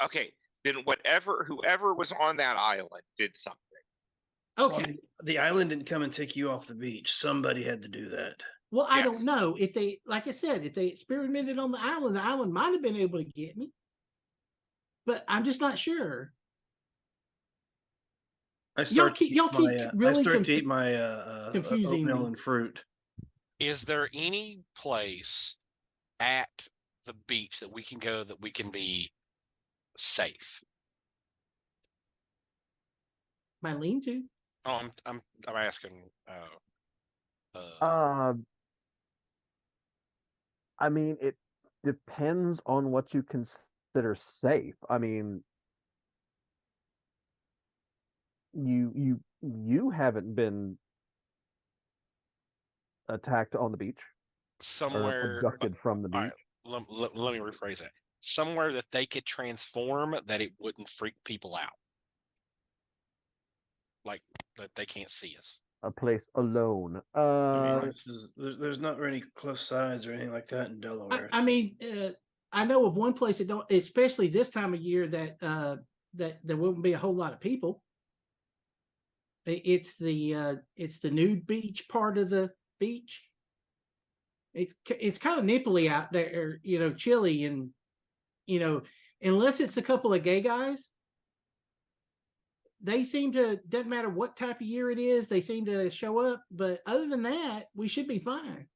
okay. Then whoever was on that island did something. Okay. The island didn't come and take you off the beach. Somebody had to do that. Well, I don't Yes. know if they, like I said, if they experimented on the island might have been able to get me, but I'm just not sure. I start to y'all keep I really start to eat my confusing oatmeal me. and fruit. Is there any place at the beach that we can go that we can be safe? My lean-to. Oh, I'm asking. I mean, it depends on what you consider safe. I mean, you haven't been attacked on the beach or somewhere. abducted from the All beach. right, let me rephrase that. Somewhere that they could transform that it wouldn't freak people out, like that they can't see us. A place alone. There's not really close sides or anything like that in Delaware. I mean, I know of one place that don't, especially this time of year, that that there wouldn't be a whole lot of people. It's the nude beach part of the beach. It's kind of nipply out there, you know, chilly, and you know, unless it's a couple of gay guys, they seem to, doesn't matter what type of year it is, they seem to show up. But other than that, we should be fine.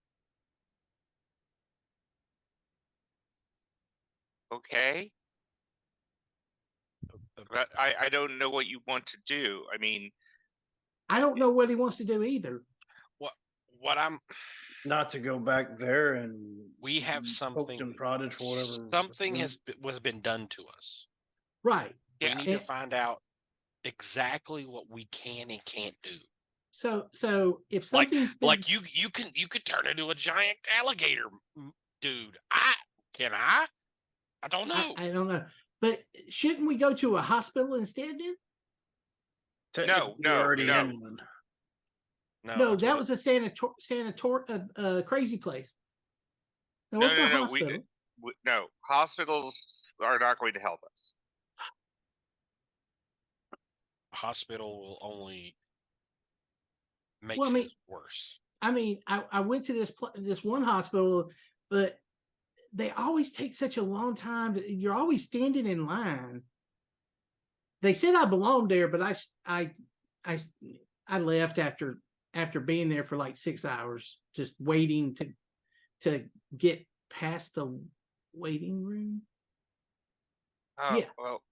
Okay. But I don't know what you want to do. I mean, I don't know what he wants to do either. What I'm Not to go back there and we have poked something and prodded for whatever. something was been done to us. Right. We Yeah. need to find out exactly what we can and can't do. So if Like something's been, like you could turn into a giant alligator, dude. I don't know. I don't know, but shouldn't we go to a hospital instead then? Technically, No, we're already no. in one. No, that's that what was a sanator crazy place. There No, was no, no no. hospital. No. Hospitals are not going to help us. a hospital will only make Well, I mean- things worse. I mean, I went to this one hospital, but they always take such a long time. You're always standing in line. They said I belonged there, but I left after being there for like 6 hours, just waiting to get past the waiting room. Oh, Yeah. well,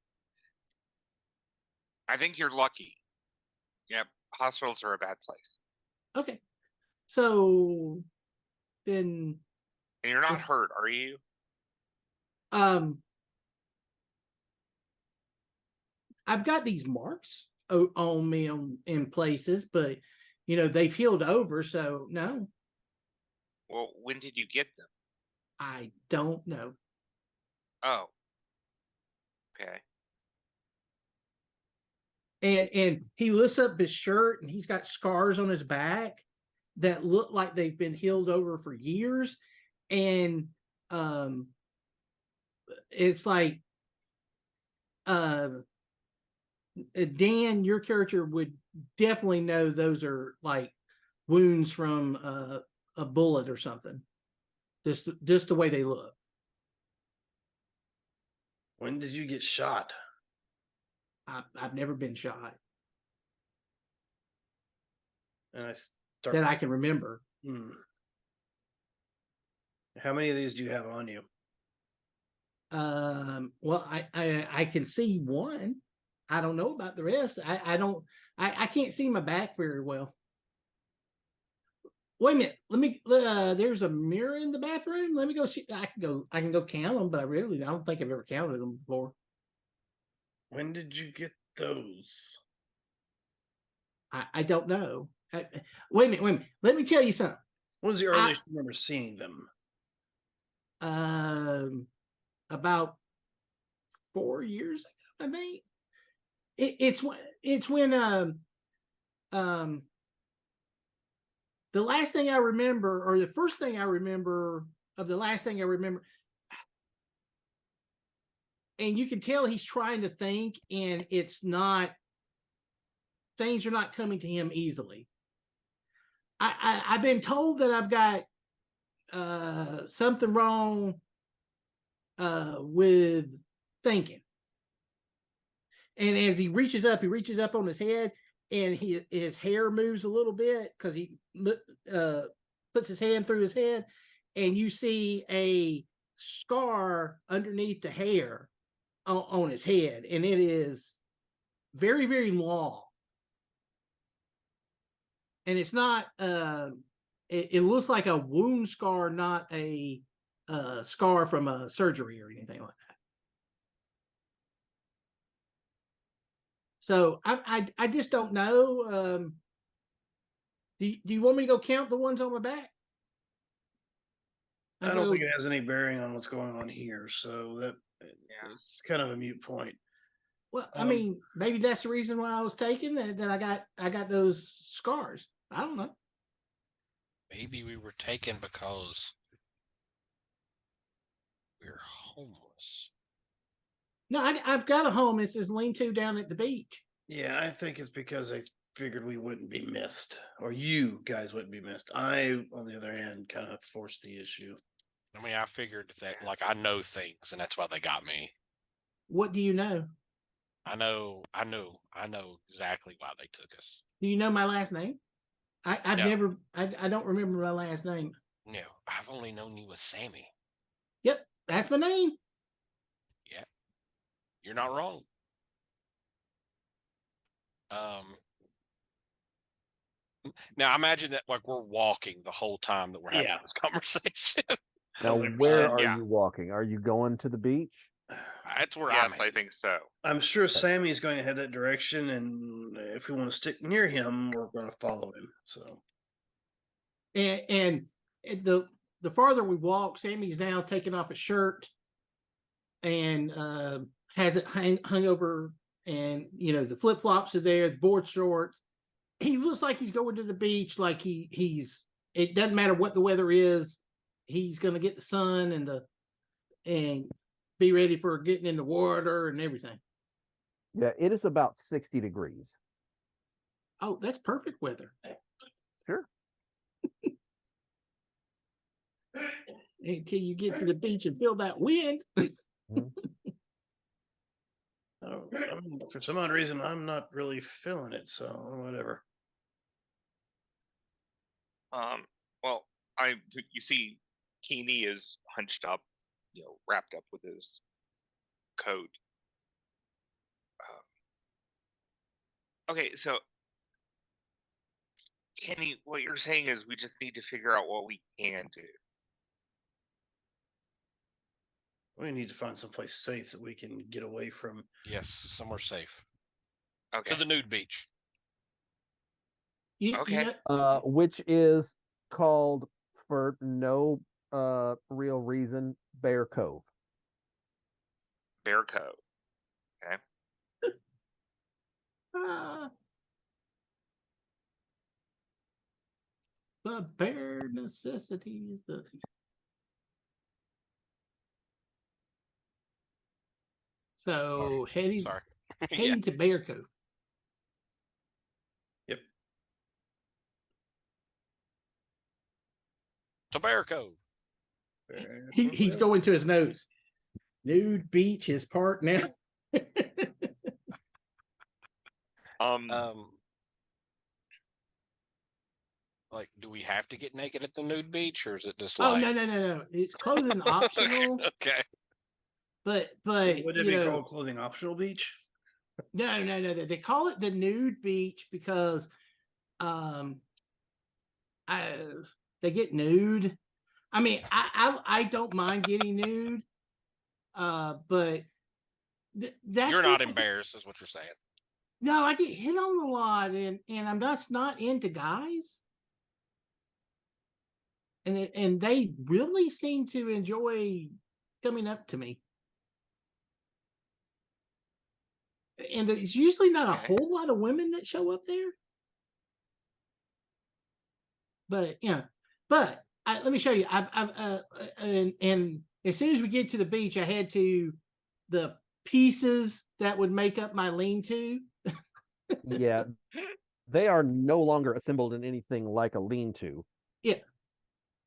I think you're lucky. Yep. Hospitals are a bad place. Okay, so then And you're not Yes. hurt, are you? I've got these marks on me in places, but you know they've healed over, so no, Well, when did you get them? I don't know. Oh. Okay. And he lifts up his shirt and he's got scars on his back that look like they've been healed over for years, and it's like Dan, your character would definitely know those are like wounds from a bullet or something. Just the way they look. When did you get shot? I've never been shot And I start. that I can remember. How many of these do you have on you? Well, I can see one. I don't know about the rest. I can't see my back very well. Wait a minute. Let me. There's a mirror in the bathroom. Let me go see. I can go count them, but I don't think I've ever counted them before. When did you get those? I don't know. Wait a minute. Let me tell you something. When's the earliest you remember seeing them? About 4 years ago, I think. It's when the last thing I remember, or the first thing I remember of the last thing I remember, and you can tell he's trying to think, and it's not, things are not coming to him easily. I've been told that I've got something wrong with thinking. And as he reaches up on his head, and his hair moves a little bit because he puts his hand through his head, and you see a scar underneath the hair on his head, and it is very, very long. And it's not, it looks like a wound scar, not a scar from a surgery or anything like that. So I just don't know. Do you want me to go count the ones on my back? I don't think it has any bearing on what's going on here, so that it's kind of a moot point. Well, I mean, maybe that's the reason why I was taken, that I got those scars. I don't know. Maybe we were taken because we're homeless. No, I've got a home. It says lean-to down at the beach. Yeah, I think it's because I figured we wouldn't be missed, or you guys wouldn't be missed. I, on the other hand, kind of forced the issue. I mean, I figured that, like, I know things, and that's why they got me. What do you know? I know exactly why they took us. Do you know my last name? I don't remember my last name. No, I've only known you as Sammy. Yep, that's my name. Yeah, you're not wrong. Now imagine that, like, we're walking the whole time that we're having this conversation. Now, where are you walking? Are you going to the beach? That's where Yes, I think so. I'm sure Sammy's going to head that direction, and if we want to stick near him, we're going to follow him. So, and the farther we walk, Sammy's now taking off his shirt and has it hung over, and the flip flops are there, the board shorts. He looks like he's going to the beach, like he's. It doesn't matter what the weather is, he's going to get the sun and be ready for getting in the water and everything. Yeah, it is about 60 degrees. Oh, that's perfect weather. Sure. Until you get to the beach and feel that wind. For some odd reason, I'm not really feeling it. So whatever. Well, you see, Keeney is hunched up, wrapped up with his coat. Okay, so Kenny, what you're saying is we just need to figure out what we can do. We need to find someplace safe that we can get away from. Yes, somewhere safe. Okay. To the nude beach. Okay. Which is called, for no real reason, Bear Cove. Bear Cove. Okay. The bare necessities. So Sorry. Yeah. heading to Bear Cove. Yep. Tobacco. He's going to his nose. Nude beach is part now. Um, like, do we have to get naked at the nude beach, or is it just Oh like? no. It's clothing optional, Okay. but So would it you be know, called clothing optional beach? no. They call it the nude beach because I they get nude. I mean, I don't mind getting nude, but that's You're where not I get- embarrassed, is what you're saying. No, I get hit on a lot, and I'm just not into guys, and they really seem to enjoy coming up to me. And there's usually not a Okay. whole lot of women that show up there. But let me show you. And as soon as we get to the beach, I head to the pieces that would make up my lean-to. Yeah, they are no longer assembled in anything like a lean-to. Yeah.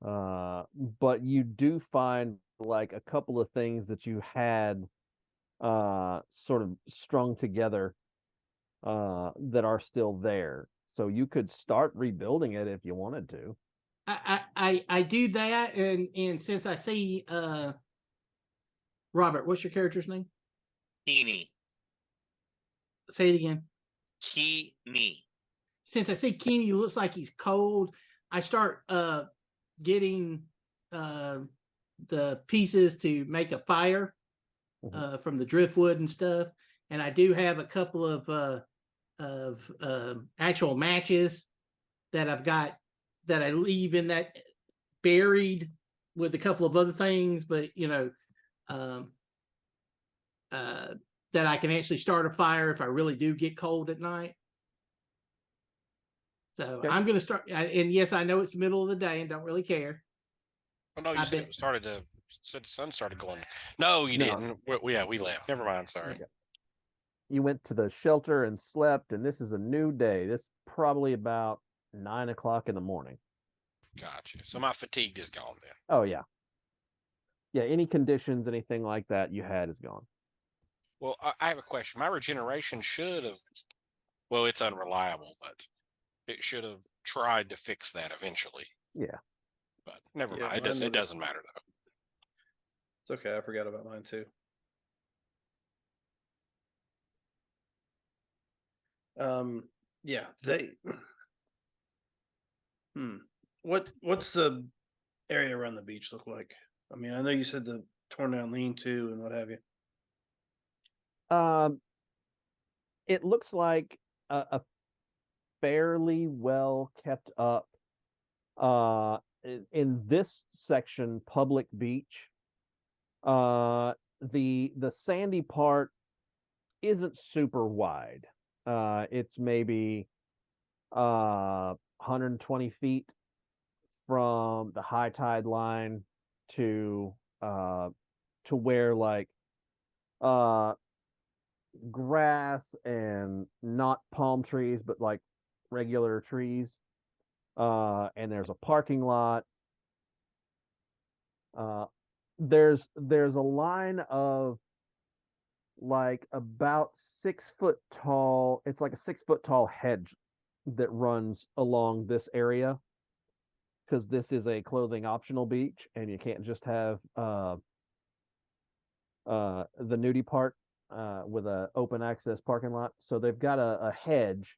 But you do find like a couple of things that you had sort of strung together that are still there. So you could start rebuilding it if you wanted to. I do that, and since I see Robert, what's your character's name? Keeney. Say it again. Keeney. Since I see Keeney looks like he's cold, I start getting the pieces to make a fire from the driftwood and stuff. And I do have a couple of actual matches that I've got that I leave in that buried with a couple of other things, but that I can actually start a fire if I really do get cold at night. So Okay. I'm going to start, and yes, I know it's the middle of the day and don't really care. Oh no, you I said bet- it started to. Said the sun started going. No, you No. didn't. We left. Never mind. Sorry. Okay. You went to the shelter and slept, and this is a new day. This is probably about 9 o'clock in the morning. Gotcha. So my fatigue is gone then. Oh yeah. Yeah, any conditions, anything like that you had is gone. Well, I have a question. My regeneration should have. Well, it's unreliable, but it should have tried to fix that eventually. Yeah. But never Yeah, mind. mine It never- doesn't matter though. It's okay. I forgot about mine too. Yeah, they. What's the area around the beach look like? I mean, I know you said the torn down lean-to and what have you. It looks like a fairly well kept up in this section public beach. The sandy part isn't super wide. It's maybe 120 feet from the high tide line to where like grass and not palm trees but like regular trees, and there's a parking lot. There's a line of like about 6 foot tall, it's like a 6 foot tall hedge that runs along this area, because this is a clothing optional beach and you can't just have the nudie part with a open access parking lot. So they've got a hedge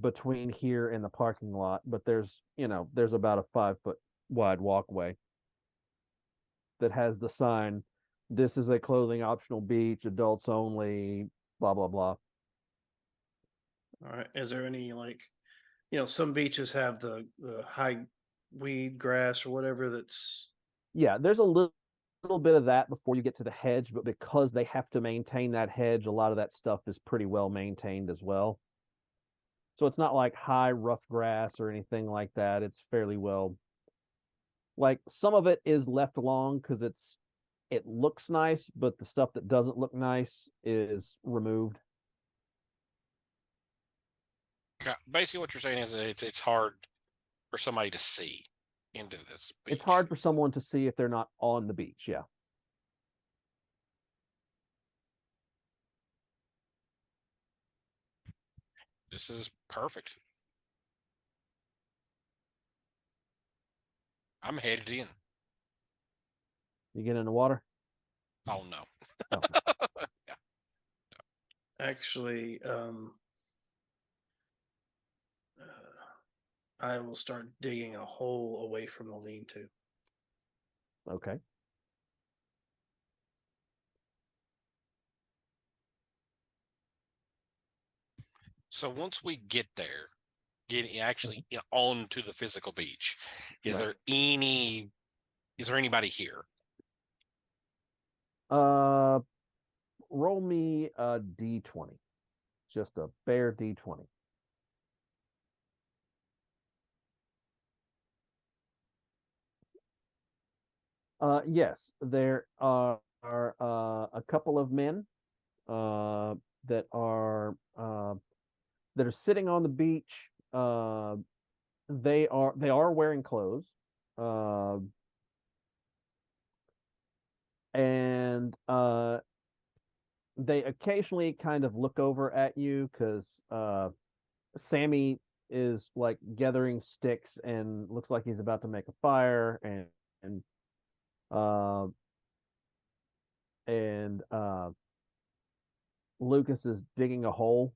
between here and the parking lot, but there's about a 5 foot wide walkway that has the sign, "This is a clothing optional beach, adults only, blah blah blah." All right. Is there any like, some beaches have the high weed grass or whatever that's. Yeah, there's a little bit of that before you get to the hedge, but because they have to maintain that hedge, a lot of that stuff is pretty well maintained as well. So it's not like high rough grass or anything like that. It's fairly well, like some of it is left along because it's it looks nice, but the stuff that doesn't look nice is removed. Basically, what you're saying is that it's hard for somebody to see into this beach. It's hard for someone to see if they're not on the beach. Yeah. This is perfect. I'm headed in. You get in the water? Oh no. Oh. Yeah. Actually, I will start digging a hole away from the lean-to. Okay. So once we get there, getting actually onto the physical beach, is Right. there anybody here? Roll me a d20. Just a bare d20. Yes, there are a couple of men that are sitting on the beach. They are wearing clothes, and they occasionally kind of look over at you because Sammy is like gathering sticks and looks like he's about to make a fire, and Lucas is digging a hole.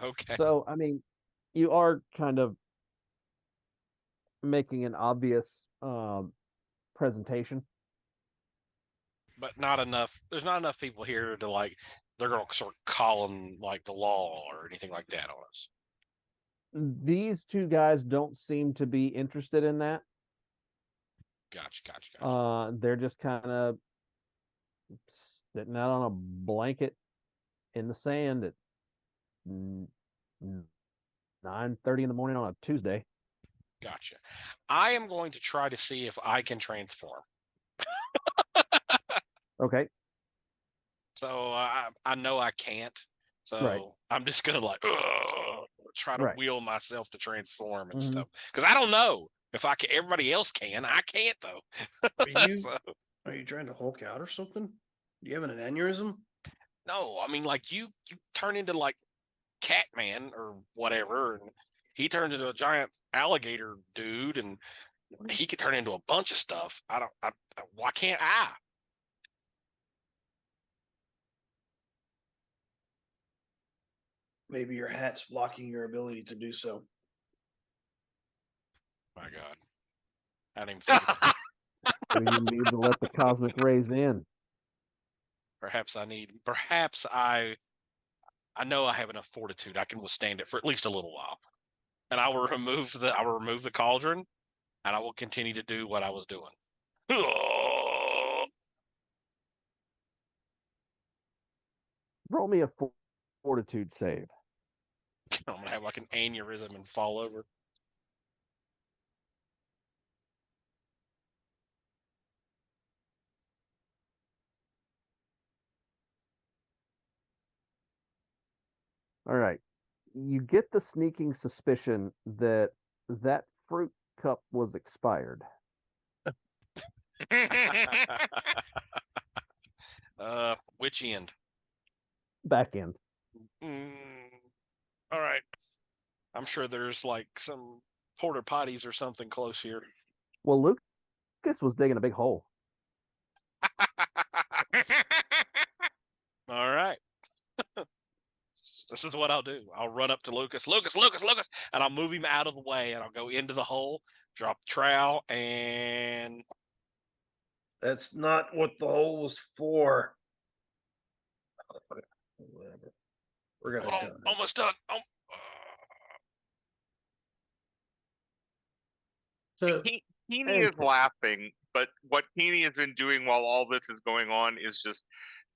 Okay. So I mean, you are kind of making an obvious presentation. But not enough. There's not enough people here to like. They're gonna start calling like the law or anything like that on us. These two guys don't seem to be interested in that. Gotcha. They're just kind of sitting out on a blanket in the sand at 9:30 in the morning on a Tuesday. Gotcha. I am going to try to see if I can transform. Okay. So I know I can't. So Right. I'm just gonna like try to Right. will myself to transform and Mhm. stuff because I don't know if I can. Everybody else can. I can't though. Are you So, are you trying to Hulk out or something? You having an aneurysm? no, I mean like you turn into like Catman or whatever, and he turns into a giant alligator dude, and he could turn into a bunch of stuff. Why can't I? Maybe your hat's blocking your ability to do so. My God, I didn't even think about that. So you need to let the cosmic rays in. Perhaps I know I have enough fortitude. I can withstand it for at least a little while. And I will remove the cauldron, and I will continue to do what I was doing. Roll me a fortitude save. I'm gonna have like an aneurysm and fall over. All right. You get the sneaking suspicion that that fruit cup was expired. Which end? Back end. All right. I'm sure there's like some porta potties or something close here. Well, Lucas was digging a big hole. All right. This is what I'll do. I'll run up to Lucas, and I'll move him out of the way, and I'll go into the hole, drop the trowel, and That's not what the hole was for. Whatever. We're gonna done it. almost done. So Keeney is laughing, but what Keeney has been doing while all this is going on is just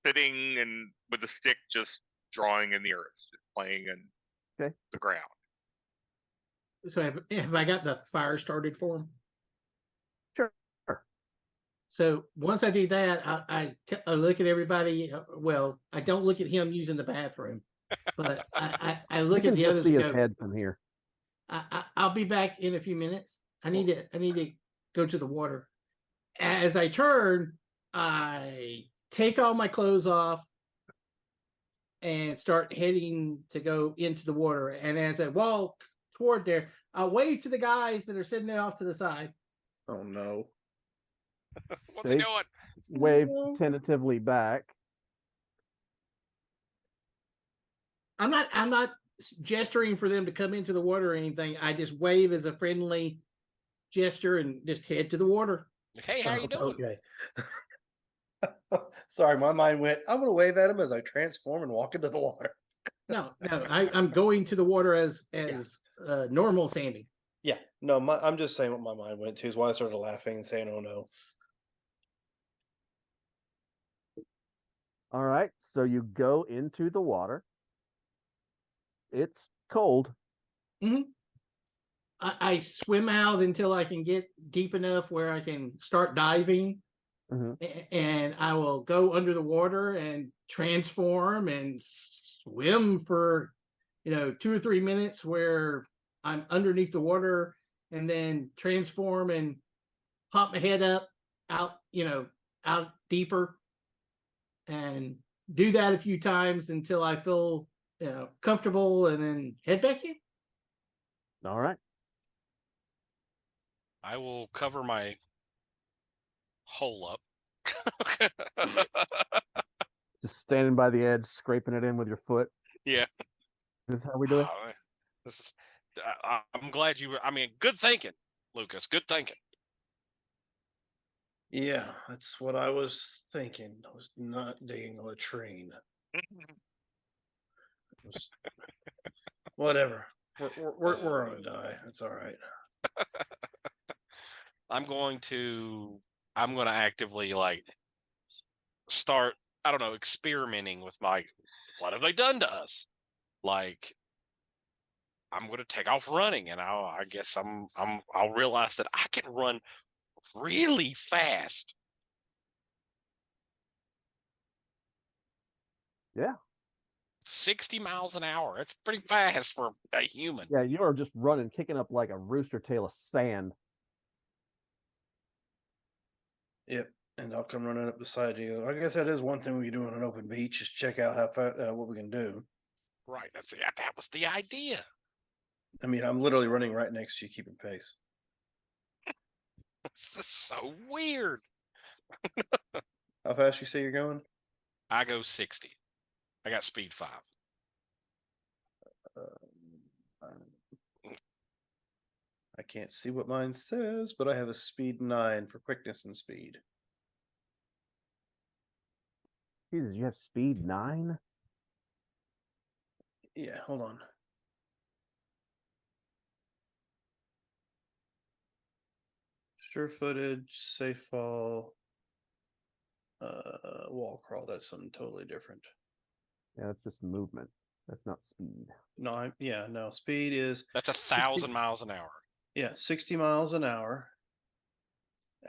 sitting and with a stick, just drawing in the earth, just playing in the ground. have I got the fire started for him? So once I do that, I look at everybody. Well, I don't look at him using the bathroom, but I You look can at the just others see and his go, head from here. I'll be back in a few minutes. I need to go to the water. As I turn, I take all my clothes off and start heading to go into the water. And as I walk toward there, I wave to the guys that are sitting there off to the side. Oh no. What's he Jake, doing? wave tentatively back. I'm not gesturing for them to come into the water or anything. I just wave as a friendly gesture and just head to the water. Hey, how you doing? Okay. Sorry, my mind went. I'm going to wave at him as I transform and walk into the water. No, I'm going to the water as normal Sandy. Yeah, no, I'm just saying what my mind went to is why I started laughing and saying, "Oh no." All right, so you go into the water. It's cold. I swim out until I can get deep enough where I can start diving. And I will go under the water and transform and swim for 2 or 3 minutes where I'm underneath the water, and then transform and pop my head up out deeper, and do that a few times until I feel comfortable, and then head back in. All right. I will cover my hole up. Just standing by the edge, scraping it in with your foot. Yeah. This is how we do it. This is, I'm glad you were. I mean, good thinking, Lucas. Good thinking. Yeah, that's what I was thinking. I was not digging a latrine. Whatever. We're gonna die. It's all right. I'm going to actively start, I don't know, experimenting with what have they done to us? Like, I'm going to take off running, and I guess I'll realize that I can run really fast. Yeah. 60 miles an hour. It's pretty fast for a human. Yeah, you are just running, kicking up like a rooster tail of sand. Yep, and I'll come running up beside you. I guess that is one thing we can do on an open beach is check out how fast what we can do. Right. That was the idea. I mean, I'm literally running right next to you, keeping pace. This is so weird. How fast you say you're going? I go 60. I got speed 5. I can't see what mine says, but I have a speed 9 for quickness and speed. Jesus, you have speed 9? Yeah, hold on. Sure footage, safe fall, wall crawl. That's something totally different. Yeah, that's just movement. That's not speed. No, no. Speed is That's 1,000 miles an hour. Yeah, 60 miles an hour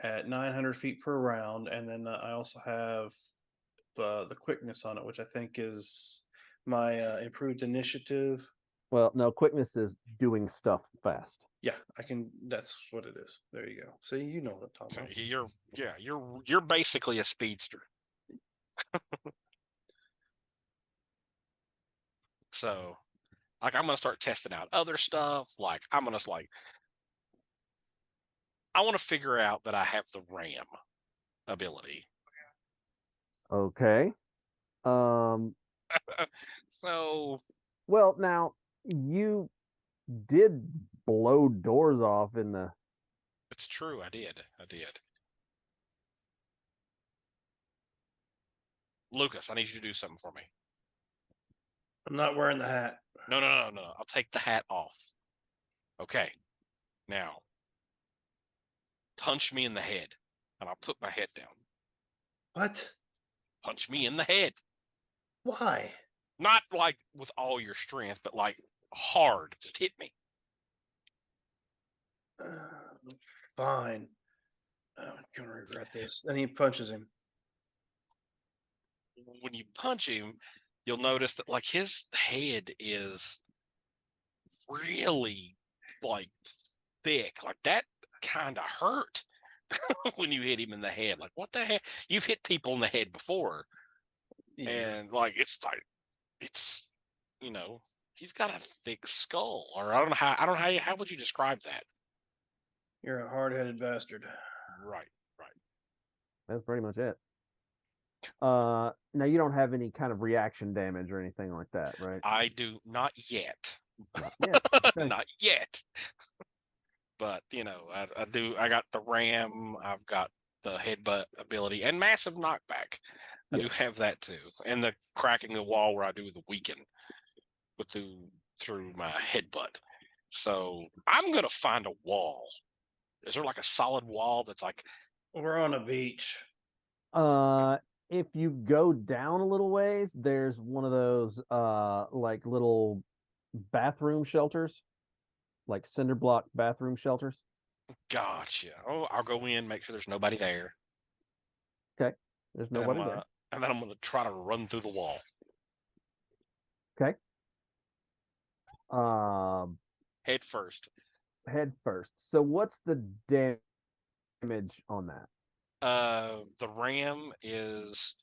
at 900 feet per round, and then I also have the quickness on it, which I think is my improved initiative. Well, no, quickness is doing stuff fast. Yeah, I can. That's what it is. There you go. See, you know what I'm talking about. You're basically a speedster. So, I'm gonna start testing out other stuff. I want to figure out that I have the RAM ability. Okay. So, well, now you did blow doors off in the. It's true. I did. Lucas, I need you to do something for me. I'm not wearing the hat. No. I'll take the hat off. Okay. Now, punch me in the head, and I'll put my head down. What? Punch me in the head. Why? Not like with all your strength, but like hard. Just hit me. Fine. I'm gonna regret this. And he punches him. When you punch him, you'll notice that like his head is really like thick. Like that kind of hurt when you hit him in the head. Like what the heck? You've hit people in the head before, Yeah. and like it's you know he's got a thick skull, or I don't know how would you describe that? You're a hard-headed bastard. Right. That's pretty much it. Now you don't have any kind of reaction damage or anything like that, right? I do not yet. Not yet. Okay. Not yet. But you know, I do. I got the ram. I've got the headbutt ability and massive knockback. I do have that too, and the cracking the wall where I do the weaken with through my headbutt. So I'm gonna find a wall. Is there like a solid wall that's like? We're on a beach. If you go down a little ways, there's one of those like little bathroom shelters, like cinder block bathroom shelters. Gotcha. Oh, I'll go in, make sure there's nobody there. Okay, there's nobody there. And then I'm gonna try to run through the wall. Okay. Head first. Head first. So what's the damage on that? The ram is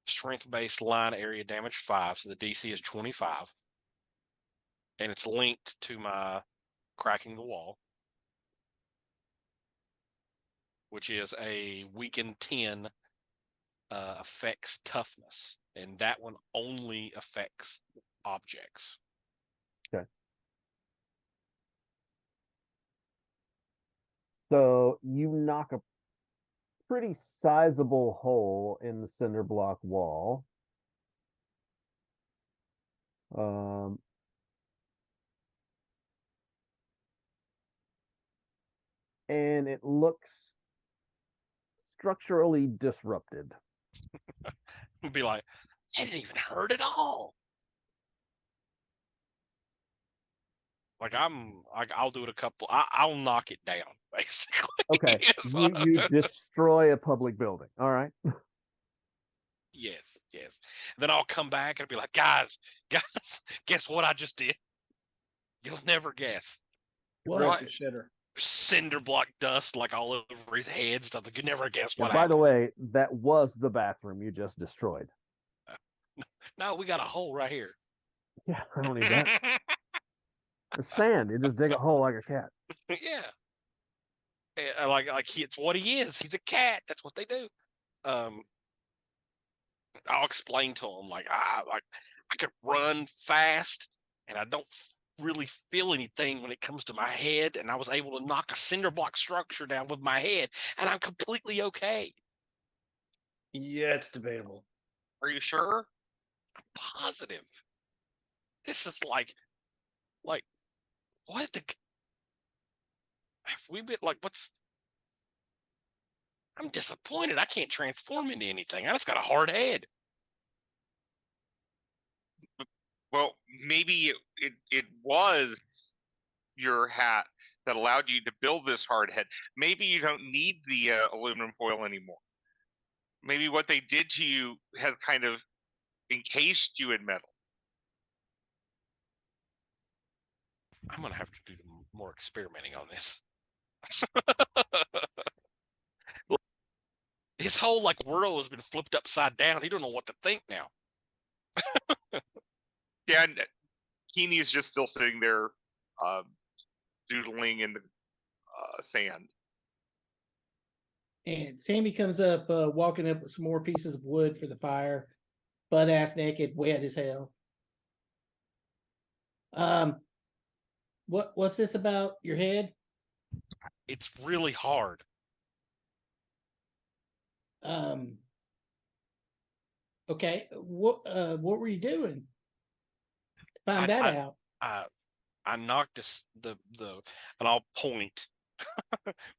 strength-based line area damage 5, so the DC is 25, and it's linked to my cracking the wall, which is a weakened 10 affects toughness, and that one only affects objects. Okay. So you knock a pretty sizable hole in the cinder block wall. And it looks structurally disrupted. Be like, that didn't even hurt at all. Like I'll do it a couple. I'll knock it down basically. Okay, you destroy a public building. All right. Yes. Then I'll come back and be like, guys, guess what I just did? You'll never guess. What? The shitter. Cinder block dust like all over his head, stuff. Like you never guess what By happened. the way, that was the bathroom you just destroyed. No, we got a hole right here. Yeah, I don't need that. It's sand. You just dig a hole like a cat. Yeah. And like it's what he is. He's a cat. That's what they do. I'll explain to him like I could run fast and I don't really feel anything when it comes to my head, and I was able to knock a cinder block structure down with my head, and I'm completely okay. Yeah, it's debatable. Are you sure? I'm positive. This is like what the have we been like what's I'm disappointed. I can't transform into anything. I just got a hard head. Well, maybe it was your hat that allowed you to build this hard head. Maybe you don't need the aluminum foil anymore. Maybe what they did to you has kind of encased you in metal. I'm gonna have to do more experimenting on this. His whole like world has been flipped upside down. He don't know what to think now. Yeah, and Keeney's just still sitting there, doodling in the sand. And Sammy comes up, walking up with some more pieces of wood for the fire, butt ass naked, wet as hell. What's this about your head? It's really hard. Okay. What were you doing? Find that out. I knocked the and I'll point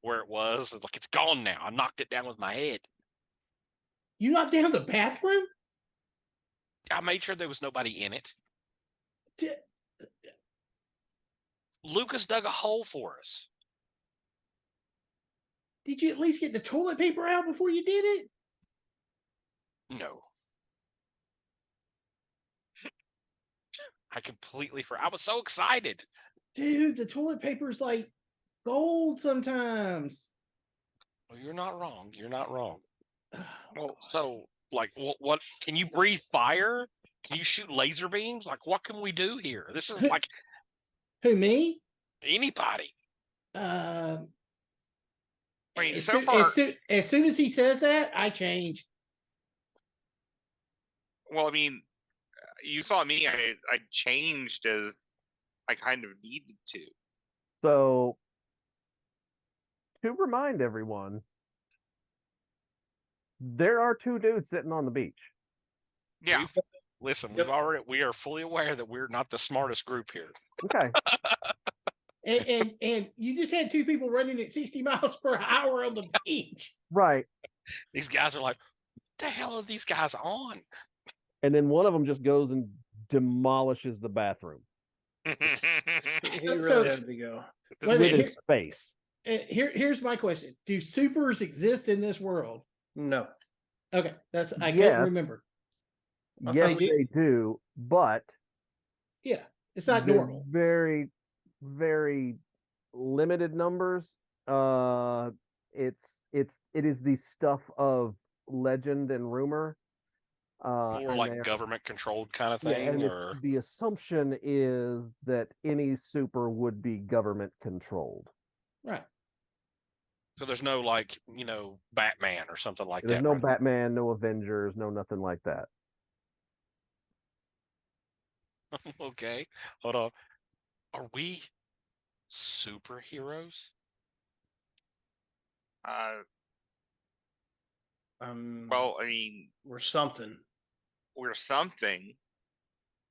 where it was. Like it's gone now. I knocked it down with my head. You knocked down the bathroom? I made sure there was nobody in it. Lucas dug a hole for us. Did you at least get the toilet paper out before you did it? No. I completely forgot. I was so excited. Dude, the toilet paper's like gold sometimes. Well, you're not wrong. You're not wrong. Oh, Well, gosh. so like, what? Can you breathe fire? Can you shoot laser beams? Like, what can we do here? This is like Who, me? anybody. Uh, I mean, as, so soon, far, as soon as he says that, I change. well, I mean, you saw me. I changed as I kind of needed to. So, to remind everyone, there are two dudes sitting on the beach. Yeah. Listen, Yep. we are fully aware that we're not the smartest group here. Okay. And you just had two people running at 60 miles per hour on the beach. Right. These guys are like, what the hell are these guys on? And then one of them just goes and demolishes the bathroom He really So- had to go. This Wait a with man- minute, his face. Here's my question: do supers exist in this world? No. Okay, that's I Yes. couldn't remember. I Yes, thought you- they do, but Yeah, it's not they're normal. very, very limited numbers. It is the stuff of legend and rumor. More and like they're- government controlled kind of Yeah, thing, and or the assumption is that any super would be government controlled. Right. so there's no like Batman or something like There's that. no right? Batman, no Avengers, no nothing like that. Okay, hold on. Are we superheroes? Well, I mean, we're something. we're something.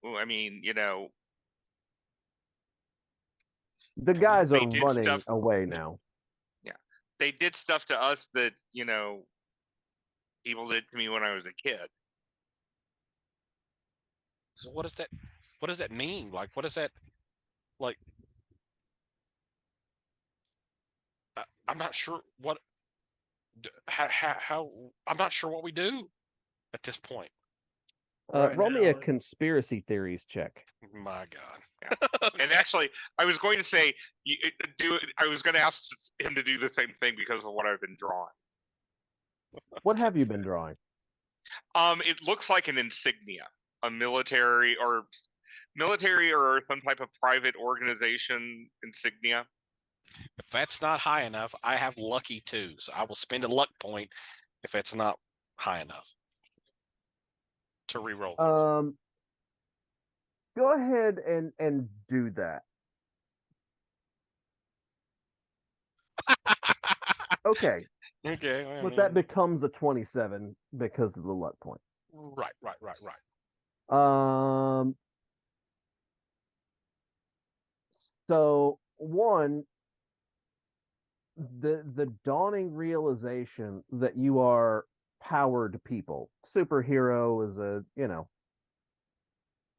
Well, I mean, The guys They are did running stuff- away now. they did stuff to us that people did to me when I was a kid. So what does that mean? Like, what is that? Like, I'm not sure what. How I'm not sure what we do at this point. Right Roll me a now, conspiracy theories check. My God. And actually, I was going to say, I was going to ask him to do the same thing because of what I've been drawing. What have you been drawing? It looks like an insignia, a military or some type of private organization insignia. If that's not high enough, I have lucky too. So I will spend a luck point if it's not high enough to reroll. Go ahead and do that. Okay, Okay. I but that mean, becomes a 27 because of the luck point. right. So one, the dawning realization that you are powered people. Superhero is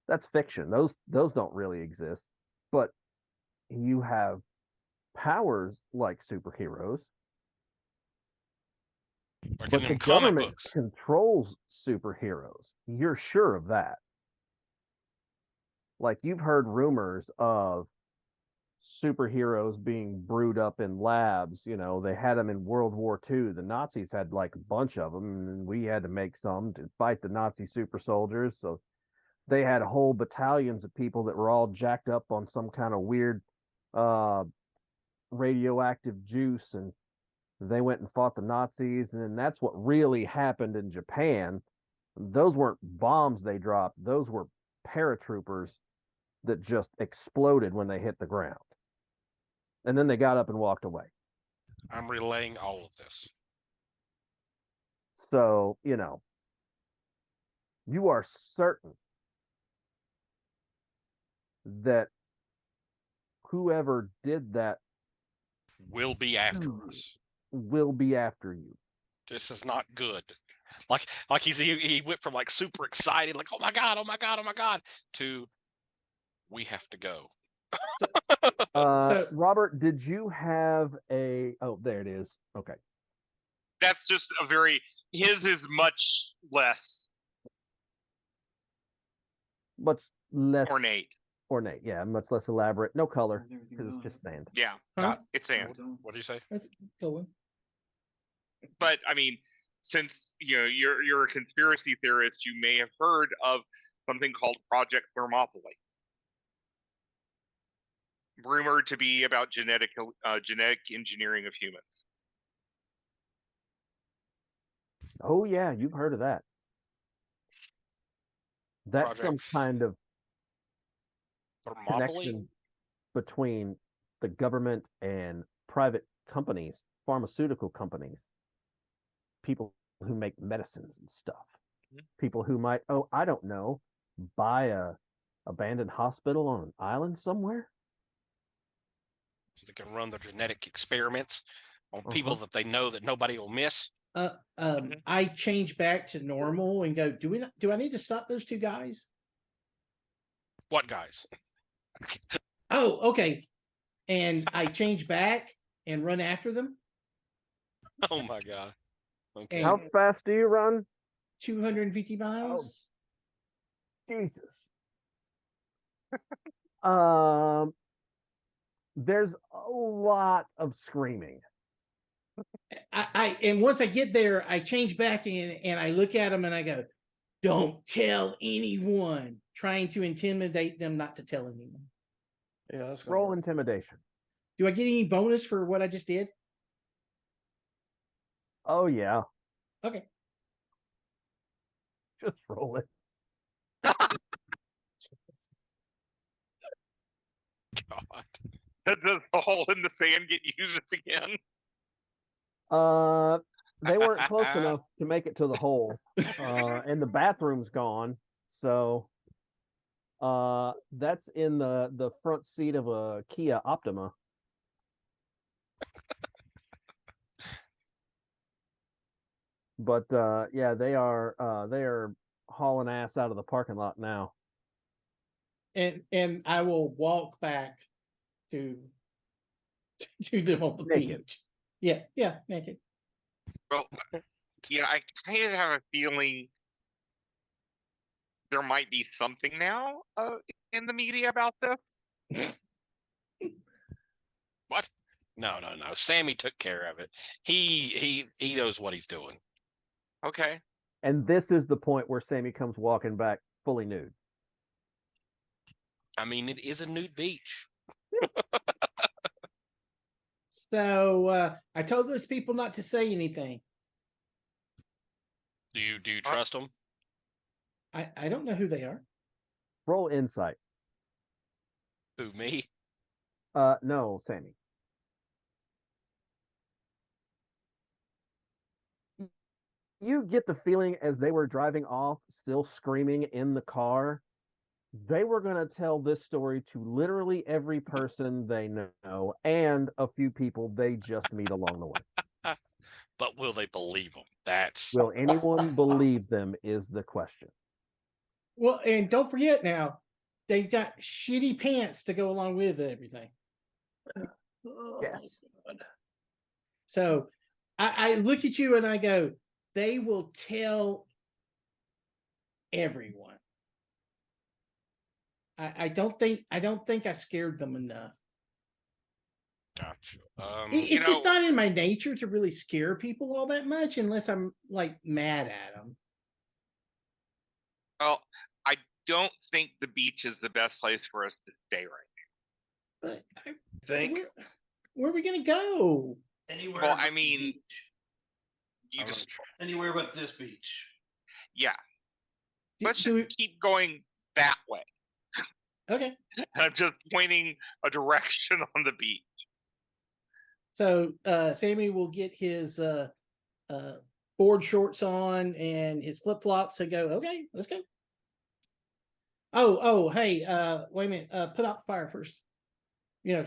that's fiction. Those don't really exist. But you have powers like superheroes. Like But in the them comic government books. controls superheroes. You're sure of that. Like you've heard rumors of superheroes being brewed up in labs. They had them in World War II. The Nazis had like a bunch of them, and we had to make some to fight the Nazi super soldiers. So they had whole battalions of people that were all jacked up on some kind of weird radioactive juice, and they went and fought the Nazis. And then that's what really happened in Japan. Those weren't bombs they dropped. Those were paratroopers that just exploded when they hit the ground. And then they got up and walked away. I'm relaying all of this. So, you are certain that whoever did that Will be after us. will be after you. This is not good. Like he went from like super excited, like oh my god, to we have to go. Robert, did you have a? Oh, there it is. Okay. That's just a very. His is much less Much less ornate. ornate. Yeah, much less elaborate. No color because it's just sand. Yeah, Huh? it's sand. What do you say? Let's go. But I mean, since you're a conspiracy theorist, you may have heard of something called Project Thermopylae, rumored to be about genetic engineering of humans. Oh yeah, you've heard of that. That's some Project kind of Thermopylae? connection between the government and private companies, pharmaceutical companies, people who make medicines and stuff, people who might, I don't know, buy a abandoned hospital on an island somewhere. So they can run their genetic experiments on people that they know that nobody will miss. I change back to normal and go, do I need to stop those two guys? What guys? Oh, okay. And I change back and run after them. Oh my god. Okay. How fast do you run? 250 miles. Jesus. There's a lot of screaming. And once I get there, I change back and I look at them and I go, don't tell anyone, trying to intimidate them not to tell anyone. Yeah, that's Roll intimidation. Do I get any bonus for what I just did? Oh yeah. Okay. Just roll it. God. Does the hole in the sand get used again? They weren't close enough to make it to the hole. And the bathroom's gone. So that's in the front seat of a Kia Optima. But yeah, they are hauling ass out of the parking lot now. And I will walk back to them on the Naked. beach. Yeah, naked. Well, I kind of have a feeling there might be something now in the media about this. What? No. Sammy took care of it. He knows what he's doing. Okay. And this is the point where Sammy comes walking back fully nude. I mean, it is a nude beach. So I told those people not to say anything. Do you trust them? I don't know who they are. Roll insight. Who, me? No, Sammy. You get the feeling as they were driving off, still screaming in the car, they were going to tell this story to literally every person they know and a few people they just meet along the way. But will they believe them? That's Will anyone believe them is the question. Well, and don't forget now, they've got shitty pants to go along with everything. Yes. So I look at you and I go, they will tell everyone. I don't think I scared them enough. gotcha. It's just not in my nature to really scare people all that much unless I'm like mad at them. Well, I don't think the beach is the best place for us to stay right now. But Think where are we gonna go? anywhere. Well, but I the mean, beach. You just Anywhere but this beach. yeah. Let's Do just keep going that way. okay. I'm just pointing a direction on the beach. So Sammy will get his board shorts on and his flip flops and go, okay, let's go. Oh, hey, wait a minute. Put out the fire first.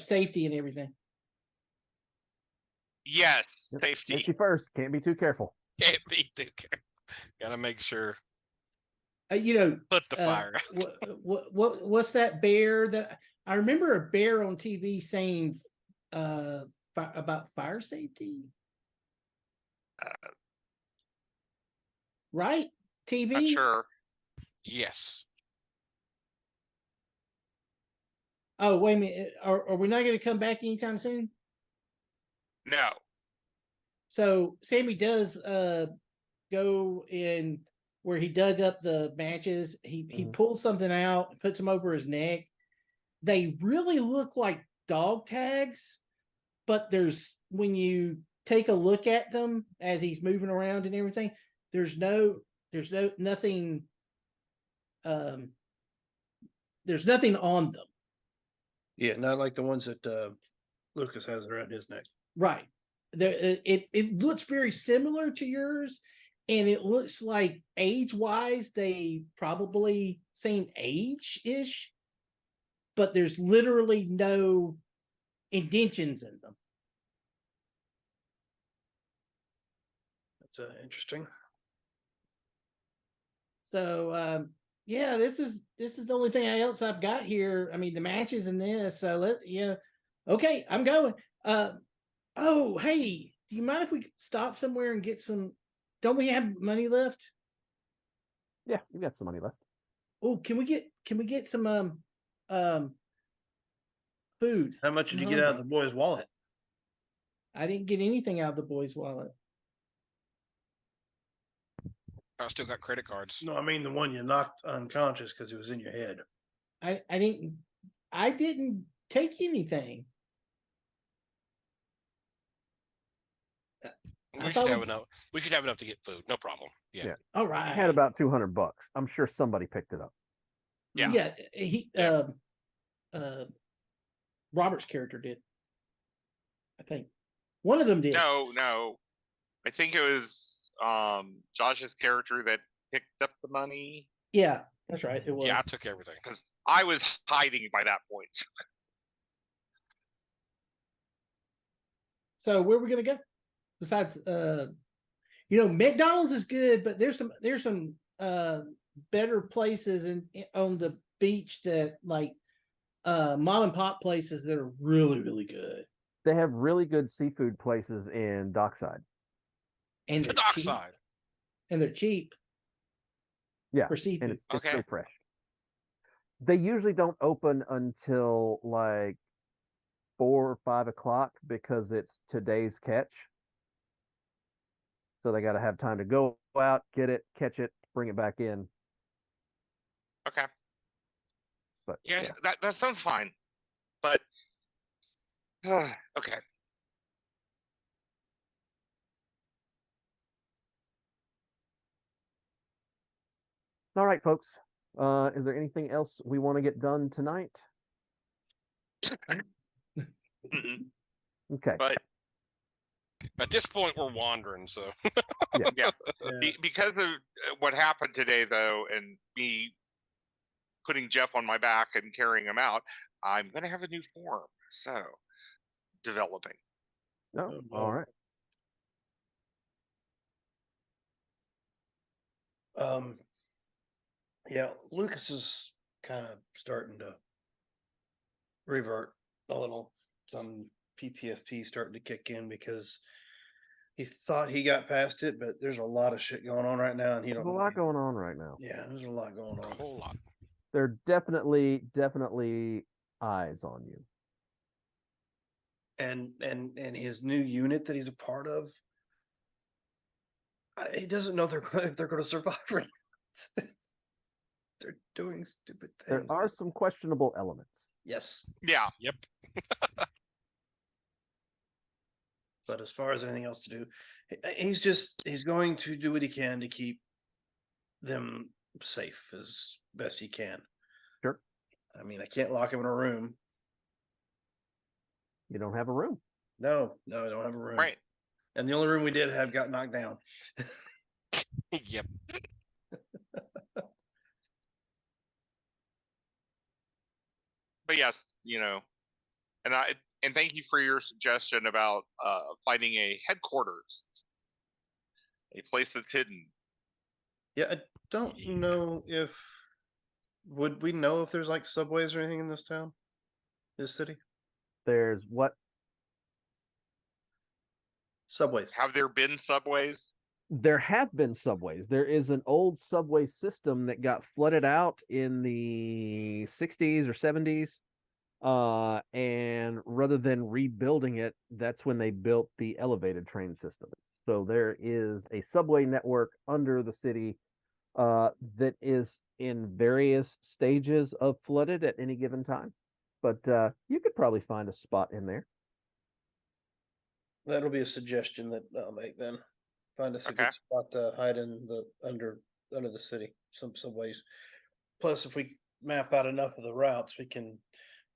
Safety and everything. Yes, Yep. safety. Safety first. Can't be too careful. Can't be too careful. Gotta make sure. Put Put the fire out. What's that bear that I remember a bear on TV saying about fire safety. Right? TV? Not sure. Yes. Oh, wait a minute. Are we not going to come back anytime soon? No. So Sammy does go in where he dug up the matches. He pulls something out, puts them over his neck. They really look like dog tags, but there's when you take a look at them as he's moving around and everything, there's nothing there's nothing on them. Yeah, not like the ones that Lucas has around his neck. Right. There it looks very similar to yours, and it looks like age-wise they probably same age-ish, but there's literally no indentions in them. That's interesting. So yeah, this is the only thing else I've got here. I mean, the matches in this. So okay, I'm going. Oh, hey, do you mind if we stop somewhere and get some? Don't we have money left? Yeah, you got some money left. Oh, can we get some food? How much did I'm you get out of hungry. the boy's wallet? I didn't get anything out of the boy's wallet. I still got credit cards. No, I mean the one you knocked unconscious because it was in your head. I didn't take anything. We should have enough. We should have enough to get food. No problem. Yeah. Yeah. All I right. had about $200. I'm sure somebody picked it up. Yeah. Yeah. He Robert's character did. I think one of them did. No. I think it was Josh's character that picked up the money. Yeah, that's right. It was. Yeah, I took everything. Because I was hiding by that point. So where are we gonna go? Besides, McDonald's is good, but there's some better places on the beach that like mom and pop places that are really, really good. They have really good seafood places in Dockside. And The they're cheap. dockside. And they're cheap. Yeah, For seafood. and it's Okay. really fresh. They usually don't open until like 4 or 5 o'clock because it's today's catch. So they got to have time to go out, get it, catch it, bring it back in. Okay. But Yeah, that sounds fine. But okay. All right, folks. Is there anything else we want to get done tonight? Mm-mm. Okay. But At this point, we're wandering. So yeah, because of what happened today, though, and me putting Jeff on my back and carrying him out, I'm going to have a new form. So developing. No. All right. Yeah, Lucas is kind of starting to revert a little. Some PTSD starting to kick in because he thought he got past it, but there's a lot of shit going on right now, and he There's don't a know lot going on right now. Yeah, there's a lot going a on. whole lot. There are definitely eyes on you. And his new unit that he's a part of, he doesn't know if they're going to survive or not. They're doing stupid things. There are some questionable elements. Yes, Yeah. Yep. but as far as anything else to do, he's going to do what he can to keep them safe as best he can. Sure. I mean, I can't lock him in a room. You don't have a room. No, I don't have a room. Right. And the only room we did have got knocked down. Yep. But yes, and thank you for your suggestion about finding a headquarters, a place that's hidden. Yeah, I don't know would we know if there's like subways or anything in this town? His city? There's what? Subways. Have there been subways? There have been subways. There is an old subway system that got flooded out in the 60s or 70s. And rather than rebuilding it, that's when they built the elevated train system. So there is a subway network under the city that is in various stages of flooded at any given time. But you could probably find a spot in there. That'll be a suggestion that I'll make then. Find us a Okay. good spot to hide in the under the city, some subways. Plus, if we map out enough of the routes, we can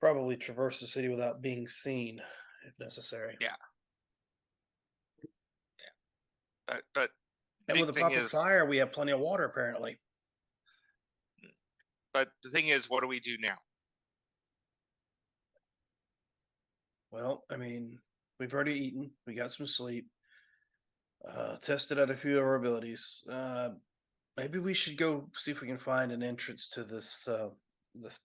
probably traverse the city without being seen, if necessary. Yeah. But And with big a thing proper is, fire, we have plenty of water apparently. but the thing is, what do we do now? Well, I mean, we've already eaten, we got some sleep, tested out a few of our abilities. Maybe we should go see if we can find an entrance to this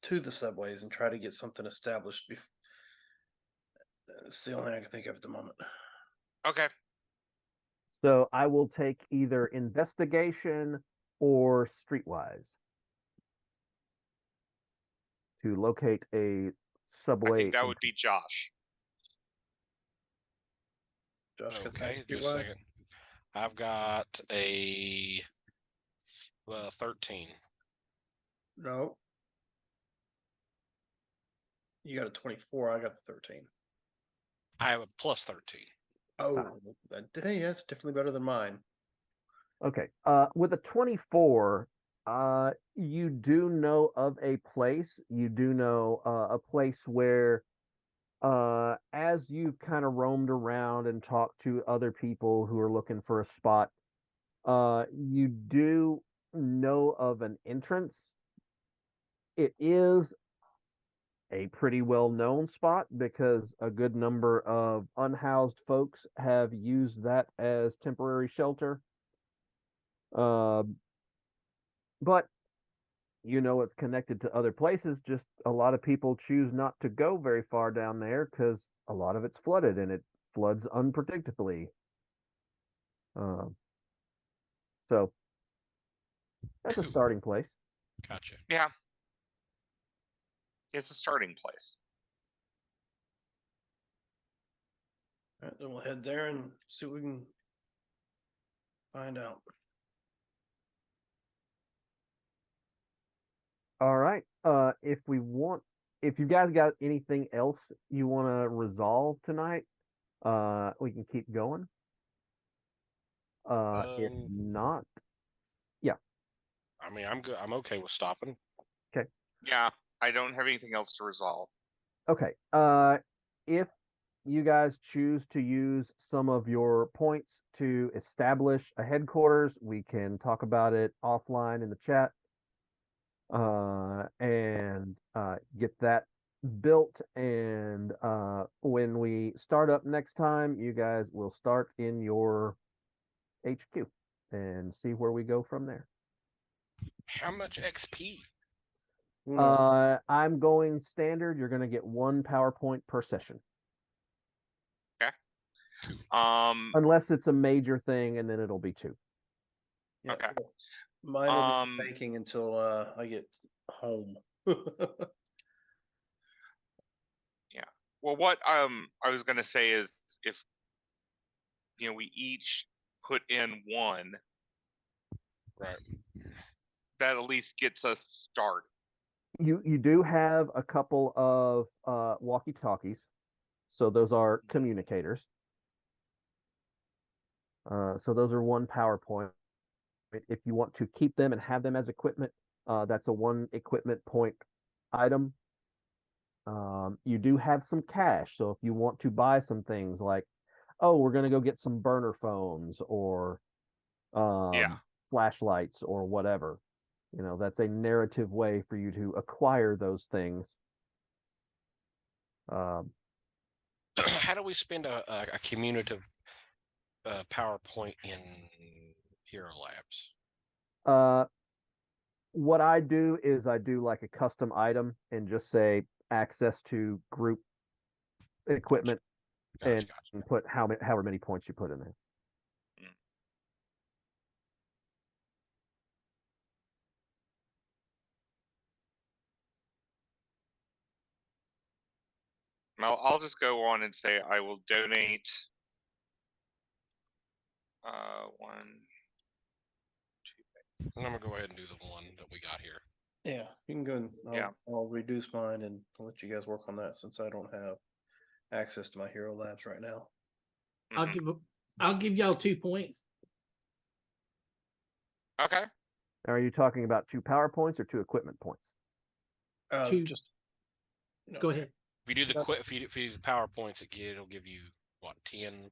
to the subways and try to get something established. It's the only thing I can think of at the moment. Okay. So I will take either investigation or streetwise to locate a I subway. think that would be Josh. Josh, got the Okay, just a second. I've got a 13. No. You got a 24. I got the 13. I have a plus 13. Oh, hey, that's definitely better than mine. Okay. With a 24, you do know of a place. You do know a place where, as you've kind of roamed around and talked to other people who are looking for a spot, you do know of an entrance. It is a pretty well-known spot because a good number of unhoused folks have used that as temporary shelter. But you know it's connected to other places. Just a lot of people choose not to go very far down there because a lot of it's flooded and it floods unpredictably. So that's a starting place. Gotcha. Yeah. It's a starting place. All right, then we'll head there and see what we can find out. All right. If you guys got anything else you want to resolve tonight, we can keep going. If not, I mean, I'm good. I'm okay with stopping. Yeah, I don't have anything else to resolve. okay. If you guys choose to use some of your points to establish a headquarters, we can talk about it offline in the chat. And get that built. And when we start up next time, you guys will start in your HQ and see where we go from there. How much XP? I'm going standard. You're going to get 1 PowerPoint per session. Unless it's a major thing, and then it'll be 2. Yeah, Okay. mine will be banking until I get home. Yeah. Well, what I was gonna say is if we each put in 1, Right. that at least gets us started. You do have a couple of walkie-talkies, so those are communicators. So those are 1 PowerPoint. If you want to keep them and have them as equipment, that's a 1 equipment point item. You do have some cash, so if you want to buy some things like, oh, we're going to go get some burner phones or flashlights or whatever, that's a narrative way for you to acquire those things. How do we spend a communicative PowerPoint in Hero Labs? what I do is I do like a custom item and just say access to group equipment Gotcha. and put however many points you put in there. I'll just go on and say I will donate 1, 2. And I'm gonna go ahead and do the one that we got here. Yeah, you can go and Yeah. I'll reduce mine and I'll let you guys work on that since I don't have access to my Hero Labs right now. Mhm. I'll give y'all 2 points. Okay. Are you talking about 2 power points or 2 equipment points? Two. Just Go ahead. If you do the Yep. if you do the power points, it'll give you what 10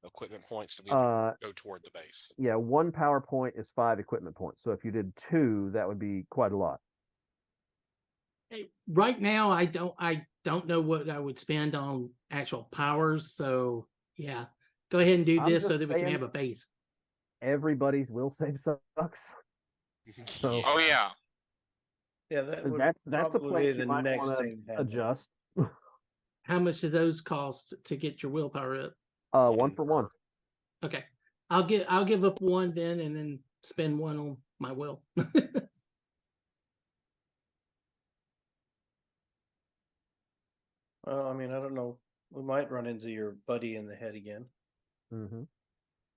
equipment points to be go toward the base. Yeah, 1 power point is 5 equipment points. So if you did 2, that would be quite a lot. Hey, right now, I don't know what I would spend on actual powers. So yeah, go ahead and do I'm this so just that we can saying- have a base. Everybody's will save sucks. So- Oh yeah. yeah, that would That's a probably place be the you might next want thing to to happen. adjust. How much do those cost to get your willpower up? 1 for 1. Okay, I'll give up 1 then, and then spend 1 on my will. Well, I mean, I don't know. We might run into your buddy in the head again. Mm-hmm.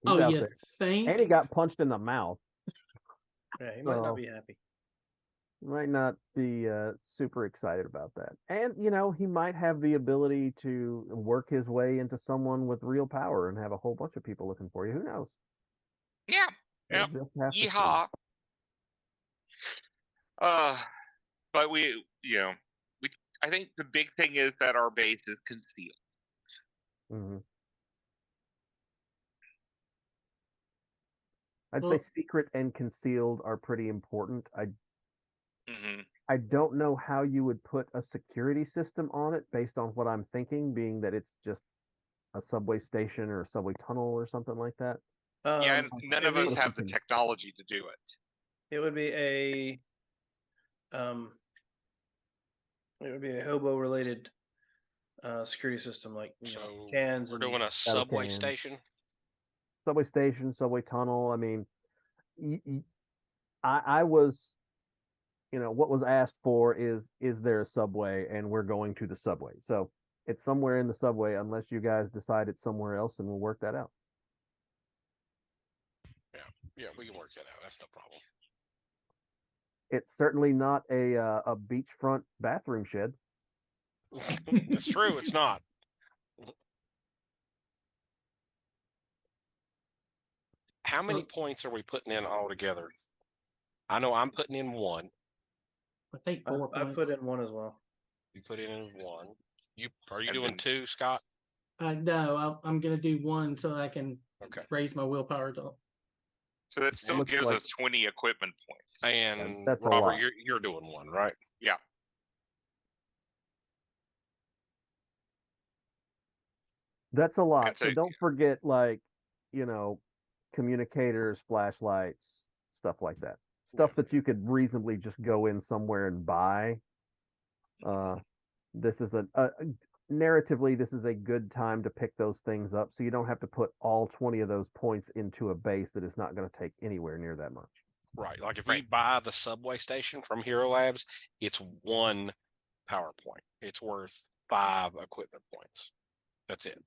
Oh, you think? And he got punched in the mouth. Yeah, he might So- not be happy. Might not be super excited about that. And, he might have the ability to work his way into someone with real power and have a whole bunch of people looking for you. Who knows? Yeah. We'll Yep. just have to see. Yeehaw. But we I think the big thing is that our base is concealed. Mhm. I'd say Well- secret and concealed are pretty important. Hmm. I don't know how you would put a security system on it based on what I'm thinking, being that it's just a subway station or a subway tunnel or something like that. Yeah, and Um, none it of would us be- have the technology to do it. It would be a it would be a hobo related security system like So cans we're and doing a subway cans. station. Subway station, subway tunnel. I mean, I was, what was asked for is there a subway, and we're going to the subway. So it's somewhere in the subway, unless you guys decide it's somewhere else, and we'll work that out. Yeah, we can work that out. That's no problem. It's certainly not a beachfront bathroom shed. It's true. It's not. How many points are we putting in altogether? I know I'm putting in 1. I think 4 I points. put in 1 as well. You put in 1. Are you And doing then- 2, Scott? No, I'm gonna do 1 so I can Okay. raise my willpower to. So that still looks gives like- us 20 equipment points. And That's a Robert, lot. you're doing 1, right? Yeah. That's a lot. And So so- don't forget, communicators, flashlights, stuff like that. Stuff that you could reasonably just go in somewhere and buy. This is narratively, this is a good time to pick those things up, so you don't have to put all 20 of those points into a base that is not going to take anywhere near that much. Right. Like if Right. you buy the subway station from Hero Labs, it's 1 power point. It's worth 5 equipment points. That's it.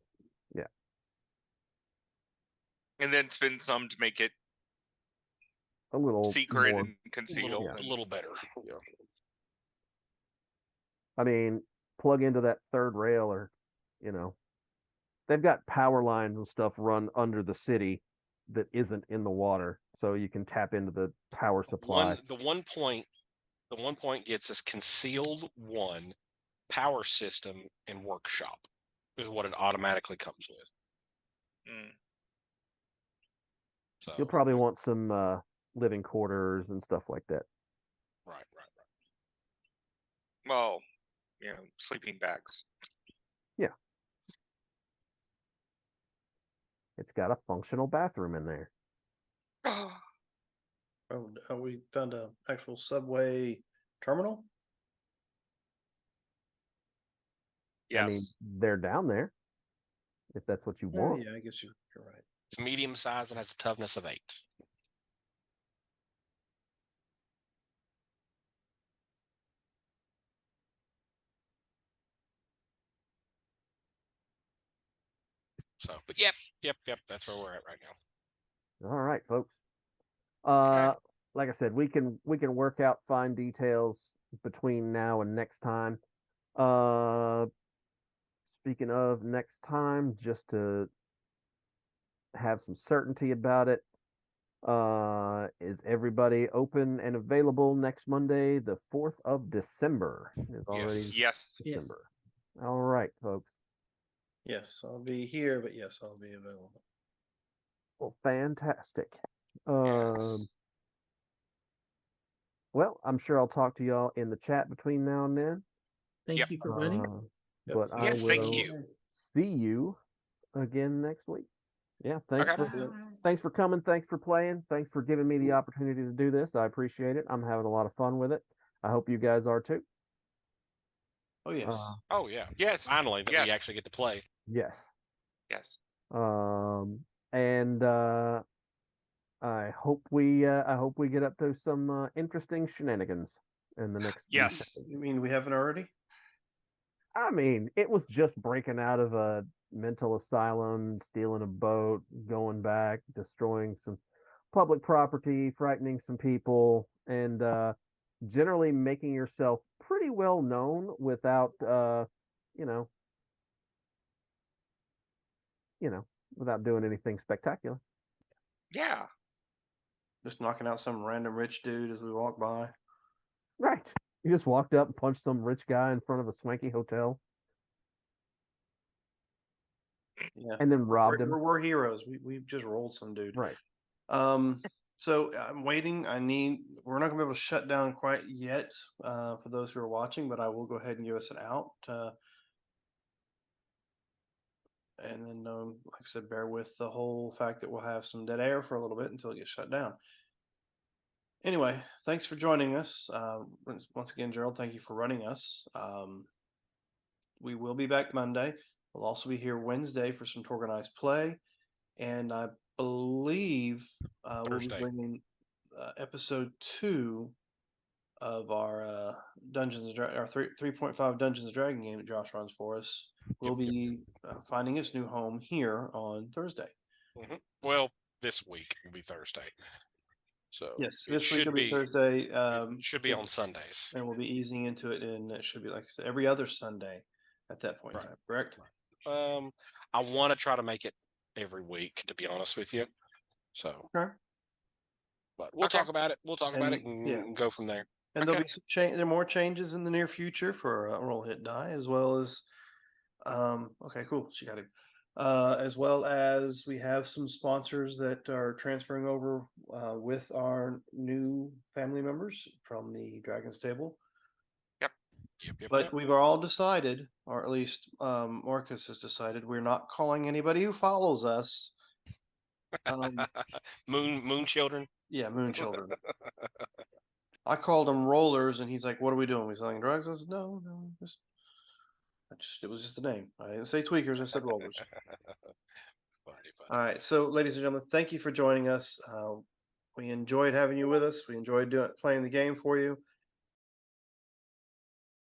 And then spend some to make it A little secret more. and concealed. yeah. A and- little better. Yeah. I mean, plug into that third rail, or they've got power lines and stuff run under the city that isn't in the water, so you can tap into the power supply. The 1 point gets us concealed 1, power system, and workshop is what it automatically comes with. Mm. So You'll probably want some living quarters and stuff like that. right. Well, sleeping bags. It's got a functional bathroom in there. We found a actual subway terminal. Yes. I mean, they're down there. If that's what you want. Yeah, I guess you're right. It's medium sized and has a toughness of 8. So, but yep. That's where we're at right now. All right, folks. Okay. Like I said, we can work out fine details between now and next time. Speaking of next time, just to have some certainty about it, is everybody open and available next Monday, the 4th of December? Is already Yes. Yes. December. All right, folks. Yes, I'll be here, but yes, I'll be available. Well, fantastic. Yes. Well, I'm sure I'll talk to y'all in the chat between now and then. Thank Yep. you for running. Yep. But I Yes, thank will you. see you again next week. Yeah, thanks Okay. for coming. Thanks for playing. Thanks for giving me the opportunity to do this. I appreciate it. I'm having a lot of fun with it. I hope you guys are too. Oh yes. Oh yeah. Yes. Finally that we Yes. actually get to play. Yes. Yes. And I hope we get up to some interesting shenanigans in the next few Yes. sessions. You mean we haven't already? I mean, it was just breaking out of a mental asylum, stealing a boat, going back, destroying some public property, frightening some people, and generally making yourself pretty well known without you know, without doing anything spectacular. Yeah. Just knocking out some random rich dude as we walk by. Right. You just walked up and punched some rich guy in front of a swanky hotel Yeah. and then robbed him. We're heroes. We just rolled some dude. Right. So I'm waiting. We're not gonna be able to shut down quite yet for those who are watching, but I will go ahead and give us an out. And then, like I said, bear with the whole fact that we'll have some dead air for a little bit until it gets shut down. Anyway, thanks for joining us. Once again, Gerald, thank you for running us. We will be back Monday. We'll also be here Wednesday for some organized play. And I believe we'll be Thursday. bringing episode 2 of our our 3.5 Dungeons and Dragon game that Josh runs for us. We'll be finding its new home here on Thursday. Well, this week will be Thursday. So Yes, it this week will be Thursday. It should be on Sundays. And we'll be easing into it, and it should be, like I said, every other Sunday at that point in time, correct? I want to try to make it every week, to be honest with you. So, Okay. but we'll talk about it. We'll talk about it and go from there. And there'll be some there are more changes in the near future for Roll Hit Die, as well as okay, cool. She got it. As well as we have some sponsors that are transferring over with our new family members from the Dragon's Table. Yep. But we've all decided, or at least Marcus has decided, we're not calling anybody who follows us Moon children. Yeah, moon children. I called them rollers, and he's like, "What are we doing? We selling drugs?" I said, "No, it was just a name. I didn't say tweakers. I said rollers." All right, so ladies and gentlemen, thank you for joining us. We enjoyed having you with us. We enjoyed playing the game for you.